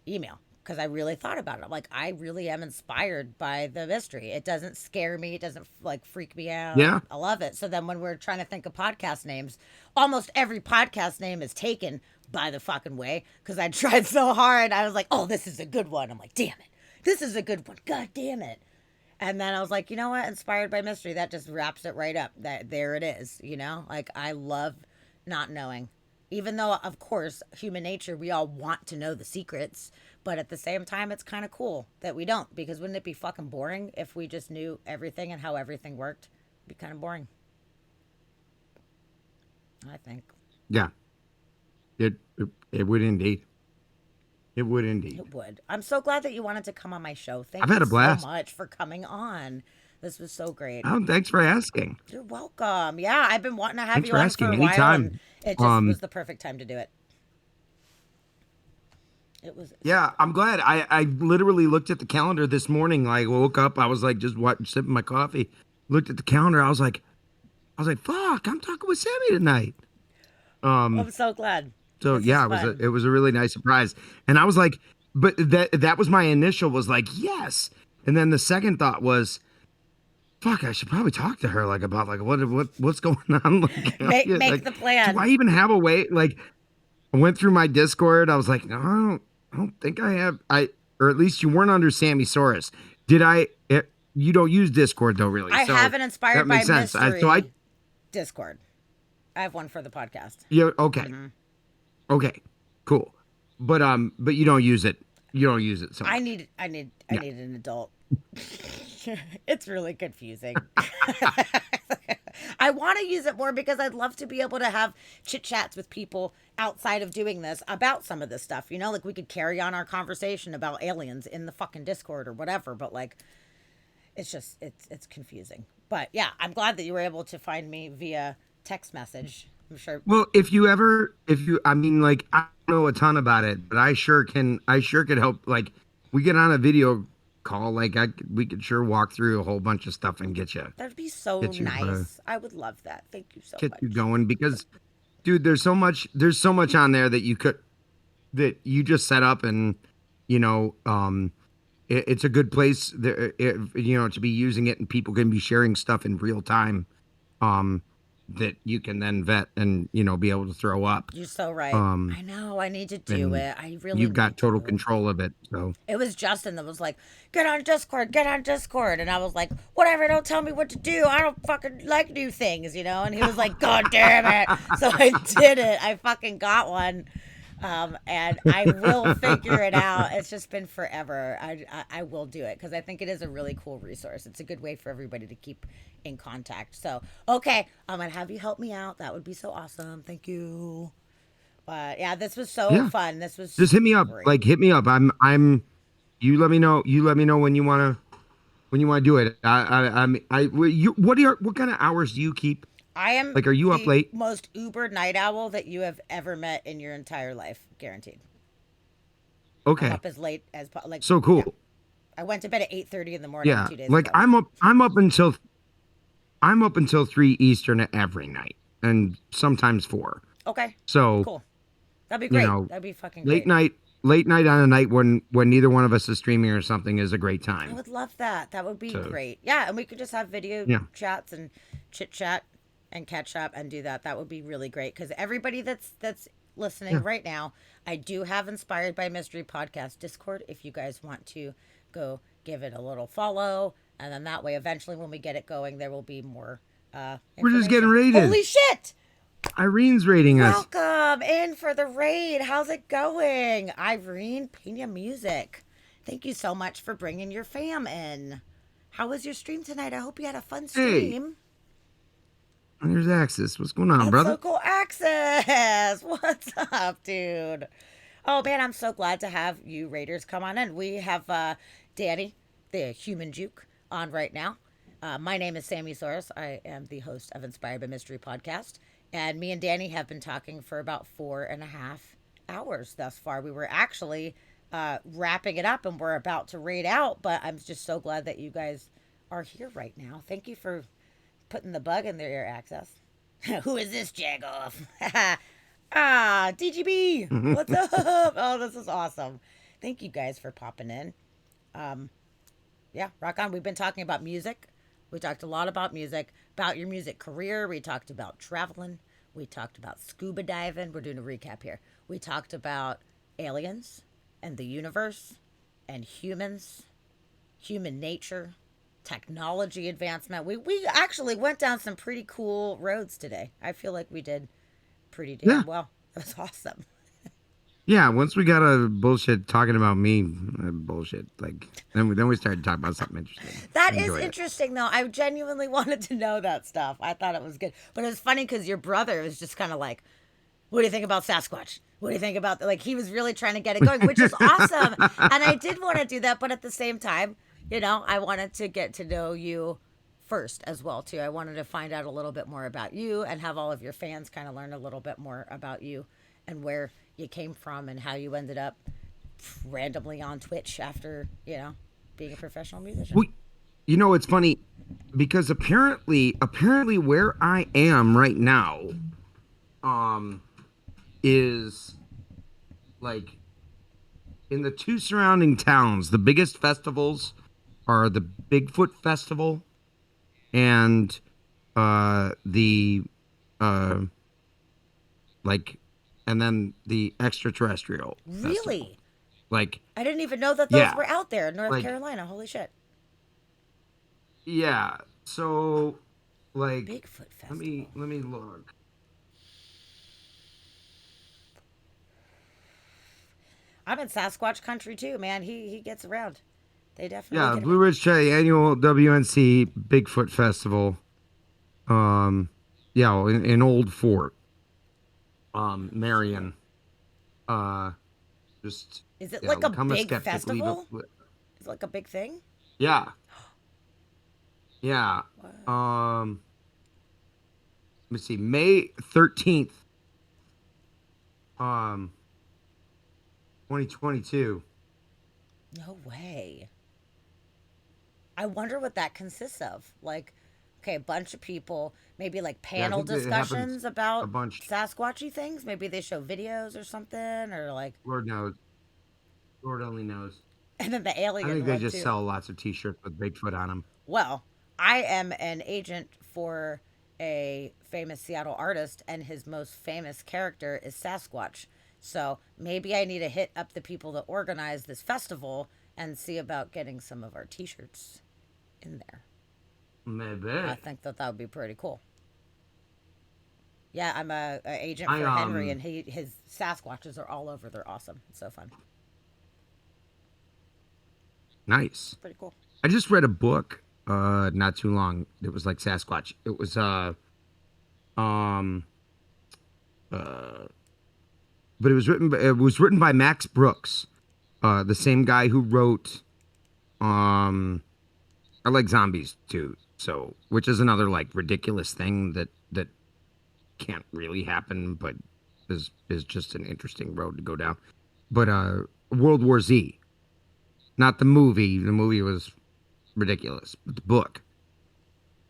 email. Because I really thought about it. I'm like, I really am inspired by the mystery. It doesn't scare me. It doesn't like freak me out. Yeah. I love it. So then when we're trying to think of podcast names, almost every podcast name is taken by the fucking way. Because I tried so hard. I was like, oh, this is a good one. I'm like, damn it. This is a good one. God damn it. And then I was like, you know what? Inspired by mystery. That just wraps it right up. There it is. Like, I love not knowing. Even though, of course, human nature, we all want to know the secrets. But at the same time, it's kind of cool that we don't. Because wouldn't it be fucking boring if we just knew everything and how everything worked? It'd be kind of boring. I think. Yeah. It would indeed. It would indeed. It would. I'm so glad that you wanted to come on my show. Thank I've had you a blast. so much for coming on. This was so great. Oh, thanks for asking. You're welcome. Yeah, I've been wanting to have Thanks you for on asking. for a while. Anytime. And it just was the perfect time to do it. It was. Yeah, I'm glad. I literally looked at the calendar this morning. Like, woke up, I was like just sipping my coffee. Looked at the calendar. I was like, fuck, I'm talking with Sammy tonight. I'm so glad. So This yeah, is it was a really nice surprise. And I was like, but that was my initial was like, yes. And then the second thought was, fuck, I should probably talk to her like about like what's going on. Like, make like, the plan. Do I even have a way? Like, I went through my Discord. I was like, no, I don't think I have. Or at least you weren't under Sammy Soros. Did I? You don't use Discord though, really. I have So an Inspired that by makes sense. I Mystery Discord. I have one for the podcast. yeah. Okay. Mm-hmm. Okay. Cool. But you don't use it. You don't use it so I much. need I Yeah. need an adult. It's really confusing. I want to use it more because I'd love to be able to have chit chats with people outside of doing this about some of this stuff. You know, like we could carry on our conversation about aliens in the fucking Discord or whatever. But like, it's just it's confusing. But yeah, I'm glad that you were able to find me via text message. I'm sure. Well, I mean, like, I don't know a ton about it, but I sure could help. Like, we get on a video call, like, we could sure walk through a whole bunch of stuff and That'd be so get you, nice. I would love that. Thank you so get you much. going because, dude, there's so much on there that you just set up and, you know, it's a good place there, to be using it and people can be sharing stuff in real time. Um, that you can then vet and be able to throw up. You're so right. Um, I know. I need to do and it. I really you've got need total to. control of it. So It was Justin that was like, get on Discord, get on Discord. And I was like, whatever, don't tell me what to do. I don't fucking like new things, you know? And he was like, God damn it. So I did it. I fucking got one. And I will figure it out. It's just been forever. I will do it because I think it is a really cool resource. It's a good way for everybody to keep in contact. So, okay, I'm going to have you help me out. That would be so awesome. Thank you. But yeah, this was so yeah, fun. This was just hit me up. great. Like hit me up. I'm. You let me know. You let me know when you want to do it. What kind of hours do you keep? I am Like, are you up the late? most uber night owl that you have ever met in your entire life, guaranteed. I'm Okay, up as late as like so yeah. cool. I went to bed at 8:30 in the morning Yeah, 2 days like ago. I'm up until 3 Eastern every night, and sometimes 4. Okay, So cool. That'd be you great. know, That'd be fucking late great. night, late night on a night when neither one of us is streaming or something is a great I time. would love that. That would be So great. Yeah, and we could just have video yeah, chats and chit chat and catch up and do that. That would be really great because everybody that's listening yeah. right now, I do have Inspired by Mystery podcast Discord. If you guys want to go give it a little follow, and then that way, eventually, when we get it going, there will be more We're just getting information. raided. Holy shit! Irene's rating us. Welcome in for the raid. How's it going, Irene Pina Music? Thank you so much for bringing your fam in. How was your stream tonight? I hope you had a fun Hey, stream. there's Axis. What's going on, That's so brother? cool. Access. What's up, dude? Oh, man, I'm so glad to have you Raiders come on in. We have Danny, the human Juke, on right now. My name is Sammy Soros. I am the host of Inspired by Mystery podcast. And me and Danny have been talking for about 4.5 hours thus far. We were actually wrapping it up and we're about to raid out, but I'm just so glad that you guys are here right now. Thank you for putting the bug in their ear access. Who is this Jagoff? DGB. What's up? Oh, this is awesome. Thank you guys for popping in. Yeah, rock on. We've been talking about music. We talked a lot about music, about your music career. We talked about traveling. We talked about scuba diving. We're doing a recap here. We talked about aliens and the universe and humans, human nature, technology advancement. We actually went down some pretty cool roads today. I feel like we did pretty Yeah, damn well. That was awesome. yeah. Once we got a bullshit talking about me, bullshit. Like then we started talking about something interesting. That is Enjoyed it. interesting, though. I genuinely wanted to know that stuff. I thought it was good. But it was funny because your brother was just kind of like, what do you think about Sasquatch? What do you think about, like, he was really trying to get it going, which is awesome. And I did want to do that. But at the same time, I wanted to get to know you first as well, too. I wanted to find out a little bit more about you and have all of your fans kind of learn a little bit more about you and where you came from and how you ended up randomly on Twitch after, being a professional musician. It's funny because apparently where I am right now, is like in the 2 surrounding towns. The biggest festivals are the Bigfoot Festival and the like, and then the extraterrestrial festival. Really? Like, I didn't even know that those yeah, were out there in North like Carolina. Holy shit. yeah. So like, Bigfoot let me Festival. let me look. I'm in Sasquatch country too, man. He gets around. They definitely Yeah, get Blue around. Ridge Chai annual WNC Bigfoot Festival. Um, yeah, in Old Fort, Shit. Marion. Uh, just Is it yeah, like a come a big skeptic, leave it. festival? Is it like a big thing? Yeah, yeah. What? Let me see, May 13th, um, 2022. No way. I wonder what that consists of. Like, okay, a bunch of people, maybe like Yeah, I panel think that it happens discussions a about bunch. Sasquatchy things. Maybe they show videos or something, or like, Lord knows. Lord only knows. and then the I alien think they one just too. sell lots of T-shirts with Bigfoot on them. Well, I am an agent for a famous Seattle artist, and his most famous character is Sasquatch. So maybe I need to hit up the people that organize this festival and see about getting some of our t shirts in there. I Maybe. think that that would be pretty cool. Yeah, I'm a agent I for Henry, and his Sasquatches are all over. They're awesome. It's so fun. Nice. Pretty cool. I just read a book not too long. It was like Sasquatch. It was um uh but it was written by Max Brooks, the same guy who wrote um I like zombies too. So, which is another like ridiculous thing that can't really happen, but is just an interesting road to go down. But World War Z, not the movie. The movie was ridiculous, but the book.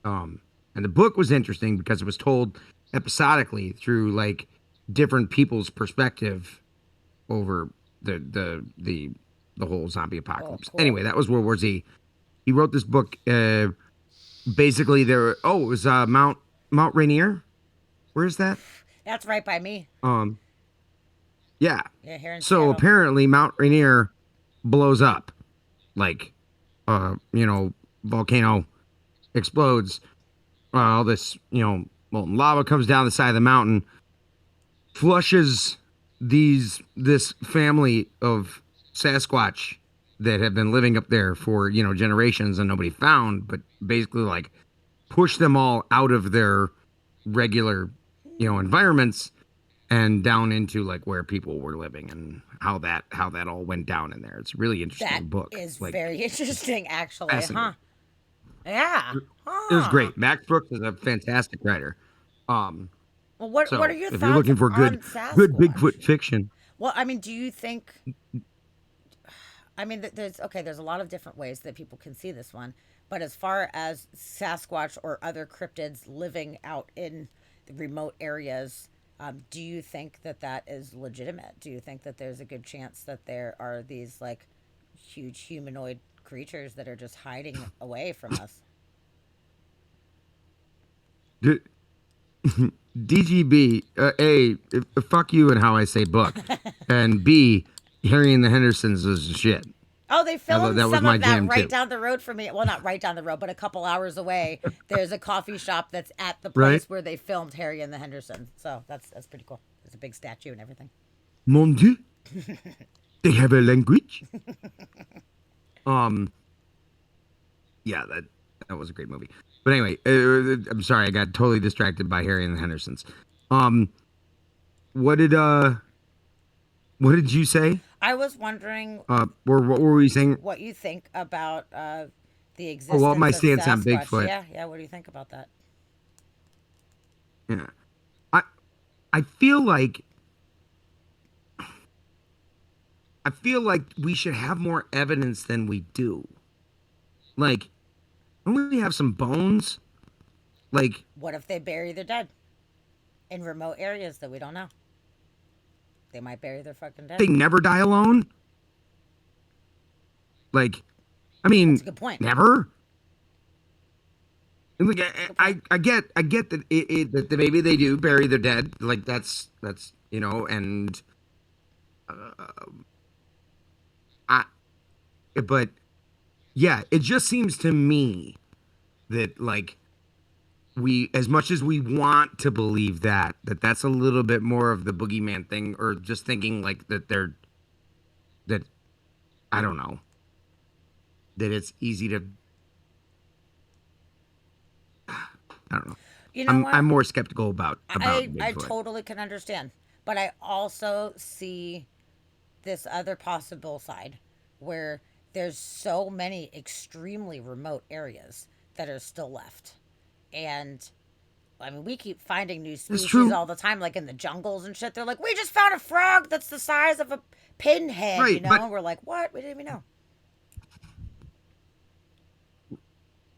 Um, and the book was interesting because it was told episodically through like different people's perspective over the whole zombie Oh, apocalypse. cool. Anyway, that was World War Z. He wrote this book. Basically, there. Oh, it was Mount Rainier. Where is that? That's right by me. Um, yeah. Yeah, here in So Seattle. apparently, Mount Rainier blows up. Like, volcano explodes. All this, molten lava comes down the side of the mountain, flushes this family of Sasquatch that have been living up there for generations and nobody found, but basically like push them all out of their regular environments and down into like where people were living and how that all went down in there. It's a really That interesting book. is Like very interesting, actually, huh? fascinating. Yeah. It was Huh. great. Max Brooks is a fantastic writer. Um, Well, what are so your if you're thoughts looking for good on good Sasquatch? Bigfoot fiction, Well, I mean, do you think? I mean, there's okay. There's a lot of different ways that people can see this one, but as far as Sasquatch or other cryptids living out in the remote areas, do you think that that is legitimate? Do you think that there's a good chance that there are these like huge humanoid creatures that are just hiding away from us? D- DGB, fuck you and how I say book, and B, Harry and the Hendersons is shit. Oh, they filmed That was some my of that jam right too. down the road from me. Well, not right down the road, but a couple hours away. There's a coffee shop that's at the Right? place where they filmed Harry and the Hendersons. So that's pretty cool. There's a big statue and everything. Mon Dieu, they have a language. Um, yeah, that was a great movie. But anyway, I'm sorry, I got totally distracted by Harry and the Hendersons. Um, what did what did you say? I was wondering Or what were we saying? what you think about the Oh, well, my existence of stance on Sasquatch. Bigfoot. Yeah, yeah. What do you think about that? Yeah, I I feel like we should have more evidence than we do. Like, don't we have some bones? Like, What if they bury their dead in remote areas that we don't know? They might bury their fucking dead. they never die alone. Like, I That's mean, a good point. never. And like, That's a good point. I get that that maybe they do bury their dead. Like that's and I, but yeah, it just seems to me that like we, as much as we want to believe that's a little bit more of the boogeyman thing, or just thinking like that I don't know, that it's easy to, I don't know. You know what? I'm more skeptical about I Bigfoot. totally can understand, but I also see this other possible side where there's so many extremely remote areas that are still left. And I mean, we keep finding new It's species true, all the time, like in the jungles and shit. They're like, we just found a frog that's the size of a pinhead, you right? know? And we're like, what? We didn't even know.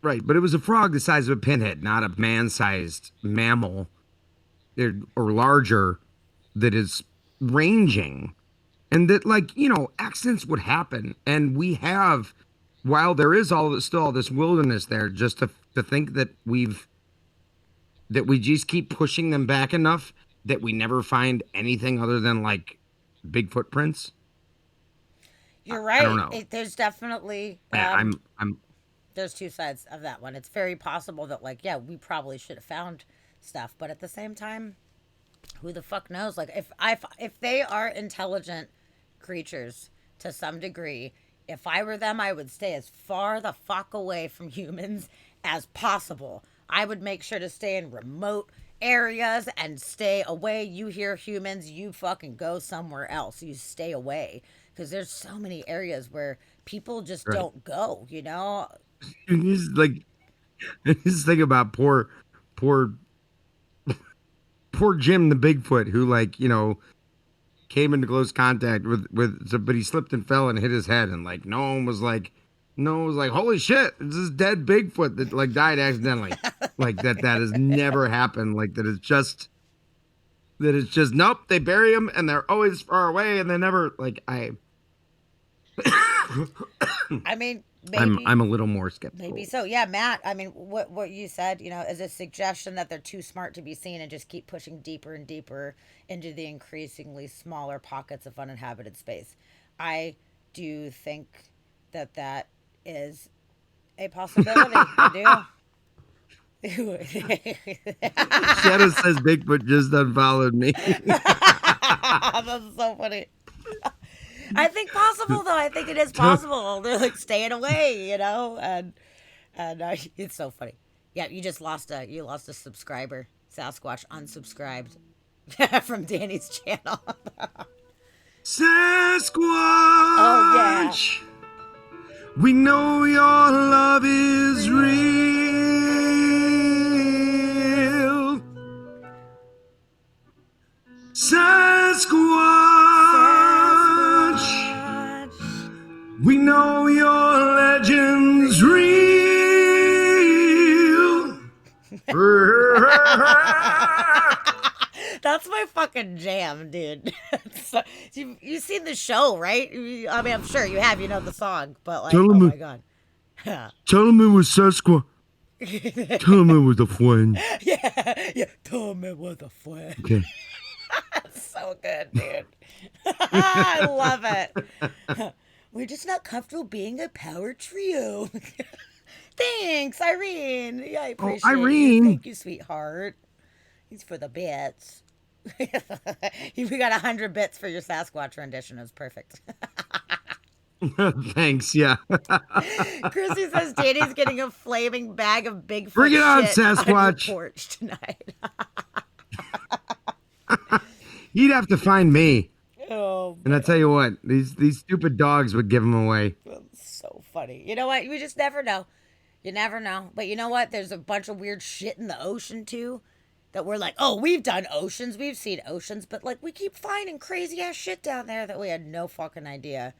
But it was a frog the size of a pinhead, not a man-sized mammal or larger that is ranging, and that, like, accidents would happen, and we have, while there is still all this wilderness there, just to think that we just keep pushing them back enough that we never find anything other than like big footprints. You're I don't right. know. There's definitely Yeah, I'm there's two sides of that one. It's very possible that, like, yeah, we probably should have found stuff, but at the same time, who the fuck knows? Like, if they are intelligent creatures to some degree, if I were them, I would stay as far the fuck away from humans as possible. I would make sure to stay in remote areas and stay away. You hear humans, you fucking go somewhere else. You stay away because there's so many areas where people just right. don't go, you know? Just like just think about poor poor Jim the Bigfoot, who, like, came into close contact with somebody, slipped and fell and hit his head, and like no one was like, holy shit, it's this dead Bigfoot that like died accidentally. Like that has never happened. Like that it's just nope, they bury him and they're always far away and they never like I mean, I'm a little more skeptical. maybe so. Yeah, Matt, I mean, what you said, is a suggestion that they're too smart to be seen and just keep pushing deeper and deeper into the increasingly smaller pockets of uninhabited space. I do think that that is a possibility. I do. Shadow says Bigfoot just unfollowed me. That's so funny. I think possible though. I think it is possible. They're like staying away, and it's so funny. Yeah, you lost a subscriber. Sasquatch unsubscribed from Danny's channel. Sasquatch. Oh yeah. We know your love is real. Sasquatch. We know your legend's real. That's my fucking jam, dude. So, you've seen the show, right? I mean, I'm sure you have. You know the song, but like, oh my god. Tell him it was Sasquatch. Tell him it was a friend. Yeah. Tell him it was a friend. Okay. That's so good, dude. I love it. We're just not comfortable being a power trio. Thanks, Irene. Yeah, I appreciate Irene. you. Thank you, sweetheart. He's for the bits. We got 100 bits for your Sasquatch rendition. It was perfect. Thanks, yeah. Chrissy says Danny's getting a flaming bag of Bigfoot Bring it on, shit on your Sasquatch. porch tonight. You'd have to find me. Oh, and I tell you what, these stupid dogs would give them away. that's so funny. You know what? You just never know. You never know. But you know what? There's a bunch of weird shit in the ocean too. That we're like, oh, we've done oceans, we've seen oceans, but like we keep finding crazy ass shit down there that we had no fucking idea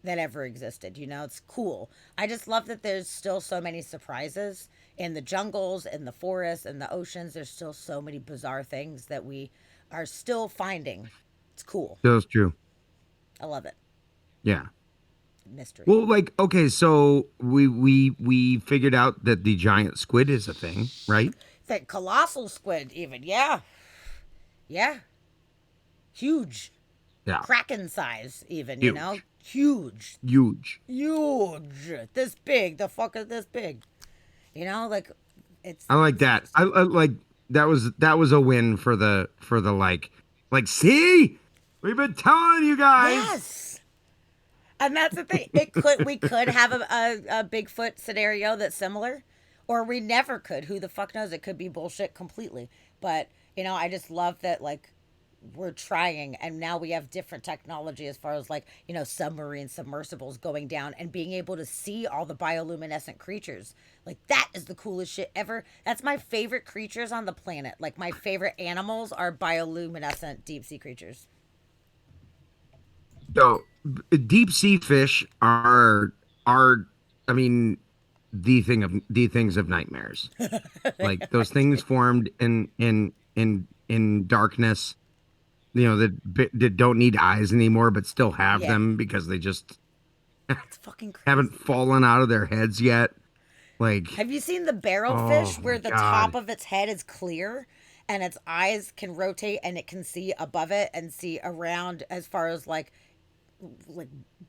that ever existed. It's cool. I just love that there's still so many surprises in the jungles, in the forests, in the oceans. There's still so many bizarre things that we are still finding. It's cool. That's true. I love it. Yeah. Mystery. Well, like, okay, so we figured out that the giant squid is a thing, right? That colossal squid, even. Yeah. Huge. Yeah. Kraken size, even, Huge. Huge. Huge. This big. The fuck is this big? You know, like it's I like that. I like that was a win for the like see, we've been telling you guys. yes. And that's the thing. It could we could have a Bigfoot scenario that's similar, or we never could. Who the fuck knows? It could be bullshit completely. But I just love that we're trying, and now we have different technology as far as submarine submersibles going down and being able to see all the bioluminescent creatures. Like that is the coolest shit ever. That's my favorite creatures on the planet. Like my favorite animals are bioluminescent deep sea creatures. So deep sea fish are I mean the things of nightmares. Like those things formed in darkness, that don't need eyes anymore but still have Yeah, them because they just it's fucking haven't crazy. fallen out of their heads yet. Like, Have you seen the oh barrelfish my where the top god. of its head is clear and its eyes can rotate and it can see above it and see around as far as like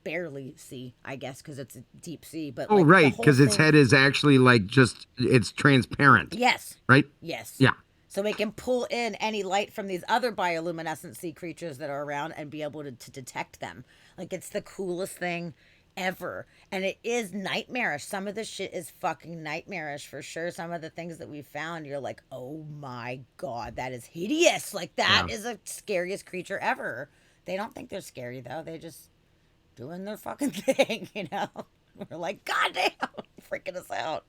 barely see, I guess, because it's a deep sea, but Oh, like the right, whole because its thing. head is actually like just it's transparent, Yes, right? yes. Yeah. So it can pull in any light from these other bioluminescent sea creatures that are around and be able to detect them. Like it's the coolest thing ever. And it is nightmarish. Some of the shit is fucking nightmarish for sure. Some of the things that we found, you're like, oh my God, that is hideous. Like that Yeah. is the scariest creature ever. They don't think they're scary though. They just doing their fucking thing. We're like, God damn, freaking us out.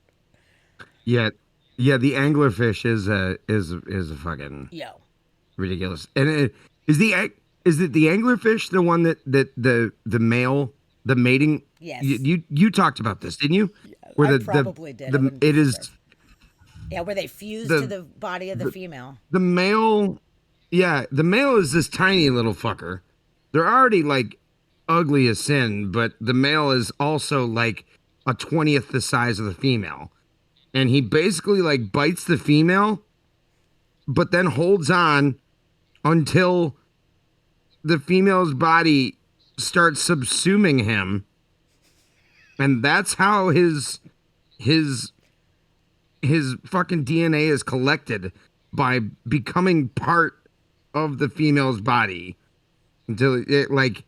Yeah. Yeah, the anglerfish is a fucking Yo. ridiculous. And is it the anglerfish the one that the male the mating Yes. you talked about this, didn't you? Where I probably did. I the wouldn't be it is surprised. Yeah, where they fuse to the the body of the the female. the male, yeah, the male is this tiny little fucker. They're already like ugly as sin, but the male is also like a 20th the size of the female. And he basically like bites the female, but then holds on until the female's body starts subsuming him. And that's how his his fucking DNA is collected, by becoming part of the female's body until it like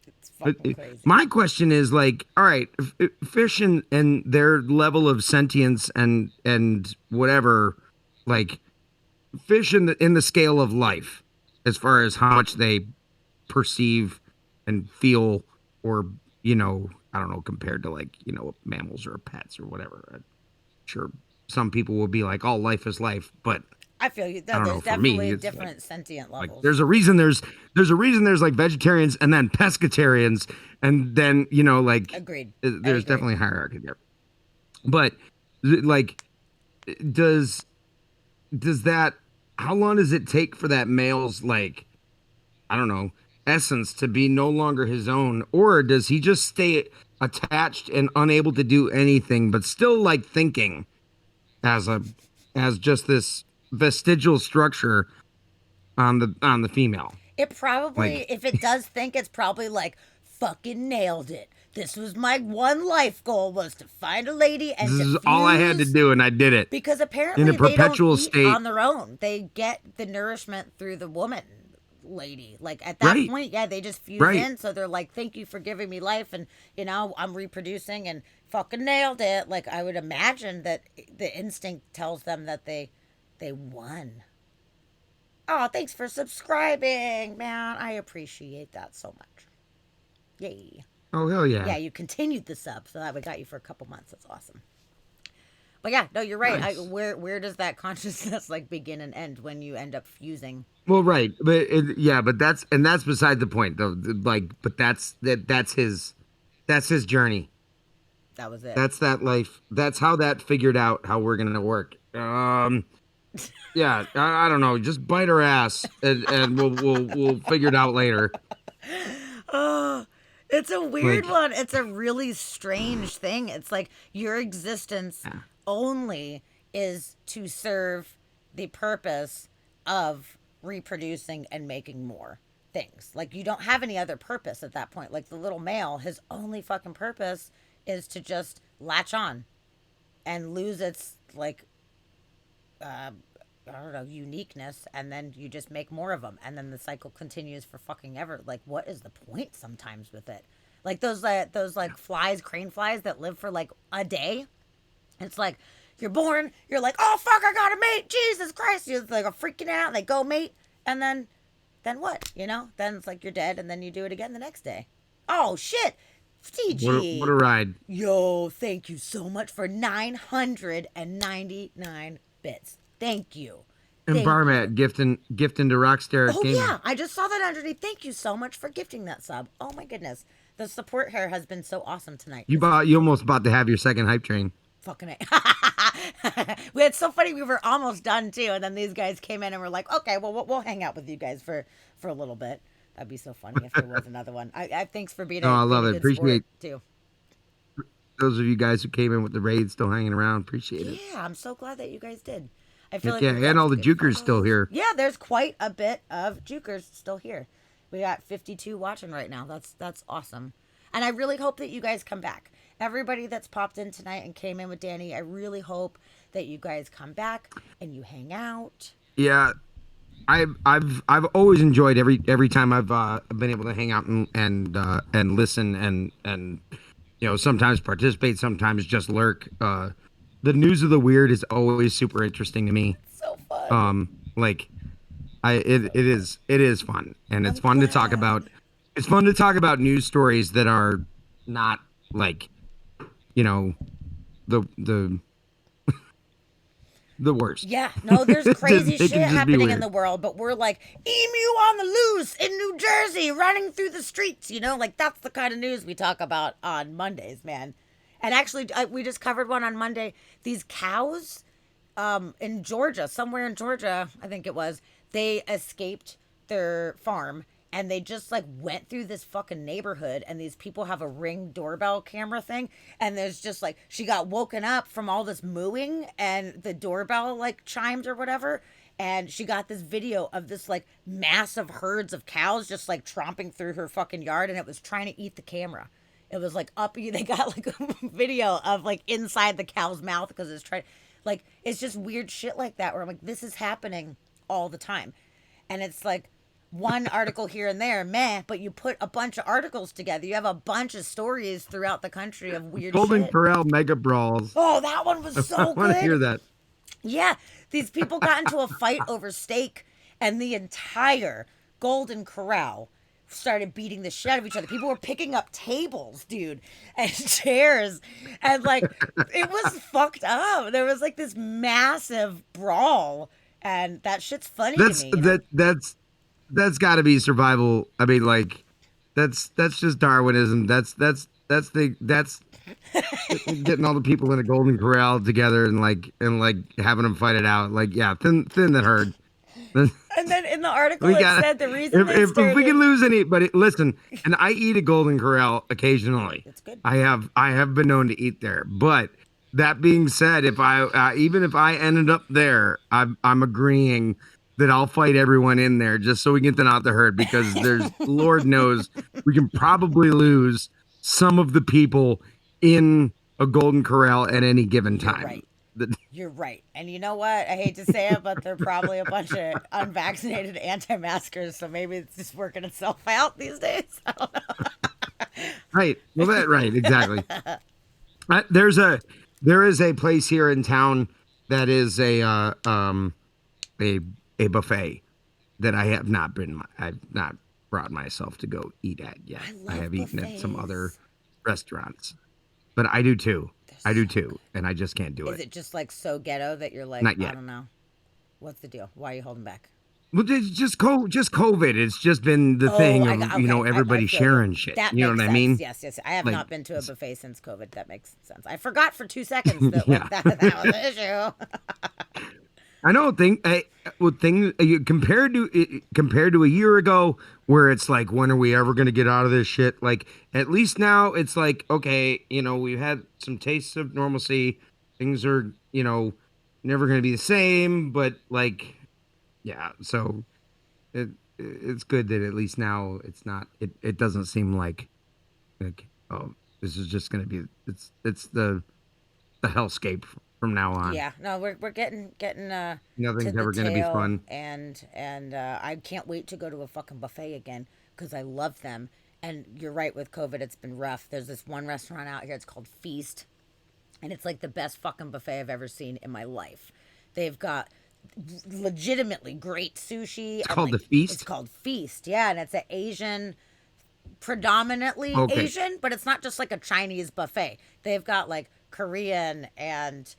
It's fucking crazy. my question is like, all right, fish and their level of sentience and whatever, like fish in the scale of life, as far as how much they perceive and feel, or I don't know, compared to like mammals or pets or whatever. I'm sure some people will be like, all life is life, but I feel you. I No, don't there's know. For me, definitely it's like different sentient like levels. there's a reason there's like vegetarians and then pescatarians, and then like Agreed. I there's agree. definitely hierarchy there. But like, does that, how long does it take for that male's, like, I don't know, essence to be no longer his own, or does he just stay attached and unable to do anything but still like thinking as a as just this vestigial structure on the female? It probably, Like, if it does think, it's probably like, fucking nailed it. This was my one life goal, was to find a lady this and to is all I had to fuse. do, and I did it Because in a apparently they don't perpetual eat state. on their own. They get the nourishment through the woman lady. Like at that Right, point, yeah, they just fuse right. in. So they're like, thank you for giving me life. And, I'm reproducing and fucking nailed it. Like I would imagine that the instinct tells them that they won. Oh, thanks for subscribing, man. I appreciate that so much. Yay. Oh hell Yeah, yeah. you continued the sub, so that we got you for a couple months. That's awesome. But yeah, no, you're right. Nice. Where does that consciousness begin and end when you end up fusing? Well, right, but yeah, but that's beside the point, though. Like, but that's his journey. That was it. That's that life. That's how that figured out how we're gonna work. Yeah, I don't know. Just bite her ass, and we'll figure it out later. Oh, it's a weird Like, one. It's a really strange thing. It's like your existence yeah. only is to serve the purpose of reproducing and making more things. Like you don't have any other purpose at that point. Like the little male, his only fucking purpose is to just latch on and lose its like uh, I don't know, uniqueness, and then you just make more of them, and then the cycle continues for fucking ever. Like, what is the point sometimes with it? Like those like flies, crane flies that live for like a day. It's like you're born, you're like, oh fuck, I got a mate, Jesus Christ, you're like a freaking out. They go mate, and then what? You know? Then it's like you're dead, and then you do it again the next day. Oh shit, What a TG. ride. Yo, thank you so much for 999 bits. Thank you. And Thank you. Barmat gifting to Rockstar Oh, Gaming. yeah. I just saw that underneath. Thank you so much for gifting that sub. Oh, my goodness. The support here has been so awesome tonight. You almost about to have your second hype train. Fucking it. It's so funny. We were almost done, too. And then these guys came in and were like, okay, well, we'll hang out with you guys for a little bit. That'd be so funny if there was another one. Thanks for being Oh, I being love a it. good sport, Appreciate too. those of you guys who came in with the raid still hanging around. Appreciate it. Yeah, I'm so glad that you guys did. I feel Heck like yeah, we've got and all some the good jukers still follows. here. Yeah, there's quite a bit of jukers still here. We got 52 watching right now. That's awesome. And I really hope that you guys come back. Everybody that's popped in tonight and came in with Danny, I really hope that you guys come back and you hang out. Yeah, I've always enjoyed every time I've been able to hang out and listen and sometimes participate, sometimes just lurk. The news of the weird is always super interesting to me. So fun. Like it is fun, and it's I'm fun to talk glad. about. It's fun to talk about news stories that are not like you know the the worst. Yeah, no, there's crazy It shit can just be happening in weird. the world, but we're like, emu on the loose in New Jersey, running through the streets, Like, that's the kind of news we talk about on Mondays, man. And actually, we just covered one on Monday. These cows in Georgia, somewhere in Georgia, I think it was, they escaped their farm and they just like went through this fucking neighborhood, and these people have a Ring doorbell camera thing, and there's just like she got woken up from all this mooing and the doorbell like chimed or whatever, and she got this video of this like massive herds of cows just like tromping through her fucking yard, and it was trying to eat the camera. It was like up, they got like a video of like inside the cow's mouth because it's trying, like, it's just weird shit like that where I'm like, this is happening all the time. And it's like one article here and there, meh, but you put a bunch of articles together. You have a bunch of stories throughout the country of weird Golden shit. Corral mega brawls. Oh, that one was I so want to hear good. that. Yeah, these people got into a fight over steak, and the entire Golden Corral started beating the shit out of each other. People were picking up tables, dude, and chairs, and like it was fucked up. There was like this massive brawl, and that shit's funny to That's me. that's got to be survival. I mean, like that's just Darwinism. That's getting all the people in a golden corral together and having them fight it out. Like, yeah, thin that herd. And then in the article We it got said the reason they if we started. can lose anybody, listen. And I eat a golden corral occasionally. It's good. I have been known to eat there, but that being said, if I even if I ended up there, I'm agreeing that I'll fight everyone in there just so we get them out the herd, because there's Lord knows we can probably lose some of the people in a golden corral at any given time. Right. You're right. And you know what? I hate to say it, but they're probably a bunch of unvaccinated anti-maskers, so maybe it's just working itself out these days. I don't know. Right. Well, right. Exactly. There is a place here in town that is a buffet that I've not brought myself to go eat at yet. I I love have eaten at some other buffets. restaurants, but I do too. I do So too, and I just can't do Is it. it just like so ghetto that you're like, Not I yet. don't know. What's the deal? Why are you holding back? Well, it's just COVID. It's just been the Oh, thing I of got okay. I everybody feel you. sharing shit. That You know makes what I sense. mean? Yes, yes. I have Like, not been to a buffet since COVID. That makes sense. I forgot for 2 seconds that yeah. like that was the issue. I know. Compared to a year ago, where it's like, when are we ever going to get out of this shit? Like, at least now it's like, okay, we've had some tastes of normalcy. Things are, never going to be the same. But like, yeah. So it's good that at least now it's not. It doesn't seem like oh, this is just going to be. It's the hellscape from now on. Yeah, no, we're getting to Nothing's the ever gonna be tail, fun. and I can't wait to go to a fucking buffet again because I love them. And you're right, with COVID, it's been rough. There's this one restaurant out here. It's called Feast, and it's like the best fucking buffet I've ever seen in my life. They've got legitimately great sushi, It's and called the like it's Feast. called Feast, yeah, and it's an Asian, predominantly Okay. Asian, but it's not just like a Chinese buffet. They've got like Korean and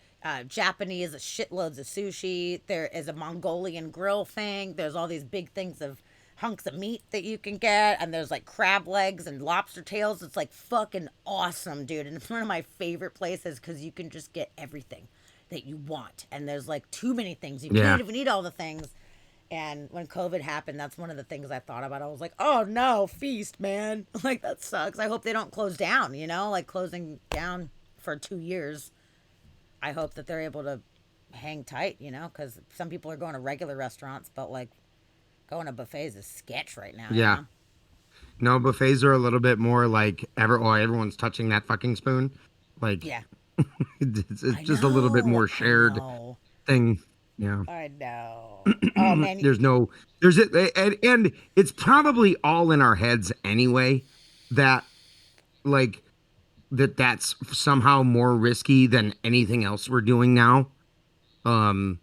Japanese, shitloads of sushi. There is a Mongolian grill thing. There's all these big things of hunks of meat that you can get, and there's like crab legs and lobster tails. It's like fucking awesome, dude. And it's one of my favorite places because you can just get everything that you want. And there's like too many things. You Yeah. can't even eat all the things. And when COVID happened, that's one of the things I thought about. I was like, oh no, Feast, man. Like, that sucks. I hope they don't close down, like closing down for 2 years. I hope that they're able to hang tight, because some people are going to regular restaurants, but like going to buffets is sketch right now, Yeah. No, buffets are a little bit more like everyone's touching that fucking spoon. Like Yeah. it's I just a little bit know. more I shared know. thing. Yeah. I know. Oh, man. There's no there's it and it's probably all in our heads anyway that like that's somehow more risky than anything else we're doing now. Um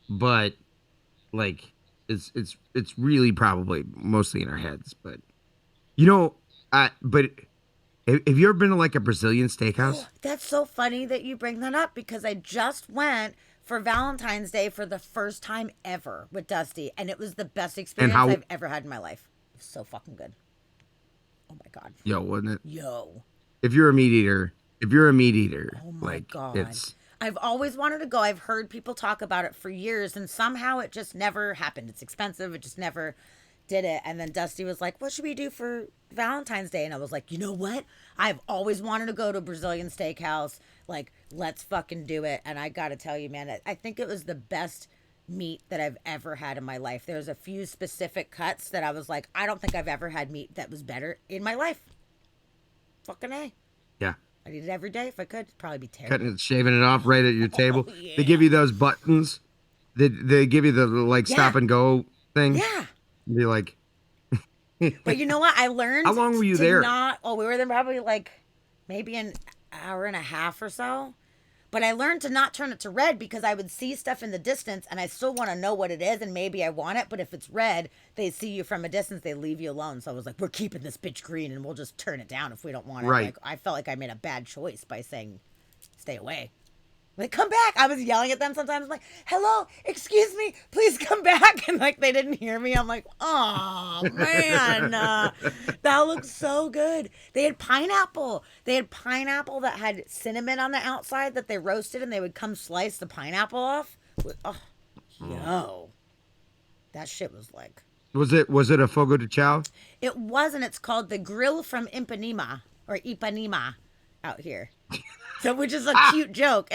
but like it's really probably mostly in our heads, but you know, but have you ever been to like a Brazilian steakhouse? That's so funny that you bring that up because I just went for Valentine's Day for the first time ever with Dusty, and it was the best And experience how I've ever had in my life. It was so fucking good. Oh my god. yo, wasn't it? Yo. If you're a meat eater, Oh my like god. it's I've always wanted to go. I've heard people talk about it for years, and somehow it just never happened. It's expensive. It just never did it. And then Dusty was like, what should we do for Valentine's Day? And I was like, you know what? I've always wanted to go to a Brazilian steakhouse. Like, let's fucking do it. And I got to tell you, man, I think it was the best meat that I've ever had in my life. There's a few specific cuts that I was like, I don't think I've ever had meat that was better in my life. Fucking A. yeah. I'd eat it every day if I could. It'd probably be Cutting terrible. it, shaving it off right at your Oh, table. yeah. They give you those buttons. They give you the like Yeah. stop and go thing. Yeah. Be like, But you know what? I how learned long were you to there? not. Oh, we were there probably like maybe an hour and a half or so. But I learned to not turn it to red because I would see stuff in the distance and I still want to know what it is and maybe I want it. But if it's red, they see you from a distance, they leave you alone. So I was like, we're keeping this bitch green and we'll just turn it down if we don't want it. Right. Like, I felt like I made a bad choice by saying, stay away. Like, come back. I was yelling at them sometimes. I'm like, hello, excuse me, please come back. And like, they didn't hear me. I'm like, oh, man. That looks so good. They had pineapple. They had pineapple that had cinnamon on the outside that they roasted, and they would come slice the pineapple off. Oh, yo. That shit was like. Was it a fogo de chao? It wasn't. It's called the Grill from Ipanema, or Ipanema out here. So, which is a cute joke.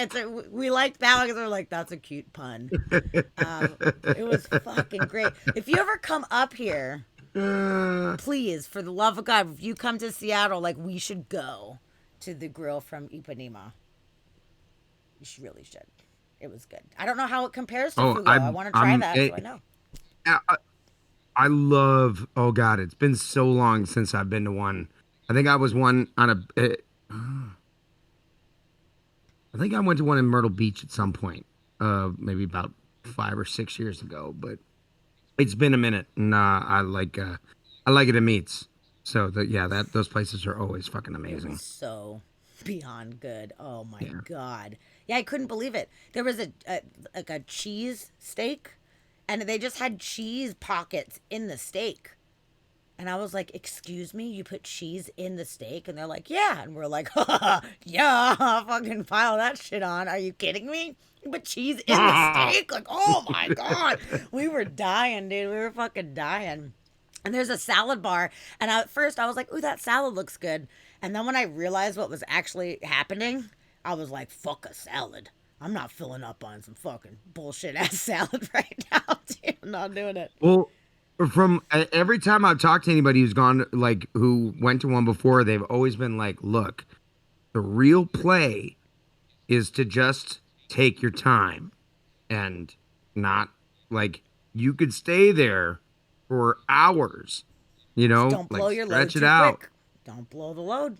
We liked that one because we're like, that's a cute pun. It was fucking great. If you ever come up here, please, for the love of God, if you come to Seattle, like, we should go to the Grill from Ipanema. Really should. It was good. I don't know how it compares to Fugo. I want to try that, so I know. I love. Oh God, it's been so long since I've been to one. I think I was one on a. I think I went to one in Myrtle Beach at some point, maybe about 5 or 6 years ago. But it's been a minute, and I like it at meats. So that those places are always fucking amazing. So beyond good. Oh my god. Yeah, I couldn't believe it. There was a cheese steak, and they just had cheese pockets in the steak. And I was like, excuse me, you put cheese in the steak? And they're like, yeah. And we're like, yeah, fucking pile that shit on. Are you kidding me? You put cheese in the steak? Like, oh my God. We were dying, dude. We were fucking dying. And there's a salad bar. And at first I was like, ooh, that salad looks good. And then when I realized what was actually happening, I was like, fuck a salad. I'm not filling up on some fucking bullshit ass salad right now, dude. I'm not doing it. Well, from every time I've talked to anybody who's gone, like who went to one before, they've always been like, look, the real play is to just take your time and not like you could stay there for hours, Just don't blow like your load stretch it too out. quick. Don't blow the load.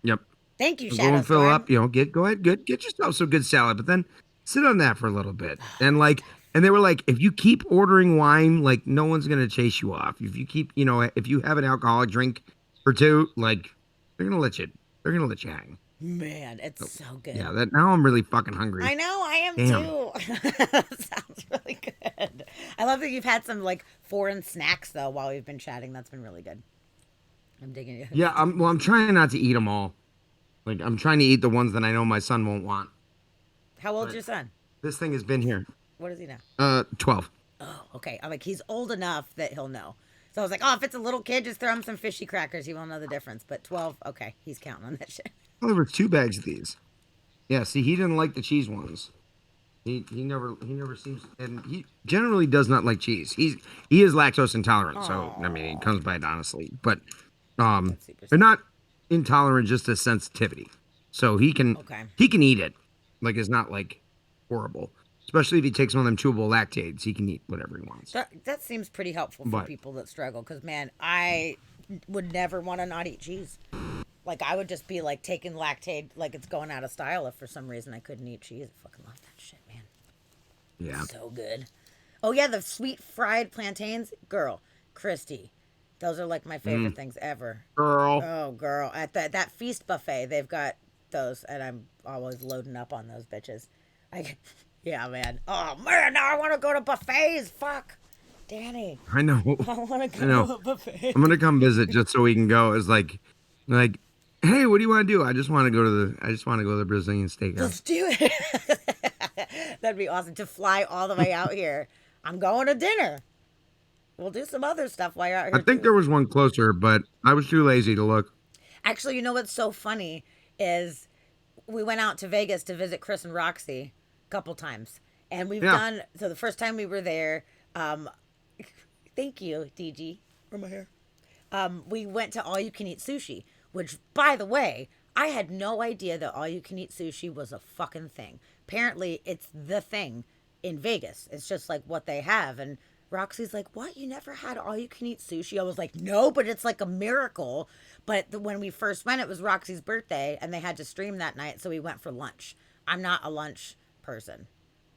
Yep. Thank you, Go Shadow and fill Storm. up, go ahead, get yourself some good salad, but then sit on that for a little bit. Oh, And good like, stuff. and they were like, if you keep ordering wine, like no one's gonna chase you off. If you keep, if you have an alcoholic drink or two, like they're gonna let you hang. Man, it's So, so good. yeah, that now I'm really fucking hungry. I know, I am Damn. too. Sounds really good. I love that you've had some like foreign snacks though while we've been chatting. That's been really good. I'm digging it. Yeah, I'm trying not to eat them all. Like I'm trying to eat the ones that I know my son won't want. How old's But your son? this thing has been here. What is he now? 12. Oh, okay. I'm like, he's old enough that he'll know. So I was like, oh, if it's a little kid, just throw him some fishy crackers. He won't know the difference. But 12, okay, he's counting on that shit. Well, there were 2 bags of these. Yeah, see, he didn't like the cheese ones. He never seems, and he generally does not like cheese. He is lactose intolerant, so I mean he Aw. comes by it honestly, but That's super they're sad. not intolerant, just a sensitivity. So Okay. he can eat it, like it's not like horrible. Especially if he takes one of them chewable lactates, he can eat whatever he wants. That seems pretty helpful for But people that struggle. Because, man, I would never want to not eat cheese. Like, I would just be like taking lactate like it's going out of style if for some reason I couldn't eat cheese. I fucking love that shit, man. yeah, So good. Oh, yeah, the sweet fried plantains. Girl, Christy. Those are like my favorite things ever. girl. Oh, girl. At that feast buffet, they've got those, and I'm always loading up on those bitches. Yeah, man. Oh, man, now I want to go to buffets. Fuck. Danny, I know. I want to I go know. to a buffet. I'm gonna come visit just so we can go. It's like, hey, what do you want to do? I just want to go to the Brazilian steakhouse. Let's do it. That'd be awesome to fly all the way out here. I'm going to dinner. We'll do some other stuff while you're out here. I think too. there was one closer, but I was too lazy to look. Actually, you know what's so funny is we went out to Vegas to visit Chris and Roxy a couple times. And we've Yeah. done, so the first time we were there, thank you, DG, for my hair. We went to all you can eat sushi, which, by the way, I had no idea that all you can eat sushi was a fucking thing. Apparently, it's the thing in Vegas. It's just like what they have. And Roxy's like, what? You never had all you can eat sushi? I was like, no, but it's like a miracle. But when we first went, it was Roxy's birthday and they had to stream that night. So we went for lunch. I'm not a lunch person.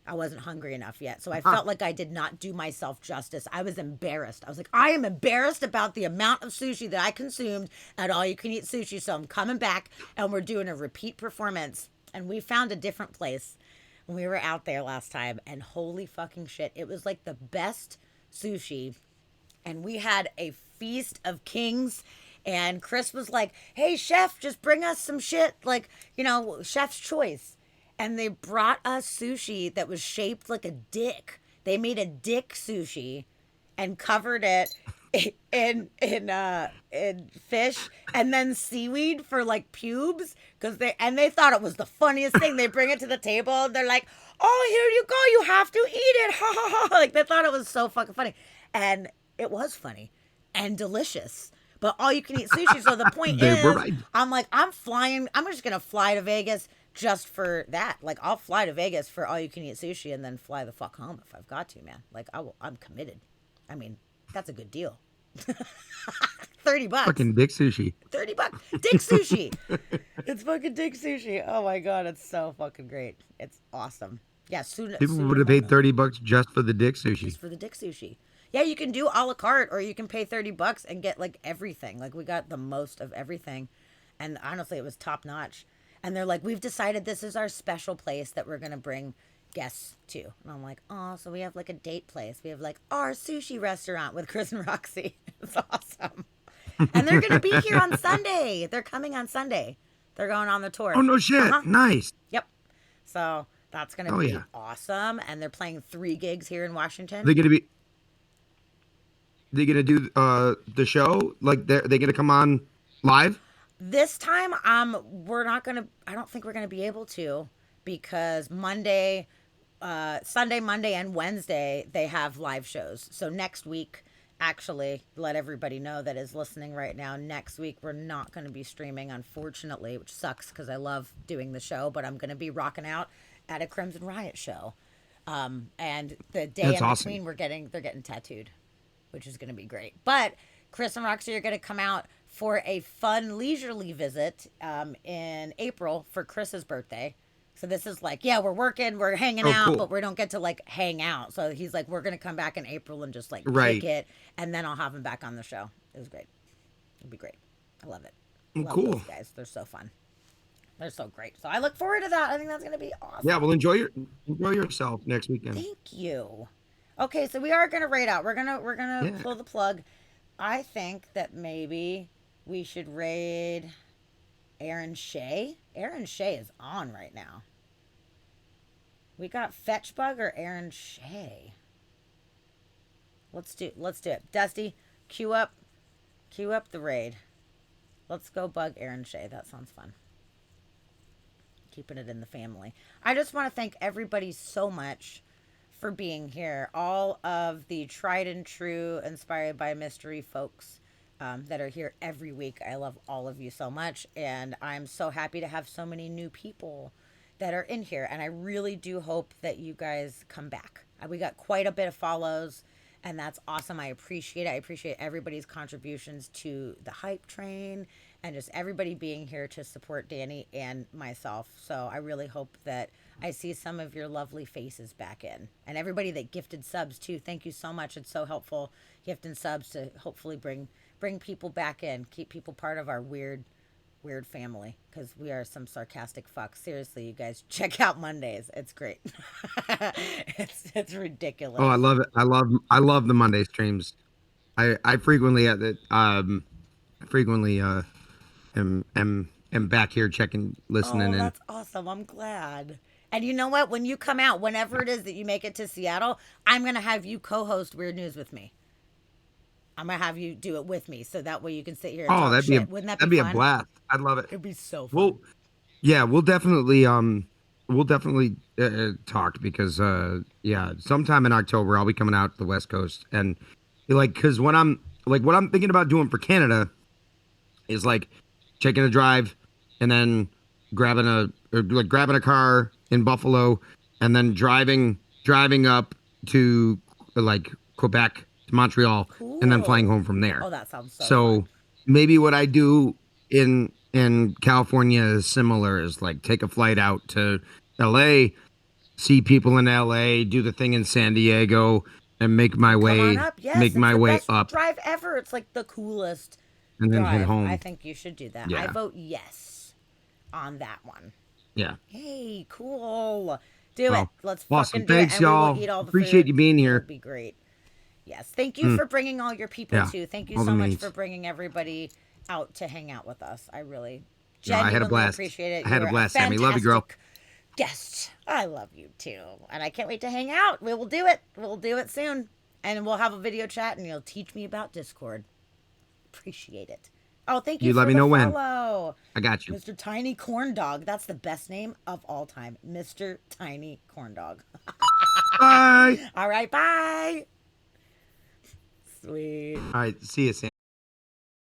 I wasn't hungry enough yet. So I felt like I did not do myself justice. I was embarrassed. I was like, I am embarrassed about the amount of sushi that I consumed at all you can eat sushi. So I'm coming back and we're doing a repeat performance. And we found a different place when we were out there last time. And holy fucking shit, it was like the best sushi. And we had a feast of kings. And Chris was like, hey, chef, just bring us some shit. Like, chef's choice. And they brought us sushi that was shaped like a dick. They made a dick sushi and covered it in fish and then seaweed for like pubes they thought it was the funniest thing. They bring it to the table and they're like, "Oh, here you go. You have to eat it." Ha ha ha. Like they thought it was so fucking funny. And it was funny and delicious. But all you can eat sushi. So the point They is, were right. I'm like, I'm just going to fly to Vegas just for that. Like, I'll fly to Vegas for all you can eat sushi and then fly the fuck home if I've got to, man. Like, I'm committed. I mean, that's a good deal. $30. Fucking dick sushi. $30. Dick sushi. It's fucking dick sushi. Oh my God. It's so fucking great. It's awesome. Yeah. People would have paid $30 just for the dick sushi. Just for the dick sushi. Yeah, you can do a la carte or you can pay $30 and get like everything. Like we got the most of everything. And honestly, it was top notch. And they're like, we've decided this is our special place that we're going to bring guests to. And I'm like, oh, so we have like a date place. We have like our sushi restaurant with Chris and Roxy. It's awesome. And they're going to be here on Sunday. They're coming on Sunday. They're going on the tour. Oh, no shit. Nice. Yep. So that's going to be awesome. And they're playing 3 gigs here in Washington. They're gonna do the show? Like they're gonna come on live? This time, we're not gonna. I don't think we're gonna be able to because Sunday, Monday, and Wednesday they have live shows. So next week, actually, let everybody know that is listening right now. Next week we're not going to be streaming, unfortunately, which sucks because I love doing the show. But I'm going to be rocking out at a Crimson Riot show. And the day That's in awesome. between, they're getting tattooed, which is going to be great. But Chris and Roxy are going to come out for a fun leisurely visit in April for Chris's birthday. So this is like, yeah, we're working, we're hanging Oh, out, cool. but we don't get to like hang out. So he's like, we're gonna come back in April and just like kick Right. it, and then I'll have him back on the show. It was great. It'll be great. I love it. Well, Love those cool. guys. They're so fun. They're so great. So I look forward to that. I think that's gonna be Yeah. awesome. Well, enjoy yourself next weekend. Thank you. Okay, so we are gonna raid out. We're gonna Yeah. pull the plug. I think that maybe we should raid Aaron Shea. Aaron Shea is on right now. We got Fetchbug or Aaron Shea. Let's do it. Dusty, queue up the raid. Let's go bug Aaron Shea. That sounds fun. Keeping it in the family. I just want to thank everybody so much for being here. All of the tried and true, inspired by mystery folks that are here every week. I love all of you so much. And I'm so happy to have so many new people that are in here. And I really do hope that you guys come back. We got quite a bit of follows. And that's awesome. I appreciate it. I appreciate everybody's contributions to the hype train and just everybody being here to support Danny and myself. So I really hope that I see some of your lovely faces back in. And everybody that gifted subs too. Thank you so much. It's so helpful gifting subs to hopefully bring people back in, keep people part of our weird family, because we are some sarcastic fucks. Seriously, you guys, check out Mondays. It's great. It's ridiculous. Oh, I love it. I love the Monday streams. I frequently at the I frequently am back here checking, listening, Oh, and that's awesome. I'm glad. And you know what? When you come out, whenever it is that you make it to Seattle, I'm going to have you co host Weird News with me. I'm going to have you do it with me so that way you can sit here and oh, talk shit. Wouldn't that be that'd be a fun? blast. I'd love it. It'd be so Well, fun. yeah, we'll definitely talk because yeah, sometime in October I'll be coming out to the West Coast and like because what I'm thinking about doing for Canada is like taking a drive and then grabbing a car in Buffalo and then driving up to like Quebec to Montreal and then flying Cool. home from there. Oh, that sounds so So fun. maybe what I do in California is similar is like take a flight out to LA, see people in LA, do the thing in San Diego and And come on up. Yes, make it's my the way best up drive ever. It's like the coolest and then hit drive. I home. think you should do that. I Yeah. vote yes on that one. Yeah. Hey, cool. Do it. Well, Let's awesome. fucking do it. Thanks, And we will y'all. eat all the Appreciate food. you being It'll here. be great. Yes. Thank you Mm, for bringing all your people yeah. too. Thank you All the so much for means. bringing everybody out to hang out with us. I really No, I had a genuinely blast. appreciate it. I You had a were a blast, Sammy. Love you, girl. fantastic guest. I love you too. And I can't wait to hang out. We will do it. We'll do it soon. And we'll have a video chat and you'll teach me about Discord. Appreciate it. Oh, thank you You let for me the know when. follow. I got you. Mr. Tiny Corn Dog. That's the best name of all time. Mr. Tiny Corn Dog. Bye. All right, bye. Sweet. All right. See you, Sam.